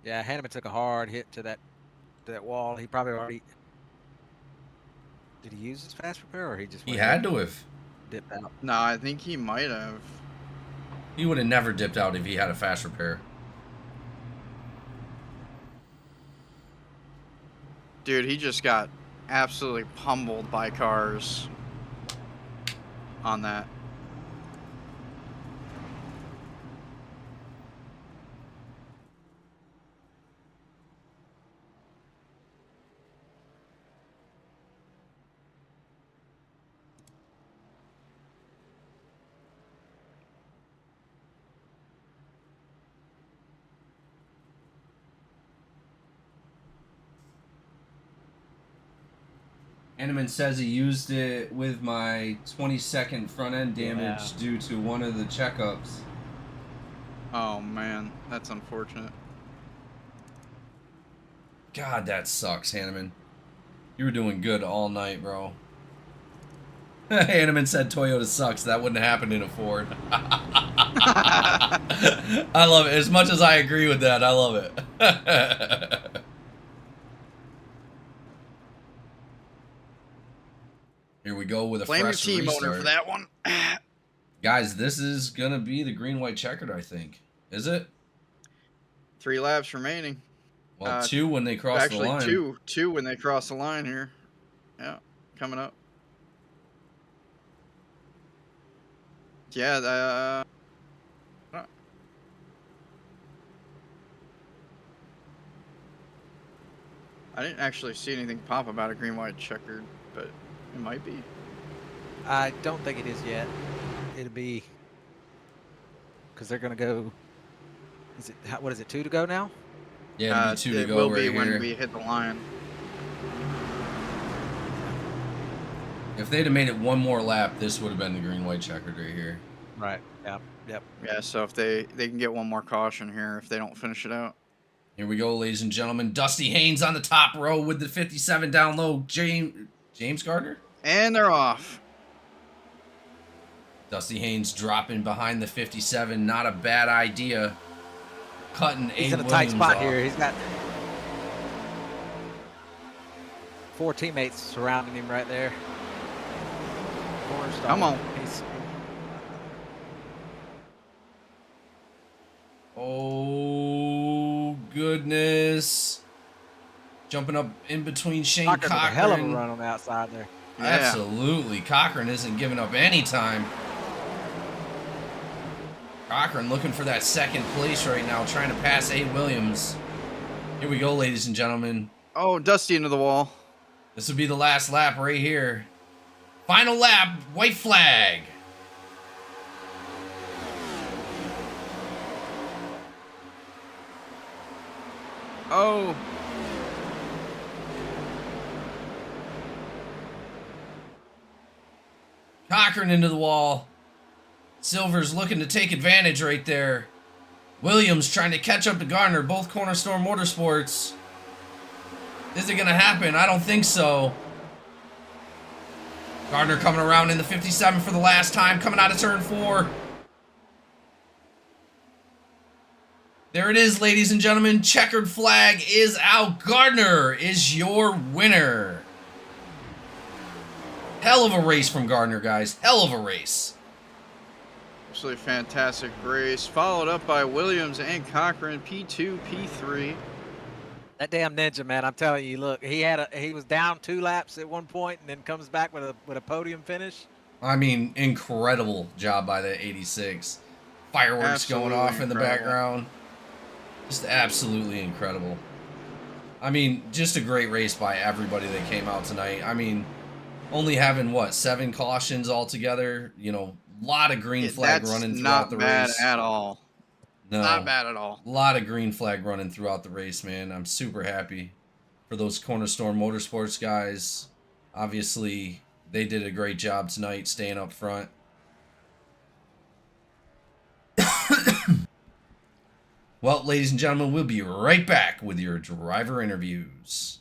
Yeah, Hanneman took a hard hit to that wall. He probably already. Did he use his fast repair, or he just? He went had ahead to and have. dipped out? No, I think he might have. He would have never dipped out if he had a fast repair. Dude, he just got absolutely pummeled by cars on that. Hanneman says he used it with my 22nd front end damage Yeah. due to one of the checkups. Oh man, that's unfortunate. God, that sucks, Hanneman. You were doing good all night, bro. Hanneman said Toyota sucks. That wouldn't happen in a Ford. I love it. As much as I agree with that, I love it. Here we go with a Blame your fresh team restart. owner for that one. Guys, this is going to be the green-white checkered, I think. Is it? 3 laps remaining. Well, 2 when they cross the line. Actually, two when they cross the line here. Yeah, coming up. Yeah, I didn't actually see anything pop about a green-white checkered, but it might be. I don't think it is yet. It'll be because they're going to go Is it what is it? 2 to go now? Yeah, it'll be 2 to it go will right be when here. we hit the line. If they'd have made it one more lap, this would have been the green-white checkered right here. Right. Yep. Yep. Yeah, so if they can get one more caution here if they don't finish it out. Here we go, ladies and gentlemen. Dusty Haynes on the top row with the 57 down low. James Gardner? And they're off. Dusty Haynes dropping behind the 57. Not a bad idea. Cutting He's Abe in a tight Williams spot off. here. He's got 4 teammates surrounding him right there. Cornerstone. Come on. He's, Oh, goodness. Jumping up in between Shane Cochran Cochran. with a hell of a run on the outside there. Yeah. Absolutely. Cochran isn't giving up any time. Cochran looking for that second place right now, trying to pass Abe Williams. Here we go, ladies and gentlemen. Oh, Dusty into the wall. This will be the last lap right here. Final lap, white flag. Oh. Cochran into the wall. Silver's looking to take advantage right there. Williams trying to catch up to Gardner, both Cornerstone Motorsports. Is it going to happen? I don't think so. Gardner coming around in the 57 for the last time, coming out of turn 4. There it is, ladies and gentlemen. Checkered flag is out. Gardner is your winner. Hell of a race from Gardner, guys. Hell of a race. Absolutely fantastic race. Followed up by Williams and Cochran, P2, P3. That damn ninja, man! I'm telling you, look, he was down 2 laps at one point, and then comes back with a podium finish. I mean, incredible job by the 86. Fireworks Absolutely going off in the incredible. background. Just absolutely incredible. I mean, just a great race by everybody that came out tonight. I mean, only having, what, 7 cautions altogether? You know, a lot of green flag That's running not throughout the bad race. at all. No. Not bad at all. A lot of green flag running throughout the race, man. I'm super happy for those Cornerstone Motorsports guys. Obviously, they did a great job tonight staying up front. Well, ladies and gentlemen, we'll be right back with your driver interviews.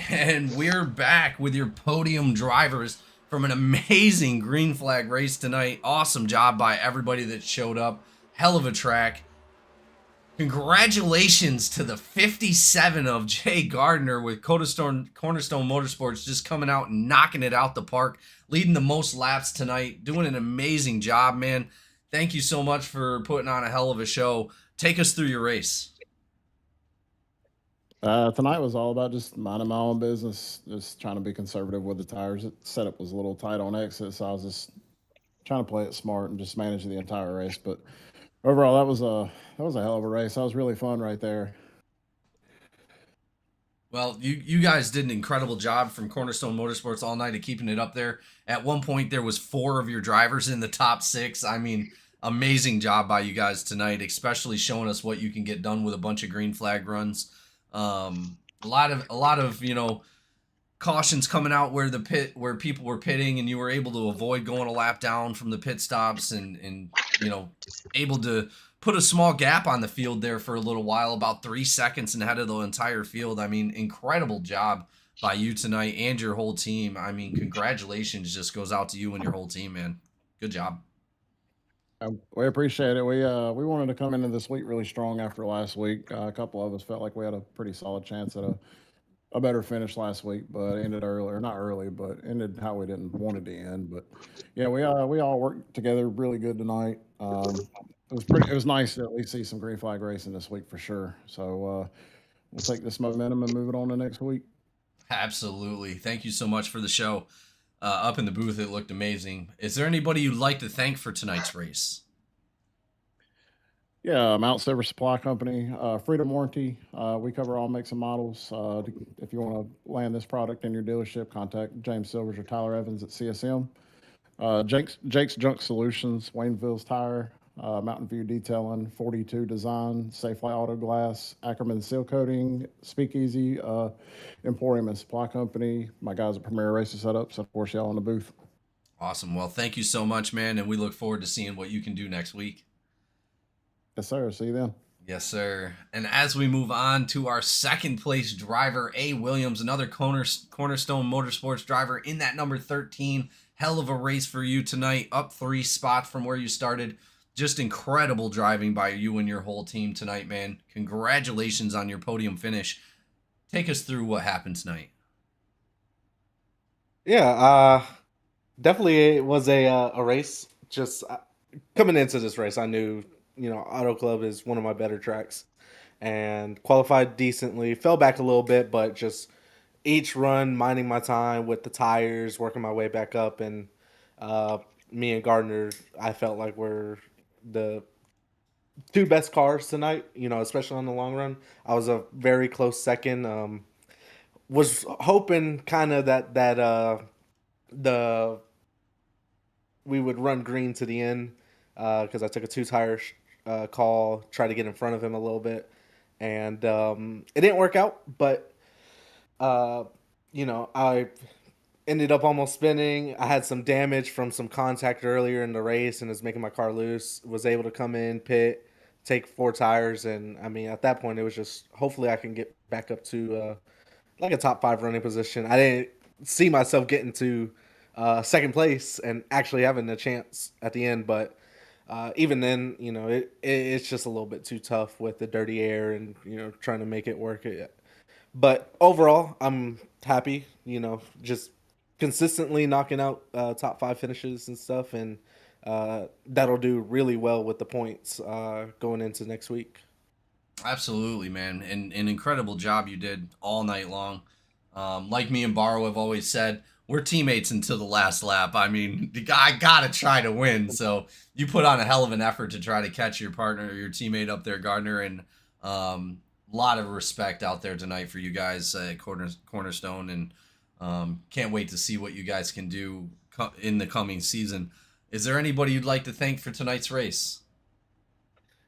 And we're back with your podium drivers from an amazing green flag race tonight. Awesome job by everybody that showed up. Hell of a track. Congratulations to the 57 of Jay Gardner with Cornerstone Motorsports just coming out and knocking it out the park, leading the most laps tonight, doing an amazing job, man. Thank you so much for putting on a hell of a show. Take us through your race. Tonight was all about just minding my own business, just trying to be conservative with the tires. The setup was a little tight on exit, so I was just trying to play it smart and just manage the entire race. But overall, that was a hell of a race. That was really fun right there. Well, you guys did an incredible job from Cornerstone Motorsports all night of keeping it up there. At one point, there was 4 of your drivers in the top 6. I mean, amazing job by you guys tonight, especially showing us what you can get done with a bunch of green flag runs. A lot of, you know, cautions coming out where people were pitting, and you were able to avoid going a lap down from the pit stops, and able to put a small gap on the field there for a little while, about 3 seconds ahead of the entire field. I mean, incredible job by you tonight and your whole team. I mean, congratulations just goes out to you and your whole team, man. Good job. We appreciate it. We wanted to come into this week really strong after last week. A couple of us felt like we had a pretty solid chance at a better finish last week, but ended early, or not early, but ended how we didn't want it to end. But yeah, we all worked together really good tonight. It was nice to at least see some green flag racing this week for sure. So we'll take this momentum and move it on to next week. Absolutely. Thank you so much for the show. Up in the booth, it looked amazing. Is there anybody you'd like to thank for tonight's race? Yeah, Mount Silver Supply Company, Freedom Warranty. We cover all makes and models. If you want to land this product in your dealership, contact James Silvers or Tyler Evans at CSM. Jake's Junk Solutions, Wayneville's Tire, Mountain View Detailing, 42 Design, Safely Auto Glass, Ackerman Seal Coating, Speakeasy, Emporium and Supply Company. My guys at Premier Racer Setups, of course, y'all in the booth. Awesome. Well, thank you so much, man, and we look forward to seeing what you can do next week. Yes, sir. See you then. Yes, sir. And as we move on to our second place driver, A. Williams, another Cornerstone Motorsports driver in that number 13. Hell of a race for you tonight, up 3 spots from where you started. Just incredible driving by you and your whole team tonight, man. Congratulations on your podium finish. Take us through what happened tonight. Yeah, definitely it was a race. Just coming into this race, I knew, Auto Club is one of my better tracks, and qualified decently. Fell back a little bit, but just each run, minding my time with the tires, working my way back up, and me and Gardner, I felt like we're the 2 best cars tonight, especially on the long run. I was a very close second. Was hoping kind of that we would run green to the end, because I took a 2-tire call, try to get in front of him a little bit, and it didn't work out. But I ended up almost spinning. I had some damage from some contact earlier in the race, and was making my car loose. Was able to come in, pit, take 4 tires, and I mean, at that point, it was just hopefully I can get back up to like a top 5 running position. I didn't see myself getting to second place and actually having a chance at the end, but even then, it's just a little bit too tough with the dirty air and trying to make it work. But overall, I'm happy. Just consistently knocking out top 5 finishes and stuff, and that'll do really well with the points going into next week. Absolutely, man. And an incredible job you did all night long. Like me and Barrow have always said, we're teammates until the last lap. I mean, I got to try to win. So you put on a hell of an effort to try to catch your partner or your teammate up there, Gardner. And a lot of respect out there tonight for you guys at Cornerstone. And can't wait to see what you guys can do in the coming season. Is there anybody you'd like to thank for tonight's race?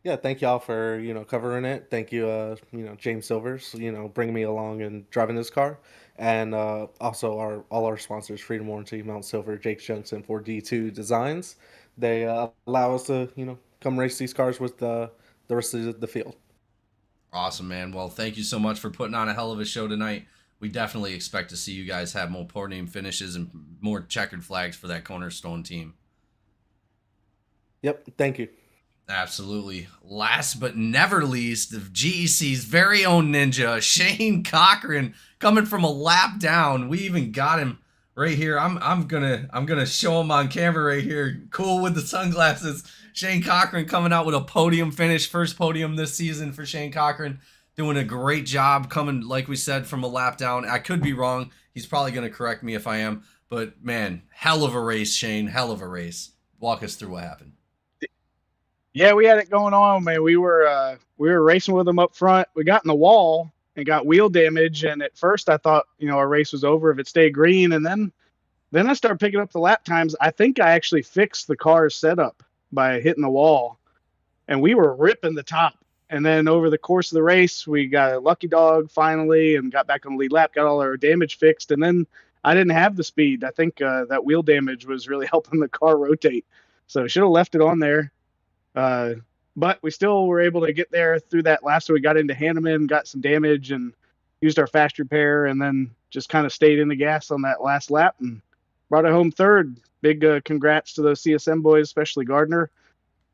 Yeah, thank y'all for covering it. Thank you, James Silvers, bringing me along and driving this car, and also all our sponsors: Freedom Warranty, Mount Silver, Jake Junction for D2 Designs. They allow us to come race these cars with the rest of the field. Awesome, man. Well, thank you so much for putting on a hell of a show tonight. We definitely expect to see you guys have more podium finishes and more checkered flags for that Cornerstone team. Yep, thank you. Absolutely. Last but never least, the GEC's very own ninja, Shane Cochran, coming from a lap down. We even got him right here. I'm gonna show him on camera right here. Cool with the sunglasses. Shane Cochran coming out with a podium finish, first podium this season for Shane Cochran. Doing a great job coming, like we said, from a lap down. I could be wrong. He's probably gonna correct me if I am. But man, hell of a race, Shane. Hell of a race. Walk us through what happened. Yeah, we had it going on, man. We were racing with them up front. We got in the wall and got wheel damage. And at first I thought, our race was over if it stayed green. And then I started picking up the lap times. I think I actually fixed the car's setup by hitting the wall, and we were ripping the top And then over the course of the race, we got a lucky dog finally and got back on the lead lap, got all our damage fixed. And then I didn't have the speed. I think that wheel damage was really helping the car rotate. So should have left it on there. But we still were able to get there through that lap. So we got into Hanneman, got some damage, and used our fast repair, and then just kind of stayed in the gas on that last lap and brought it home third. Big congrats to those CSM boys, especially Gardner.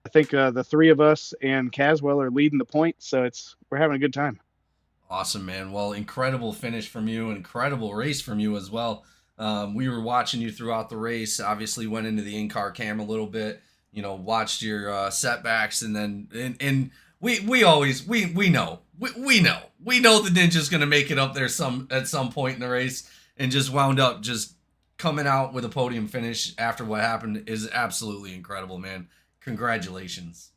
I think the three of us and Caswell are leading the points, so we're having a good time. Awesome, man. Well, incredible finish from you, incredible race from you as well. We were watching you throughout the race. Obviously, went into the in-car cam a little bit. You know, watched your setbacks, and then and we know the Ninja's gonna make it up there at some point in the race, and just wound up just coming out with a podium finish after what happened is absolutely incredible, man. Congratulations.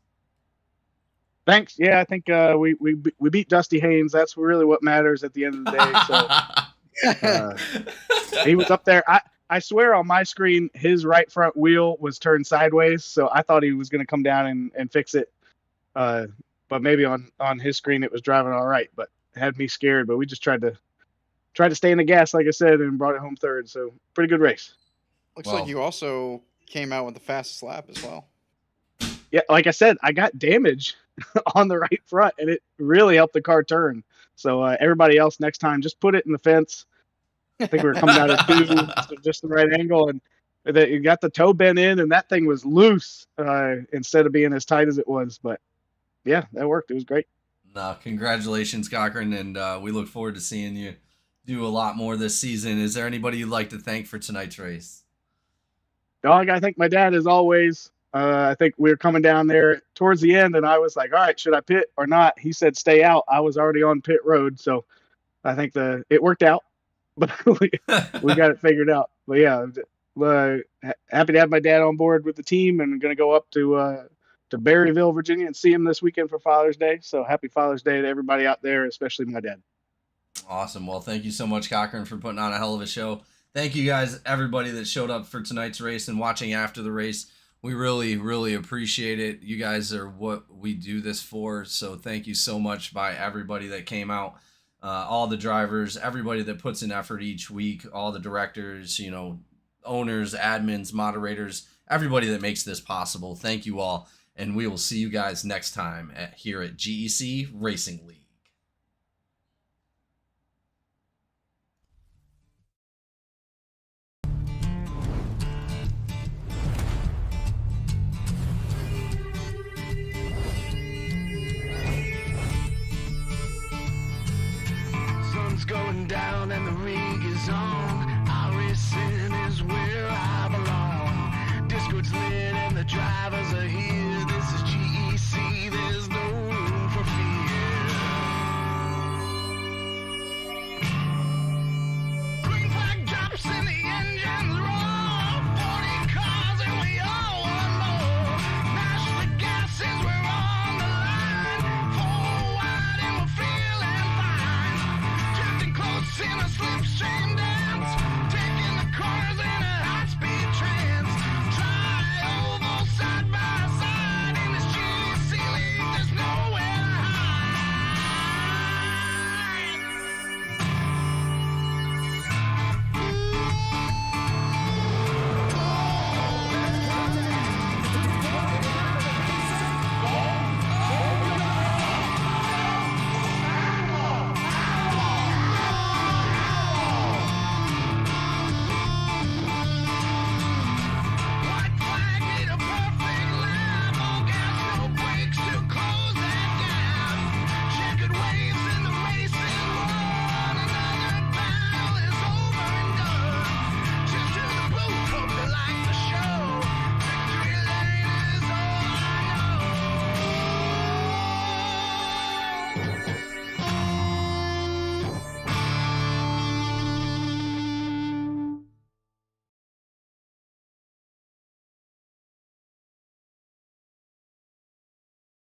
Thanks. Yeah, I think we beat Dusty Haynes. That's really what matters at the end of the day. So he was up there. I swear on my screen, his right front wheel was turned sideways, so I thought he was going to come down and fix it. But maybe on his screen it was driving all right, but it had me scared. But we just tried to stay in the gas, like I said, and brought it home third. So pretty good race. Looks like you also came out with the fastest lap as well. Yeah, like I said, I got damage on the right front, and it really helped the car turn. So everybody else, next time, just put it in the fence. I think we were coming out at 2, so just the right angle, and you got the toe bent in, and that thing was loose instead of being as tight as it was. But yeah, that worked. It was great. No, congratulations, Cochran, and we look forward to seeing you do a lot more this season. Is there anybody you'd like to thank for tonight's race? No, I got to thank my dad as always. I think we were coming down there towards the end, and I was like, all right, should I pit or not? He said, stay out. I was already on pit road, so I think it worked out, but we got it figured out. But yeah, happy to have my dad on board with the team, and going to go up to Berryville, Virginia, and see him this weekend for Father's Day. So happy Father's Day to everybody out there, especially my dad. Awesome. Well, thank you so much, Cochran, for putting on a hell of a show. Thank you guys, everybody that showed up for tonight's race and watching after the race. We really, really appreciate it. You guys are what we do this for. So thank you so much by everybody that came out, all the drivers, everybody that puts in effort each week, all the directors, owners, admins, moderators, everybody that makes this possible. Thank you all. And we will see you guys next time here at GEC Racing League. Going down and the rig is on. iRacing is where I belong. Discord's lit and the drivers are here. This is GEC, there's no room for fear. Green flag drops and the engines roar. 40 cars and we all want more. Mash the gases, we're on the line. 4 wide and we're feeling fine. Close in a slipstream